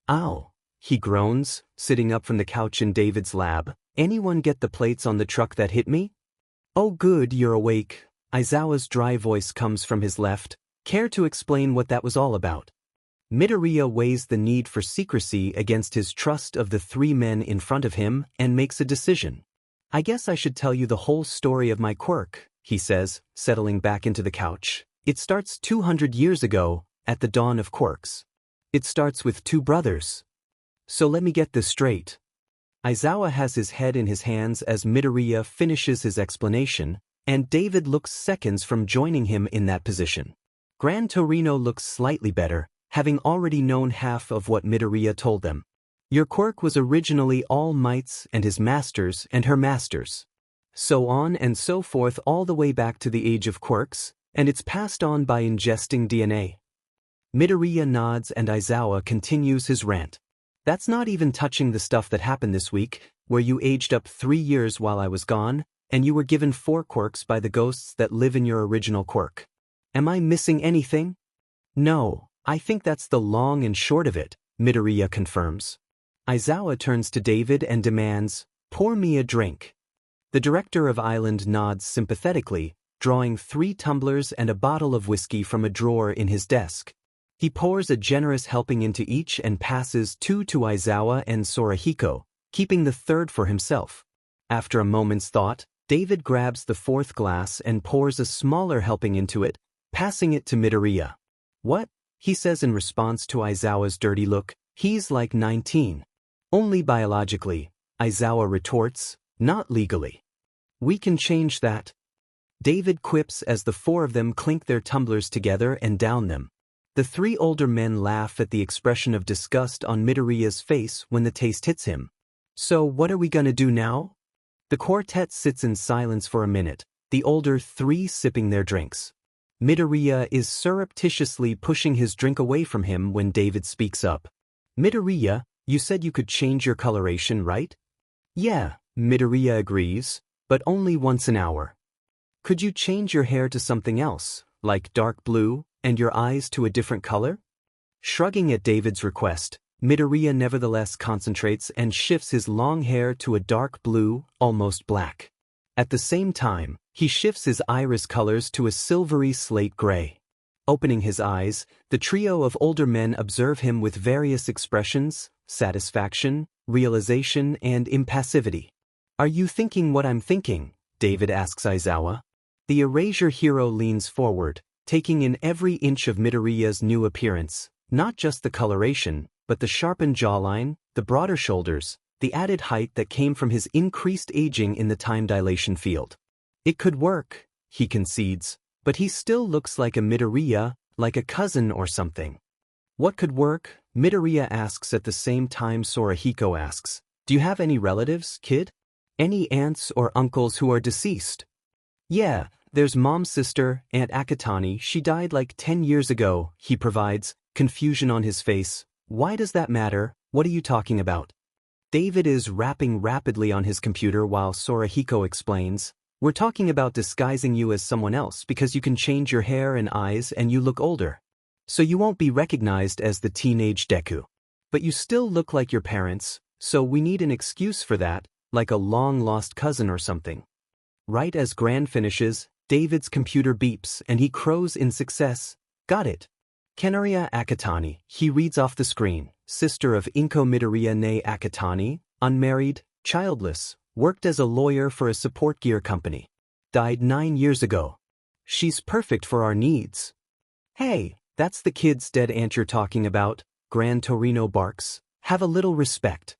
Ow, he groans, sitting up from the couch in David's lab. Anyone get the plates on the truck that hit me? Oh good, you're awake. Aizawa's dry voice comes from his left. Care to explain what that was all about? Midoriya weighs the need for secrecy against his trust of the three men in front of him and makes a decision. I guess I should tell you the whole story of my quirk, he says, settling back into the couch. It starts 200 years ago, at the dawn of quirks. It starts with two brothers. So let me get this straight. Aizawa has his head in his hands as Midoriya finishes his explanation, and David looks seconds from joining him in that position. Gran Torino looks slightly better, having already known half of what Midoriya told them. Your quirk was originally All Might's and his master's and her master's. So on and so forth all the way back to the age of quirks, and it's passed on by ingesting DNA. Midoriya nods and Aizawa continues his rant. That's not even touching the stuff that happened this week, where you aged up 3 years while I was gone, and you were given 4 quirks by the ghosts that live in your original quirk. Am I missing anything? No, I think that's the long and short of it, Midoriya confirms. Aizawa turns to David and demands, pour me a drink. The director of Island nods sympathetically, drawing 3 tumblers and a bottle of whiskey from a drawer in his desk. He pours a generous helping into each and passes 2 to Aizawa and Sorahiko, keeping the 3rd for himself. After a moment's thought, David grabs the 4th glass and pours a smaller helping into it, passing it to Midoriya. What? He says in response to Aizawa's dirty look. He's like 19. Only biologically, Aizawa retorts, not legally. We can change that. David quips as the 4 of them clink their tumblers together and down them. The 3 older men laugh at the expression of disgust on Midoriya's face when the taste hits him. So what are we gonna do now? The quartet sits in silence for a minute, the older 3 sipping their drinks. Midoriya is surreptitiously pushing his drink away from him when David speaks up. Midoriya, you said you could change your coloration, right? Yeah, Midoriya agrees, but only once an hour. Could you change your hair to something else, like dark blue, and your eyes to a different color? Shrugging at David's request, Midoriya nevertheless concentrates and shifts his long hair to a dark blue, almost black. At the same time, he shifts his iris colors to a silvery slate gray. Opening his eyes, the trio of older men observe him with various expressions, satisfaction, realization, and impassivity. Are you thinking what I'm thinking? David asks Aizawa. The erasure hero leans forward, taking in every inch of Midoriya's new appearance, not just the coloration, but the sharpened jawline, the broader shoulders, the added height that came from his increased aging in the time dilation field. It could work, he concedes, but he still looks like a Midoriya, like a cousin or something. What could work? Midoriya asks at the same time Sorahiko asks, do you have any relatives, kid? Any aunts or uncles who are deceased? Yeah, there's mom's sister, Aunt Akatani, she died like 10 years ago, he provides, confusion on his face. Why does that matter? What are you talking about? David is rapping rapidly on his computer while Sorahiko explains, we're talking about disguising you as someone else because you can change your hair and eyes and you look older. So you won't be recognized as the teenage Deku. But you still look like your parents, so we need an excuse for that, like a long-lost cousin or something. Right as Gran finishes, David's computer beeps and he crows in success. Got it. Kenariya Akatani, he reads off the screen, sister of Inko Midoriya ne Akatani, unmarried, childless, worked as a lawyer for a support gear company. Died 9 years ago. She's perfect for our needs. Hey, that's the kid's dead aunt you're talking about, Gran Torino barks. Have a little respect.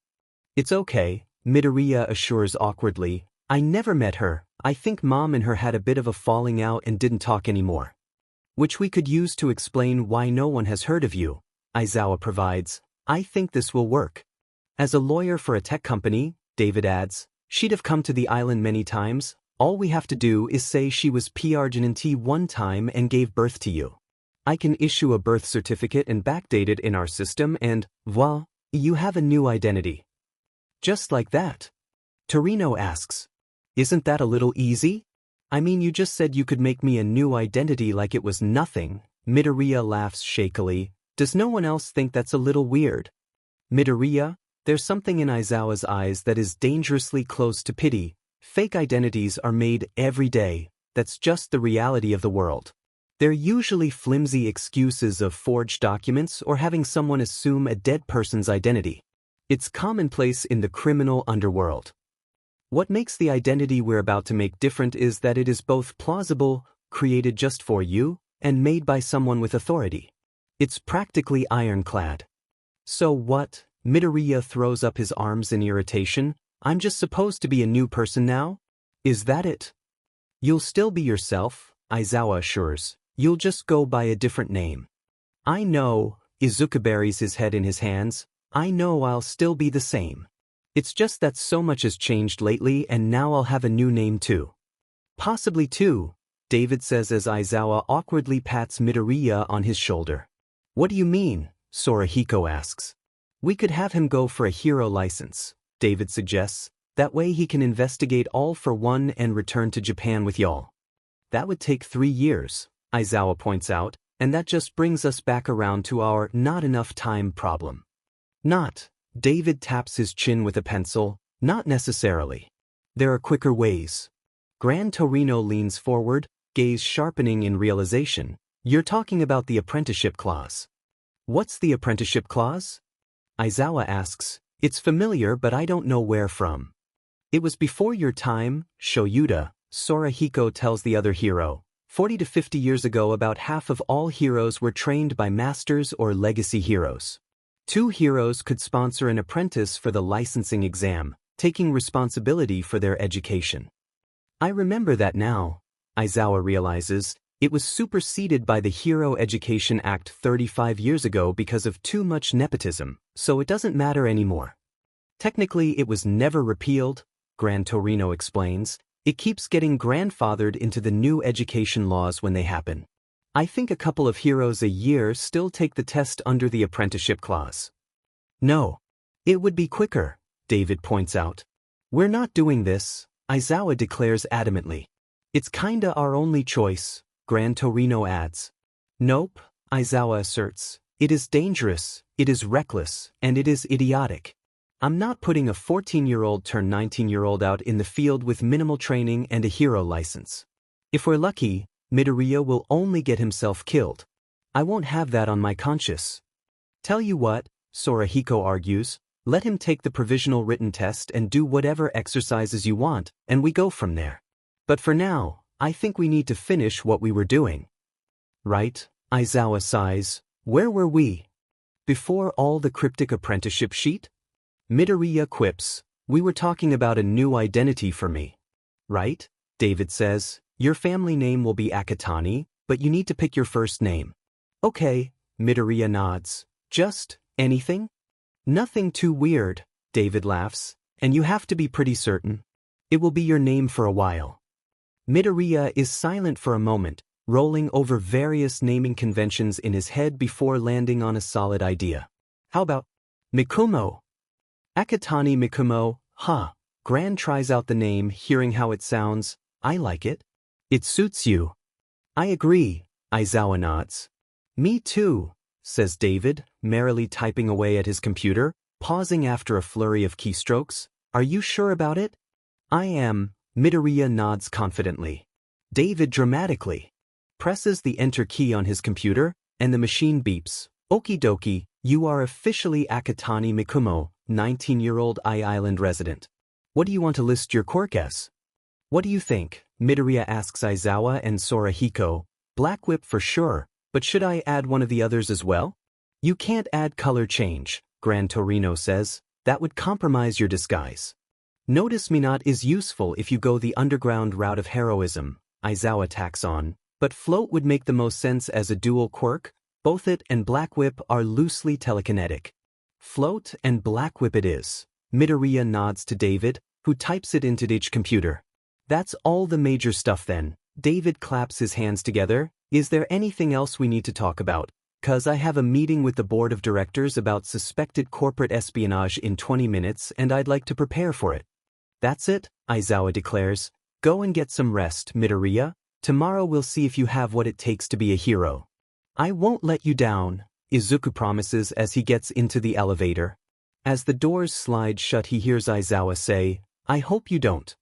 It's okay, Midoriya assures awkwardly. I never met her. I think mom and her had a bit of a falling out and didn't talk anymore. Which we could use to explain why no one has heard of you, Aizawa provides. I think this will work. As a lawyer for a tech company, David adds, she'd have come to the island many times. All we have to do is say she was pregnant one time and gave birth to you. I can issue a birth certificate and backdate it in our system and, voila, you have a new identity. Just like that. Torino asks, isn't that a little easy? I mean, you just said you could make me a new identity like it was nothing. Midoriya laughs shakily. Does no one else think that's a little weird? Midoriya, there's something in Aizawa's eyes that is dangerously close to pity. Fake identities are made every day. That's just the reality of the world. They're usually flimsy excuses of forged documents or having someone assume a dead person's identity. It's commonplace in the criminal underworld. What makes the identity we're about to make different is that it is both plausible, created just for you, and made by someone with authority. It's practically ironclad. So what? Midoriya throws up his arms in irritation. I'm just supposed to be a new person now? Is that it? You'll still be yourself, Aizawa assures. You'll just go by a different name. I know, Izuku buries his head in his hands. I know I'll still be the same. It's just that so much has changed lately and now I'll have a new name too. Possibly two, David says as Aizawa awkwardly pats Midoriya on his shoulder. What do you mean? Sorahiko asks. We could have him go for a hero license, David suggests. That way he can investigate all for one and return to Japan with y'all. That would take 3 years, Aizawa points out, and that just brings us back around to our not enough time problem. Not. David taps his chin with a pencil. Not necessarily. There are quicker ways. Gran Torino leans forward, gaze sharpening in realization. You're talking about the apprenticeship clause. What's the apprenticeship clause? Aizawa asks. It's familiar but I don't know where from. It was before your time, Shoyuta, Sorahiko tells the other hero. 40 to 50 years ago about half of all heroes were trained by masters or legacy heroes. 2 heroes could sponsor an apprentice for the licensing exam, taking responsibility for their education. I remember that now, Aizawa realizes. It was superseded by the Hero Education Act 35 years ago because of too much nepotism, so it doesn't matter anymore. Technically it was never repealed, Gran Torino explains. It keeps getting grandfathered into the new education laws when they happen. I think a couple of heroes a year still take the test under the apprenticeship clause. No. It would be quicker, David points out. We're not doing this, Aizawa declares adamantly. It's kinda our only choice, Gran Torino adds. Nope, Aizawa asserts. It is dangerous, it is reckless, and it is idiotic. I'm not putting a 14-year-old turned 19-year-old out in the field with minimal training and a hero license. If we're lucky, Midoriya will only get himself killed. I won't have that on my conscience. Tell you what, Sorahiko argues, let him take the provisional written test and do whatever exercises you want, and we go from there. But for now, I think we need to finish what we were doing. Right, Aizawa sighs. Where were we? Before all the cryptic apprenticeship sheet? Midoriya quips, we were talking about a new identity for me. Right? David says, your family name will be Akatani, but you need to pick your first name. Okay, Midoriya nods. Just anything? Nothing too weird, David laughs, and you have to be pretty certain. It will be your name for a while. Midoriya is silent for a moment, rolling over various naming conventions in his head before landing on a solid idea. How about Mikumo? Akatani Mikumo, huh? Gran tries out the name, hearing how it sounds. I like it. It suits you. I agree, Aizawa nods. Me too, says David, merrily typing away at his computer, pausing after a flurry of keystrokes. Are you sure about it? I am, Midoriya nods confidently. David dramatically presses the enter key on his computer, and the machine beeps. Okie dokie, you are officially Akatani Mikumo, 19-year-old I-Island resident. What do you want to list your quirk as? What do you think? Midoriya asks Aizawa and Sorahiko. Black Whip for sure, but should I add one of the others as well? You can't add color change, Gran Torino says. That would compromise your disguise. Notice me not is useful if you go the underground route of heroism, Aizawa tacks on, but Float would make the most sense as a dual quirk. Both it and Black Whip are loosely telekinetic. Float and Black Whip it is. Midoriya nods to David, who types it into each computer. That's all the major stuff then. David claps his hands together. Is there anything else we need to talk about? 'Cause I have a meeting with the board of directors about suspected corporate espionage in 20 minutes and I'd like to prepare for it. That's it, Aizawa declares. Go and get some rest, Midoriya. Tomorrow we'll see if you have what it takes to be a hero. I won't let you down, Izuku promises as he gets into the elevator. As the doors slide shut, he hears Aizawa say, I hope you don't.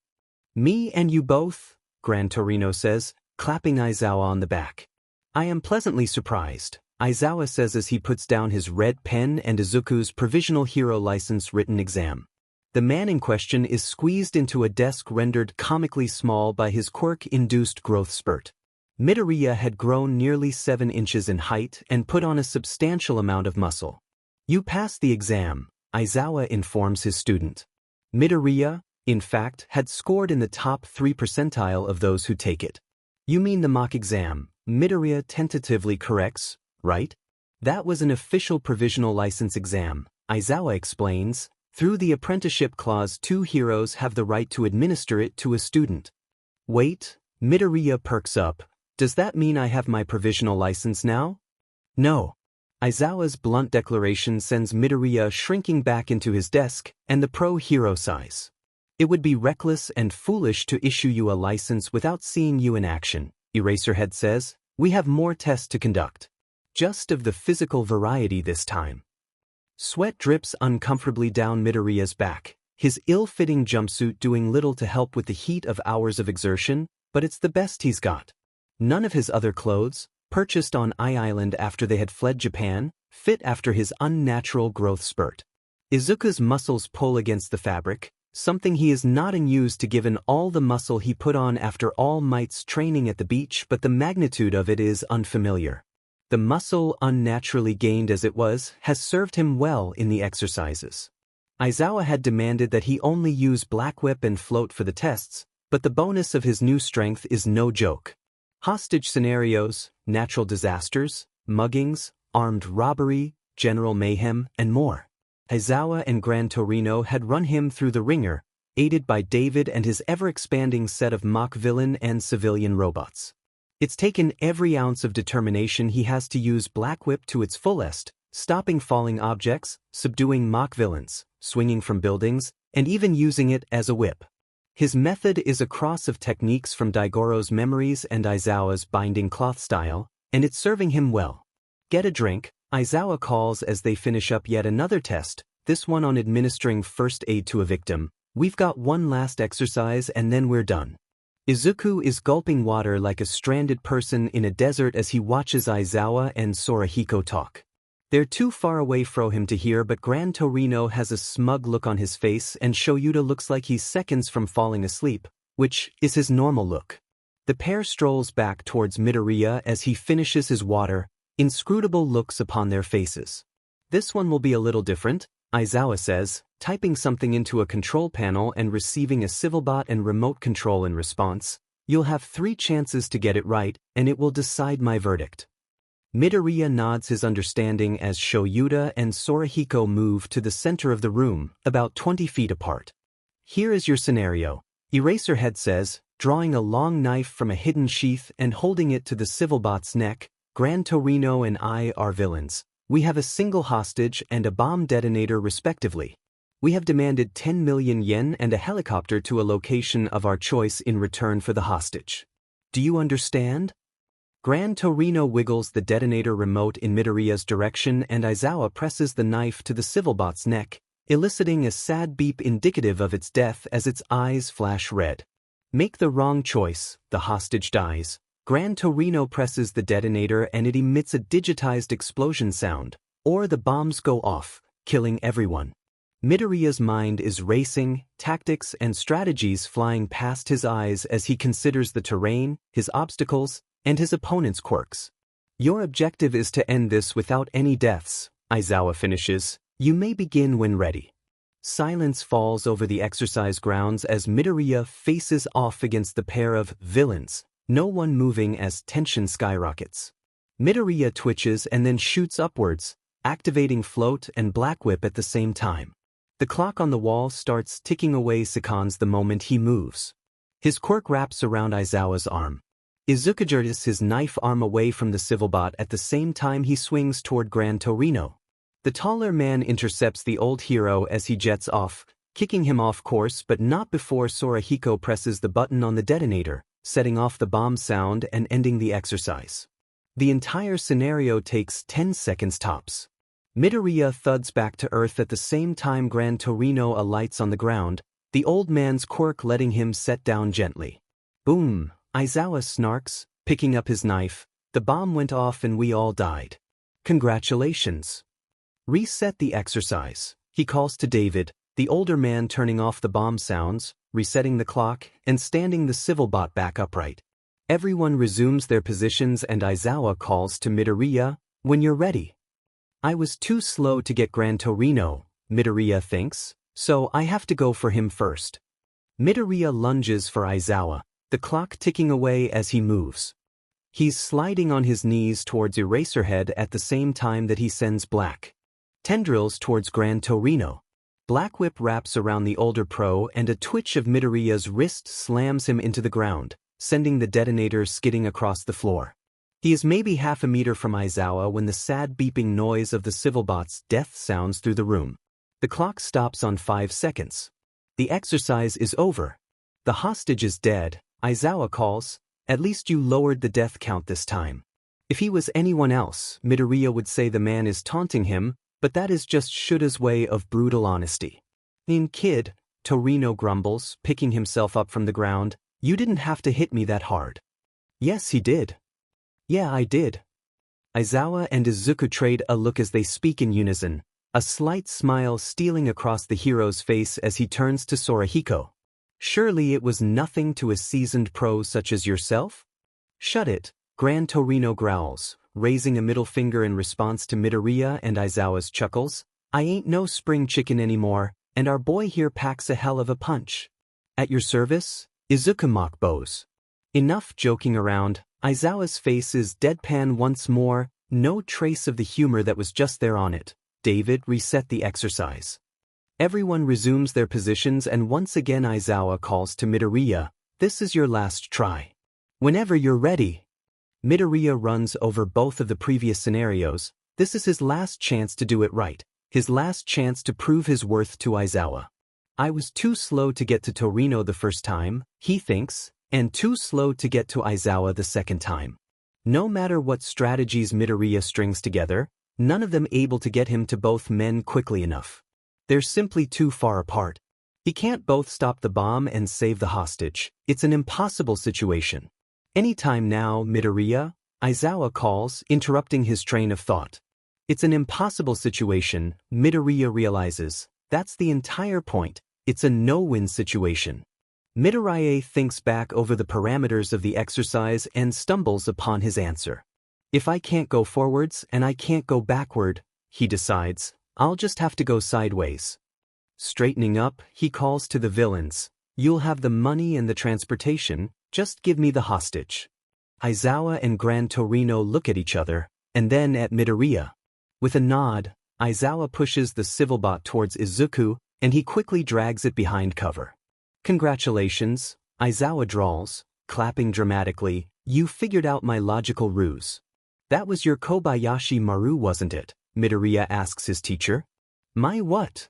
Me and you both, Gran Torino says, clapping Aizawa on the back. I am pleasantly surprised, Aizawa says as he puts down his red pen and Izuku's provisional hero license written exam. The man in question is squeezed into a desk rendered comically small by his quirk-induced growth spurt. Midoriya had grown nearly 7 inches in height and put on a substantial amount of muscle. You passed the exam, Aizawa informs his student. Midoriya, in fact, had scored in the top 3 percentile of those who take it. You mean the mock exam, Midoriya tentatively corrects, right? That was an official provisional license exam, Aizawa explains. Through the apprenticeship clause, 2 heroes have the right to administer it to a student. Wait, Midoriya perks up. Does that mean I have my provisional license now? No. Aizawa's blunt declaration sends Midoriya shrinking back into his desk and the pro-hero size. It would be reckless and foolish to issue you a license without seeing you in action, Eraserhead says. We have more tests to conduct. Just of the physical variety this time. Sweat drips uncomfortably down Midoriya's back, his ill-fitting jumpsuit doing little to help with the heat of hours of exertion, but it's the best he's got. None of his other clothes, purchased on Ai Island after they had fled Japan, fit after his unnatural growth spurt. Izuku's muscles pull against the fabric, something he is not unused to given all the muscle he put on after All Might's training at the beach, but the magnitude of it is unfamiliar. The muscle, unnaturally gained as it was, has served him well in the exercises. Aizawa had demanded that he only use Black Whip and float for the tests, but the bonus of his new strength is no joke. Hostage scenarios, natural disasters, muggings, armed robbery, general mayhem, and more. Aizawa and Gran Torino had run him through the ringer, aided by David and his ever-expanding set of mock villain and civilian robots. It's taken every ounce of determination he has to use Black Whip to its fullest, stopping falling objects, subduing mock villains, swinging from buildings, and even using it as a whip. His method is a cross of techniques from Daigoro's memories and Aizawa's binding cloth style, and it's serving him well. Get a drink, Aizawa calls as they finish up yet another test, this one on administering first aid to a victim. We've got one last exercise and then we're done. Izuku is gulping water like a stranded person in a desert as he watches Aizawa and Sorahiko talk. They're too far away for him to hear, but Gran Torino has a smug look on his face and Shoyuta looks like he's seconds from falling asleep, which is his normal look. The pair strolls back towards Midoriya as he finishes his water, inscrutable looks upon their faces. This one will be a little different, Aizawa says, typing something into a control panel and receiving a Civilbot and remote control in response. You'll have 3 chances to get it right, and it will decide my verdict. Midoriya nods his understanding as Shoyuta and Sorahiko move to the center of the room, about 20 feet apart. Here is your scenario, Eraserhead says, drawing a long knife from a hidden sheath and holding it to the Civilbot's neck. Gran Torino and I are villains. We have a single hostage and a bomb detonator respectively. We have demanded 10 million yen and a helicopter to a location of our choice in return for the hostage. Do you understand? Gran Torino wiggles the detonator remote in Midoriya's direction and Aizawa presses the knife to the Civilbot's neck, eliciting a sad beep indicative of its death as its eyes flash red. Make the wrong choice, the hostage dies. Gran Torino presses the detonator and it emits a digitized explosion sound, or the bombs go off, killing everyone. Midoriya's mind is racing, tactics and strategies flying past his eyes as he considers the terrain, his obstacles, and his opponent's quirks. Your objective is to end this without any deaths, Aizawa finishes. You may begin when ready. Silence falls over the exercise grounds as Midoriya faces off against the pair of villains, no one moving as tension skyrockets. Midoriya twitches and then shoots upwards, activating float and Black Whip at the same time. The clock on the wall starts ticking away seconds the moment he moves. His quirk wraps around Aizawa's arm. Izuku jerks his knife arm away from the Civilbot at the same time he swings toward Gran Torino. The taller man intercepts the old hero as he jets off, kicking him off course but not before Sorahiko presses the button on the detonator, setting off the bomb sound and ending the exercise. The entire scenario takes 10 seconds tops. Midoriya thuds back to Earth at the same time Gran Torino alights on the ground, the old man's quirk letting him set down gently. Boom, Aizawa snarks, picking up his knife. The bomb went off and we all died. Congratulations. Reset the exercise, he calls to David, the older man turning off the bomb sounds, resetting the clock, and standing the civil bot back upright. Everyone resumes their positions and Aizawa calls to Midoriya, when you're ready. I was too slow to get Gran Torino, Midoriya thinks, so I have to go for him first. Midoriya lunges for Aizawa, the clock ticking away as he moves. He's sliding on his knees towards Eraserhead at the same time that he sends black tendrils towards Gran Torino. Black Whip wraps around the older pro and a twitch of Midoriya's wrist slams him into the ground, sending the detonator skidding across the floor. He is maybe half a meter from Aizawa when the sad beeping noise of the Civilbot's death sounds through the room. The clock stops on 5 seconds. The exercise is over. The hostage is dead, Aizawa calls. At least you lowered the death count this time. If he was anyone else, Midoriya would say the man is taunting him, but that is just Shuda's way of brutal honesty. Kid, Torino grumbles, picking himself up from the ground, you didn't have to hit me that hard. Yes, he did. Yeah, I did. Aizawa and Izuku trade a look as they speak in unison, a slight smile stealing across the hero's face as he turns to Sorahiko. Surely it was nothing to a seasoned pro such as yourself? Shut it, Gran Torino growls, raising a middle finger in response to Midoriya and Aizawa's chuckles. I ain't no spring chicken anymore, and our boy here packs a hell of a punch. At your service, Izuku mock bows. Enough joking around, Aizawa's face is deadpan once more, no trace of the humor that was just there on it. David, reset the exercise. Everyone resumes their positions and once again Aizawa calls to Midoriya, this is your last try. Whenever you're ready. Midoriya runs over both of the previous scenarios. This is his last chance to do it right, his last chance to prove his worth to Aizawa. I was too slow to get to Torino the first time, he thinks, and too slow to get to Aizawa the second time. No matter what strategies Midoriya strings together, none of them able to get him to both men quickly enough. They're simply too far apart. He can't both stop the bomb and save the hostage. It's an impossible situation. Anytime now, Midoriya, Aizawa calls, interrupting his train of thought. It's an impossible situation, Midoriya realizes. That's the entire point. It's a no-win situation. Midoriya thinks back over the parameters of the exercise and stumbles upon his answer. If I can't go forwards and I can't go backward, he decides, I'll just have to go sideways. Straightening up, he calls to the villains. You'll have the money and the transportation, just give me the hostage. Aizawa and Gran Torino look at each other, and then at Midoriya. With a nod, Aizawa pushes the Civilbot towards Izuku, and he quickly drags it behind cover. Congratulations, Aizawa drawls, clapping dramatically, you figured out my logical ruse. That was your Kobayashi Maru, wasn't it? Midoriya asks his teacher. My what?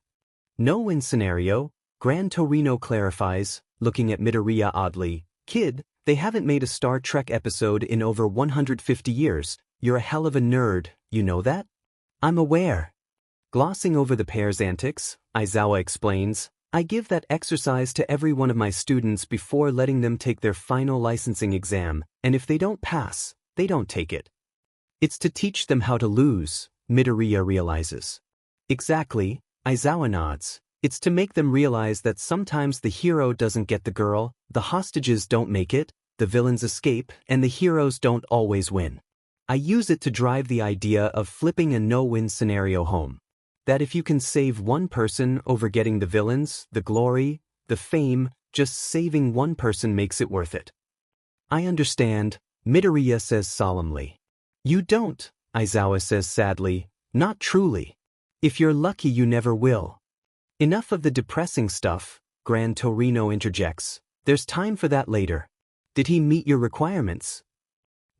No-win scenario, Gran Torino clarifies, looking at Midoriya oddly. Kid, they haven't made a Star Trek episode in over 150 years. You're a hell of a nerd, you know that? I'm aware. Glossing over the pair's antics, Aizawa explains, I give that exercise to every one of my students before letting them take their final licensing exam, and if they don't pass, they don't take it. It's to teach them how to lose, Midoriya realizes. Exactly, Aizawa nods. It's to make them realize that sometimes the hero doesn't get the girl, the hostages don't make it, the villains escape, and the heroes don't always win. I use it to drive the idea of flipping a no-win scenario home. That if you can save one person over getting the villains, the glory, the fame, just saving one person makes it worth it. I understand, Midoriya says solemnly. You don't, Aizawa says sadly, not truly. If you're lucky you never will. Enough of the depressing stuff, Gran Torino interjects. There's time for that later. Did he meet your requirements?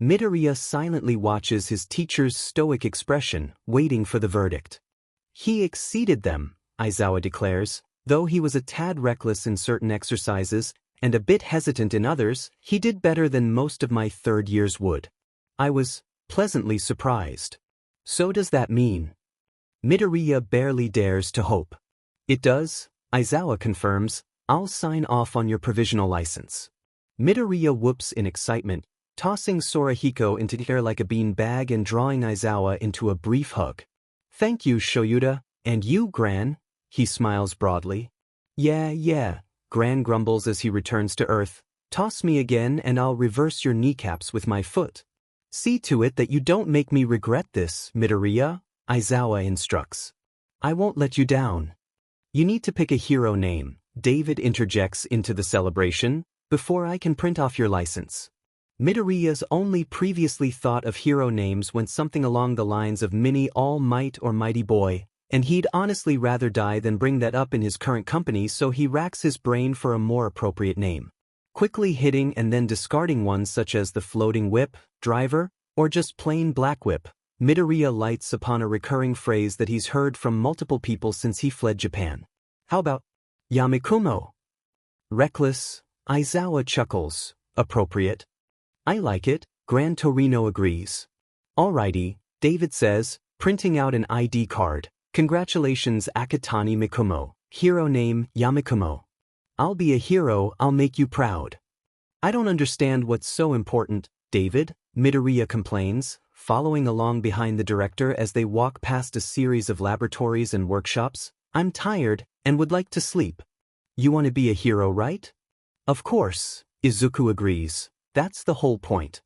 Midoriya silently watches his teacher's stoic expression, waiting for the verdict. He exceeded them, Aizawa declares. Though he was a tad reckless in certain exercises and a bit hesitant in others, he did better than most of my third years would. I was pleasantly surprised. So does that mean? Midoriya barely dares to hope. It does, Aizawa confirms. I'll sign off on your provisional license. Midoriya whoops in excitement, tossing Sorahiko into the air like a bean bag and drawing Aizawa into a brief hug. Thank you, Shoyuta, and you, Gran, he smiles broadly. Yeah, Gran grumbles as he returns to Earth. Toss me again and I'll reverse your kneecaps with my foot. See to it that you don't make me regret this, Midoriya, Aizawa instructs. I won't let you down. You need to pick a hero name, David interjects into the celebration, before I can print off your license. Midoriya's only previously thought of hero names went something along the lines of Mini All Might or Mighty Boy, and he'd honestly rather die than bring that up in his current company, so he racks his brain for a more appropriate name. Quickly hitting and then discarding ones such as the Floating Whip, Driver, or just plain Black Whip, Midoriya lights upon a recurring phrase that he's heard from multiple people since he fled Japan. How about Yamikumo? Reckless, Aizawa chuckles. Appropriate. I like it, Gran Torino agrees. Alrighty, David says, printing out an ID card. Congratulations, Akatani Mikumo. Hero name, Yamikumo. I'll be a hero, I'll make you proud. I don't understand what's so important, David, Midoriya complains, following along behind the director as they walk past a series of laboratories and workshops. I'm tired and would like to sleep. You want to be a hero, right? Of course, Izuku agrees. That's the whole point.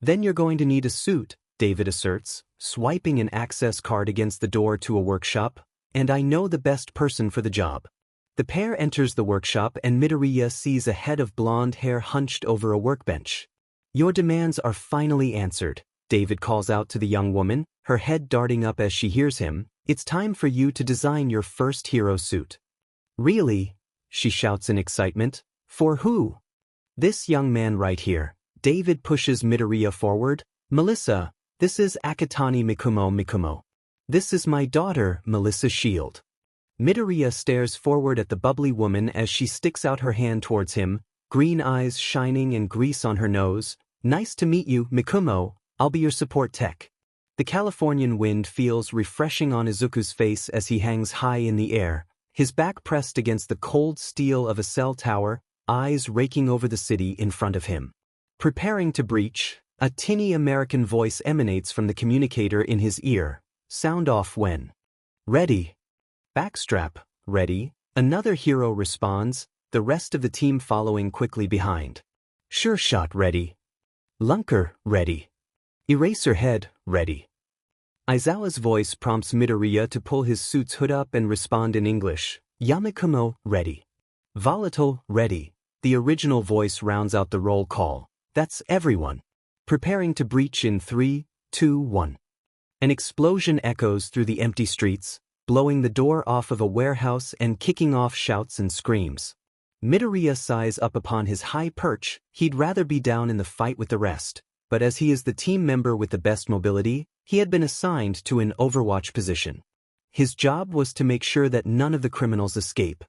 Then you're going to need a suit, David asserts, swiping an access card against the door to a workshop, and I know the best person for the job. The pair enters the workshop and Midoriya sees a head of blonde hair hunched over a workbench. Your demands are finally answered, David calls out to the young woman, her head darting up as she hears him. It's time for you to design your first hero suit. Really? She shouts in excitement. For who? This young man right here. David pushes Midoriya forward. Melissa, this is Akatani Mikumo. This is my daughter, Melissa Shield. Midoriya stares forward at the bubbly woman as she sticks out her hand towards him, green eyes shining and grease on her nose. Nice to meet you, Mikumo. I'll be your support tech. The Californian wind feels refreshing on Izuku's face as he hangs high in the air, his back pressed against the cold steel of a cell tower, eyes raking over the city in front of him. Preparing to breach, a tinny American voice emanates from the communicator in his ear. Sound off when. Ready. Backstrap, ready. Another hero responds, the rest of the team following quickly behind. Sure shot, ready. Lunker, ready. Eraserhead, ready. Aizawa's voice prompts Midoriya to pull his suit's hood up and respond in English. Yamikumo, ready. Volatile, ready. The original voice rounds out the roll call. That's everyone. Preparing to breach in 3, 2, 1. An explosion echoes through the empty streets, blowing the door off of a warehouse and kicking off shouts and screams. Midoriya sighs up upon his high perch. He'd rather be down in the fight with the rest, but as he is the team member with the best mobility, he had been assigned to an Overwatch position. His job was to make sure that none of the criminals escape.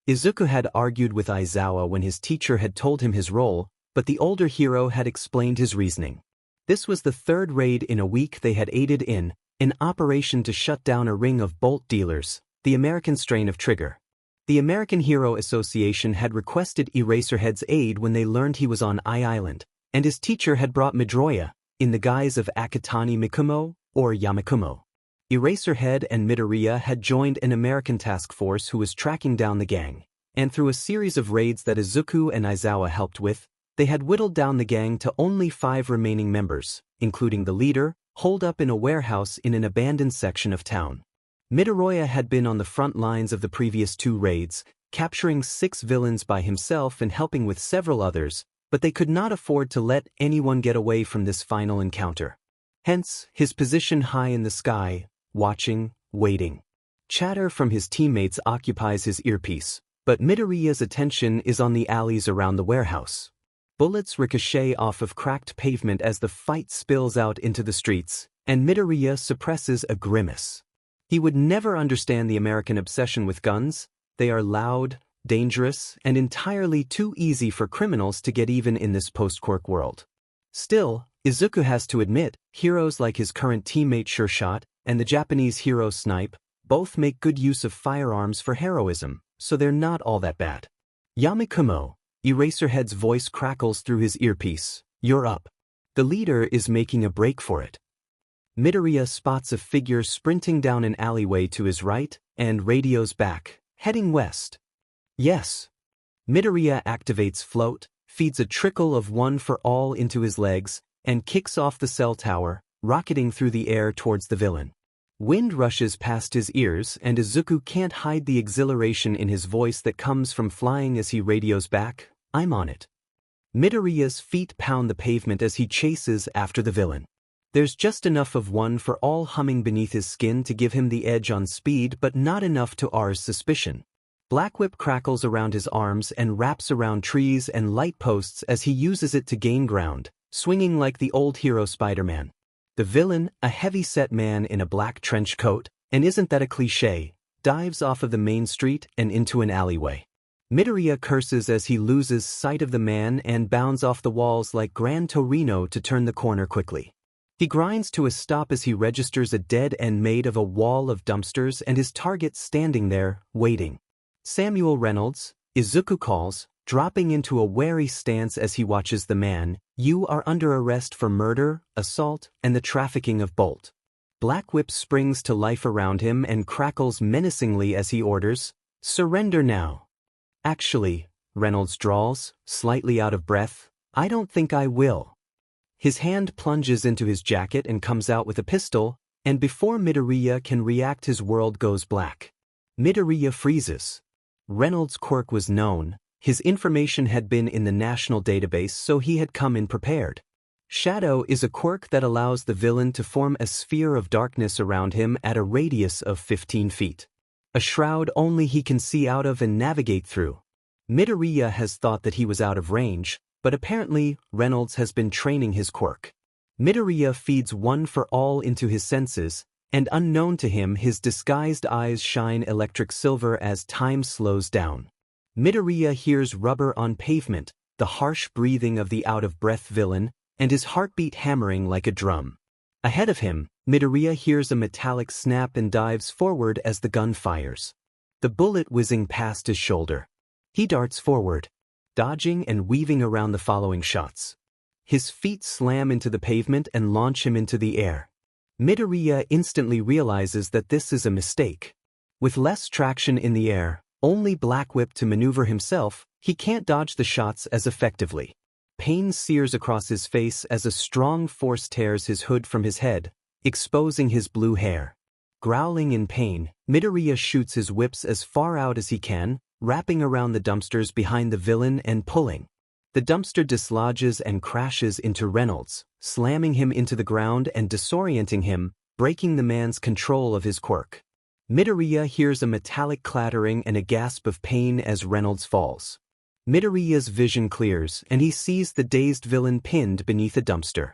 Izuku had argued with Aizawa when his teacher had told him his role, but the older hero had explained his reasoning. This was the third raid in a week they had aided in, an operation to shut down a ring of bolt dealers, the American strain of Trigger. The American Hero Association had requested Eraserhead's aid when they learned he was on Island, and his teacher had brought Midoriya, in the guise of Akatani Mikumo, or Yamikumo. Eraserhead and Midoriya had joined an American task force who was tracking down the gang, and through a series of raids that Izuku and Aizawa helped with, they had whittled down the gang to only 5 remaining members, including the leader, holed up in a warehouse in an abandoned section of town. Midoriya had been on the front lines of the previous 2 raids, capturing 6 villains by himself and helping with several others, but they could not afford to let anyone get away from this final encounter. Hence, his position high in the sky, watching, waiting. Chatter from his teammates occupies his earpiece, but Midoriya's attention is on the alleys around the warehouse. Bullets ricochet off of cracked pavement as the fight spills out into the streets, and Midoriya suppresses a grimace. He would never understand the American obsession with guns. they are loud, dangerous, and entirely too easy for criminals to get even in this post-quirk world. Still, Izuku has to admit, heroes like his current teammate Sure and the Japanese hero Snipe both make good use of firearms for heroism, so they're not all that bad. Yamikumo, Eraserhead's voice crackles through his earpiece. You're up. The leader is making a break for it. Midoriya spots a figure sprinting down an alleyway to his right and radios back, heading west. Yes. Midoriya activates Float, feeds a trickle of one for all into his legs, and kicks off the cell tower, rocketing through the air towards the villain. Wind rushes past his ears and Izuku can't hide the exhilaration in his voice that comes from flying as he radios back, I'm on it. Midoriya's feet pound the pavement as he chases after the villain. There's just enough of one for all humming beneath his skin to give him the edge on speed but not enough to R's suspicion. Black Whip crackles around his arms and wraps around trees and light posts as he uses it to gain ground, swinging like the old hero Spider-Man. The villain, a heavy-set man in a black trench coat, and isn't that a cliché, dives off of the main street and into an alleyway. Midoriya curses as he loses sight of the man and bounds off the walls like Gran Torino to turn the corner quickly. He grinds to a stop as he registers a dead end made of a wall of dumpsters and his target standing there, waiting. Samuel Reynolds, Izuku calls, dropping into a wary stance as he watches the man, you are under arrest for murder, assault, and the trafficking of Bolt. Black Whip springs to life around him and crackles menacingly as he orders, surrender now. Actually, Reynolds drawls, slightly out of breath, I don't think I will. His hand plunges into his jacket and comes out with a pistol, and before Midoriya can react his world goes black. Midoriya freezes. Reynolds' quirk was known, his information had been in the national database so he had come in prepared. Shadow is a quirk that allows the villain to form a sphere of darkness around him at a radius of 15 feet. A shroud only he can see out of and navigate through. Midoriya has thought that he was out of range, but apparently Reynolds has been training his quirk. Midoriya feeds one for all into his senses, and unknown to him his disguised eyes shine electric silver as time slows down. Midoriya hears rubber on pavement, the harsh breathing of the out-of-breath villain, and his heartbeat hammering like a drum. Ahead of him, Midoriya hears a metallic snap and dives forward as the gun fires. The bullet whizzing past his shoulder. He darts forward, dodging and weaving around the following shots. His feet slam into the pavement and launch him into the air. Midoriya instantly realizes that this is a mistake. With less traction in the air, only Black Whip to maneuver himself, he can't dodge the shots as effectively. Pain sears across his face as a strong force tears his hood from his head, exposing his blue hair. Growling in pain, Midoriya shoots his whips as far out as he can, wrapping around the dumpsters behind the villain and pulling. The dumpster dislodges and crashes into Reynolds, slamming him into the ground and disorienting him, breaking the man's control of his quirk. Midoriya hears a metallic clattering and a gasp of pain as Reynolds falls. Midoriya's vision clears and he sees the dazed villain pinned beneath a dumpster.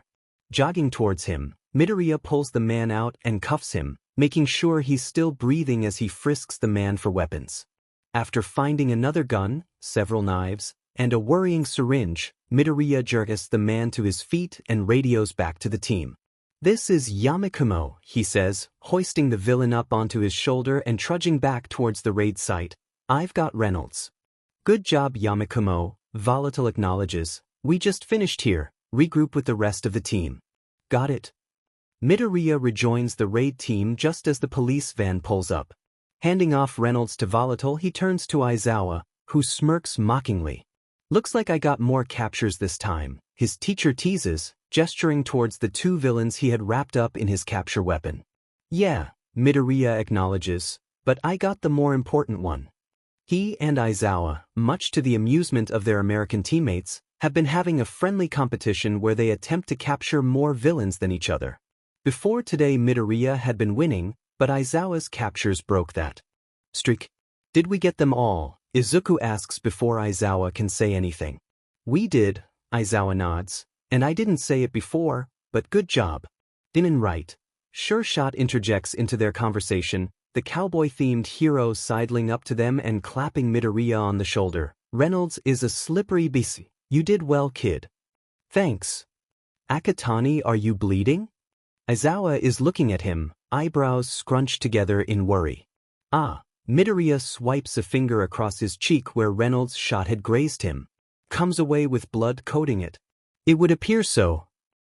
Jogging towards him, Midoriya pulls the man out and cuffs him, making sure he's still breathing as he frisks the man for weapons. After finding another gun, several knives, and a worrying syringe, Midoriya jerks the man to his feet and radios back to the team. This is Yamikumo, he says, hoisting the villain up onto his shoulder and trudging back towards the raid site. I've got Reynolds. Good job, Yamikumo, Volatile acknowledges. We just finished here, regroup with the rest of the team. Got it. Midoriya rejoins the raid team just as the police van pulls up. Handing off Reynolds to Volatile, he turns to Aizawa, who smirks mockingly. Looks like I got more captures this time, his teacher teases, gesturing towards the two villains he had wrapped up in his capture weapon. Yeah, Midoriya acknowledges, but I got the more important one. He and Aizawa, much to the amusement of their American teammates, have been having a friendly competition where they attempt to capture more villains than each other. Before today Midoriya had been winning, but Aizawa's captures broke that streak. Did we get them all? Izuku asks before Aizawa can say anything. We did, Aizawa nods, and I didn't say it before, but good job. Dinin right. Sure Shot interjects into their conversation, the cowboy-themed hero sidling up to them and clapping Midoriya on the shoulder. Reynolds is a slippery beast. You did well, kid. Thanks. Akatani, are you bleeding? Aizawa is looking at him, eyebrows scrunched together in worry. Ah. Midoriya swipes a finger across his cheek where Reynolds' shot had grazed him. Comes away with blood coating it. It would appear so.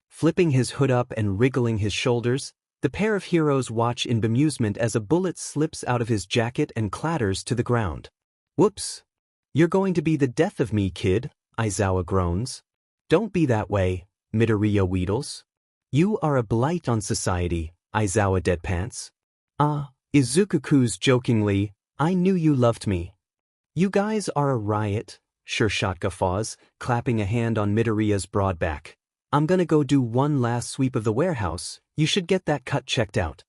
Flipping his hood up and wriggling his shoulders, the pair of heroes watch in bemusement as a bullet slips out of his jacket and clatters to the ground. Whoops. You're going to be the death of me, kid, Aizawa groans. Don't be that way, Midoriya wheedles. You are a blight on society, Aizawa deadpants. Ah. Izuku coos jokingly, I knew you loved me. You guys are a riot, Sure Shot guffaws, clapping a hand on Midoriya's broad back. I'm gonna go do one last sweep of the warehouse, you should get that cut checked out.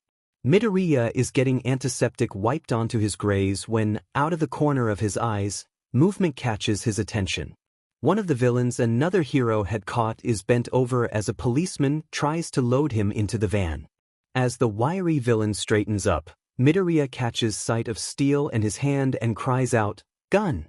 Midoriya is getting antiseptic wiped onto his graze when, out of the corner of his eyes, movement catches his attention. One of the villains another hero had caught is bent over as a policeman tries to load him into the van. As the wiry villain straightens up, Midoriya catches sight of steel in his hand and cries out, "Gun!"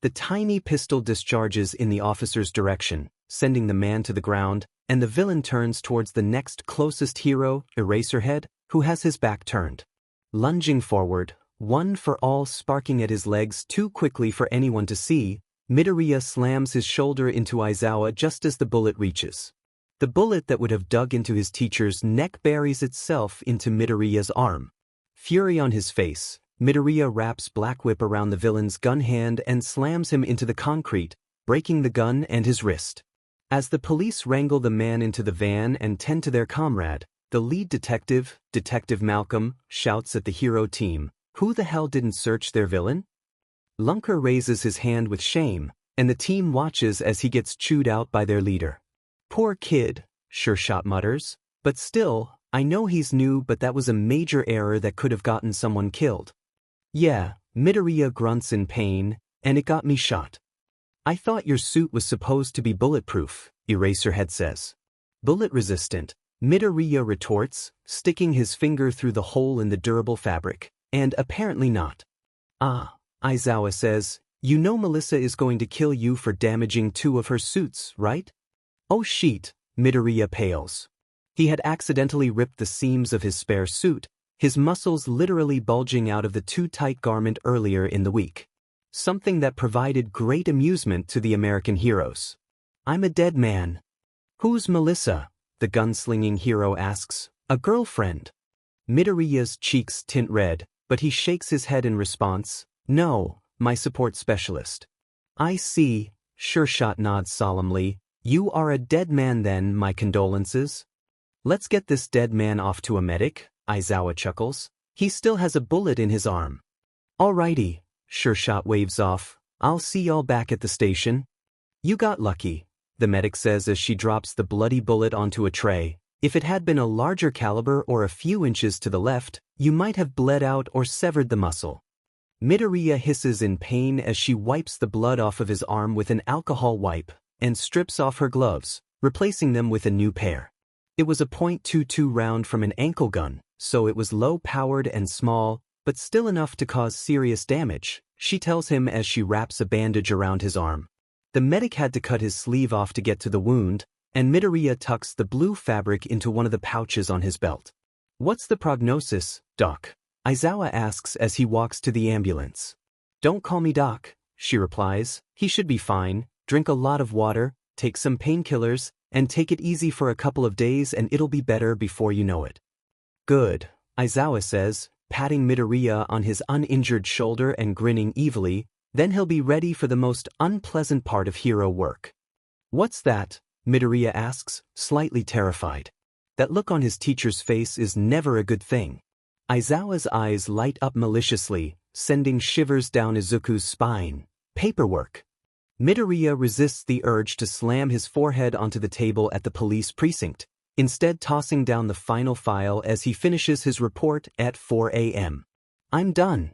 The tiny pistol discharges in the officer's direction, sending the man to the ground, and the villain turns towards the next closest hero, Eraserhead, who has his back turned. Lunging forward, one for all sparking at his legs too quickly for anyone to see, Midoriya slams his shoulder into Aizawa just as the bullet reaches. The bullet that would have dug into his teacher's neck buries itself into Midoriya's arm. Fury on his face, Midoriya wraps Black Whip around the villain's gun hand and slams him into the concrete, breaking the gun and his wrist. As the police wrangle the man into the van and tend to their comrade, the lead detective, Detective Malcolm, shouts at the hero team, "Who the hell didn't search their villain?" Lunker raises his hand with shame, and the team watches as he gets chewed out by their leader. "Poor kid," Sure Shot mutters, "but still, I know he's new, but that was a major error that could have gotten someone killed." "Yeah," Midoriya grunts in pain, "and it got me shot." "I thought your suit was supposed to be bulletproof," Eraserhead says. "Bullet resistant," Midoriya retorts, sticking his finger through the hole in the durable fabric, "and apparently not." "Ah," Aizawa says, "you know Melissa is going to kill you for damaging 2 of her suits, right?" "Oh shit," Midoriya pales. He had accidentally ripped the seams of his spare suit, his muscles literally bulging out of the too-tight garment earlier in the week. Something that provided great amusement to the American heroes. "I'm a dead man." "Who's Melissa?" the gunslinging hero asks. "A girlfriend." Midoriya's cheeks tint red, but he shakes his head in response. "No, my support specialist." "I see," Sure Shot nods solemnly. "You are a dead man then, my condolences." "Let's get this dead man off to a medic," Aizawa chuckles. "He still has a bullet in his arm." "Alrighty," Sure Shot waves off. "I'll see y'all back at the station." "You got lucky," the medic says as she drops the bloody bullet onto a tray. "If it had been a larger caliber or a few inches to the left, you might have bled out or severed the muscle." Midoriya hisses in pain as she wipes the blood off of his arm with an alcohol wipe and strips off her gloves, replacing them with a new pair. It was a .22 round from an ankle gun, so it was low-powered and small, but still enough to cause serious damage, she tells him as she wraps a bandage around his arm. The medic had to cut his sleeve off to get to the wound, and Midoriya tucks the blue fabric into one of the pouches on his belt. "What's the prognosis, Doc?" Aizawa asks as he walks to the ambulance. "Don't call me Doc," she replies. "He should be fine. Drink a lot of water, take some painkillers, and take it easy for a couple of days and it'll be better before you know it." "Good," Aizawa says, patting Midoriya on his uninjured shoulder and grinning evilly, "then he'll be ready for the most unpleasant part of hero work." "What's that?" Midoriya asks, slightly terrified. That look on his teacher's face is never a good thing. Aizawa's eyes light up maliciously, sending shivers down Izuku's spine. "Paperwork." Midoriya resists the urge to slam his forehead onto the table at the police precinct, instead tossing down the final file as he finishes his report at 4 a.m. "I'm done."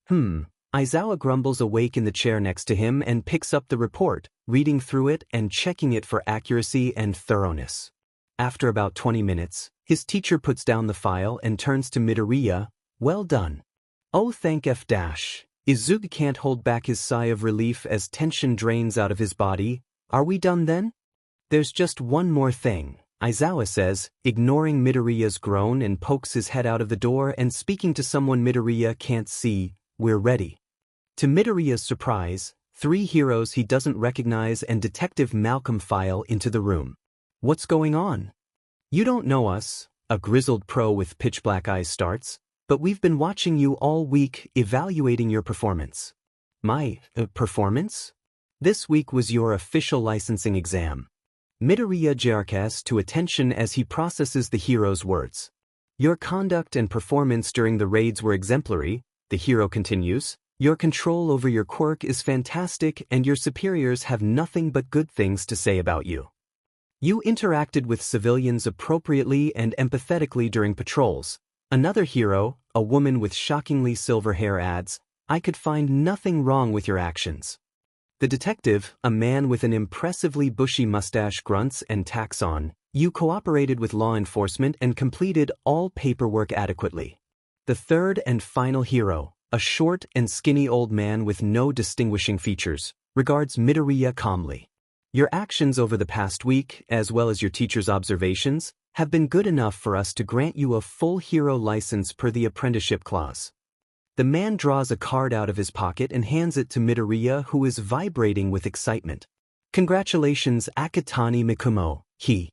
Aizawa grumbles awake in the chair next to him and picks up the report, reading through it and checking it for accuracy and thoroughness. After about 20 minutes, his teacher puts down the file and turns to Midoriya. Well done. Oh, thank F dash. Izuku can't hold back his sigh of relief as tension drains out of his body. Are we done then? There's just one more thing, Aizawa says, ignoring Midoriya's groan and pokes his head out of the door and speaking to someone Midoriya can't see. We're ready. To Midoriya's surprise, 3 heroes he doesn't recognize and Detective Malcolm file into the room. What's going on? You don't know us, a grizzled pro with pitch-black eyes starts, but we've been watching you all week, evaluating your performance. My performance? This week was your official licensing exam. Midoriya jerks to attention as he processes the hero's words. Your conduct and performance during the raids were exemplary, the hero continues. Your control over your quirk is fantastic and your superiors have nothing but good things to say about you. You interacted with civilians appropriately and empathetically during patrols. Another hero, a woman with shockingly silver hair adds, I could find nothing wrong with your actions. The detective, a man with an impressively bushy mustache grunts and tacks on, you cooperated with law enforcement and completed all paperwork adequately. The third and final hero, a short and skinny old man with no distinguishing features, regards Midoriya calmly. Your actions over the past week, as well as your teacher's observations, have been good enough for us to grant you a full hero license per the apprenticeship clause. The man draws a card out of his pocket and hands it to Midoriya, who is vibrating with excitement. Congratulations, Akatani Mikumo, he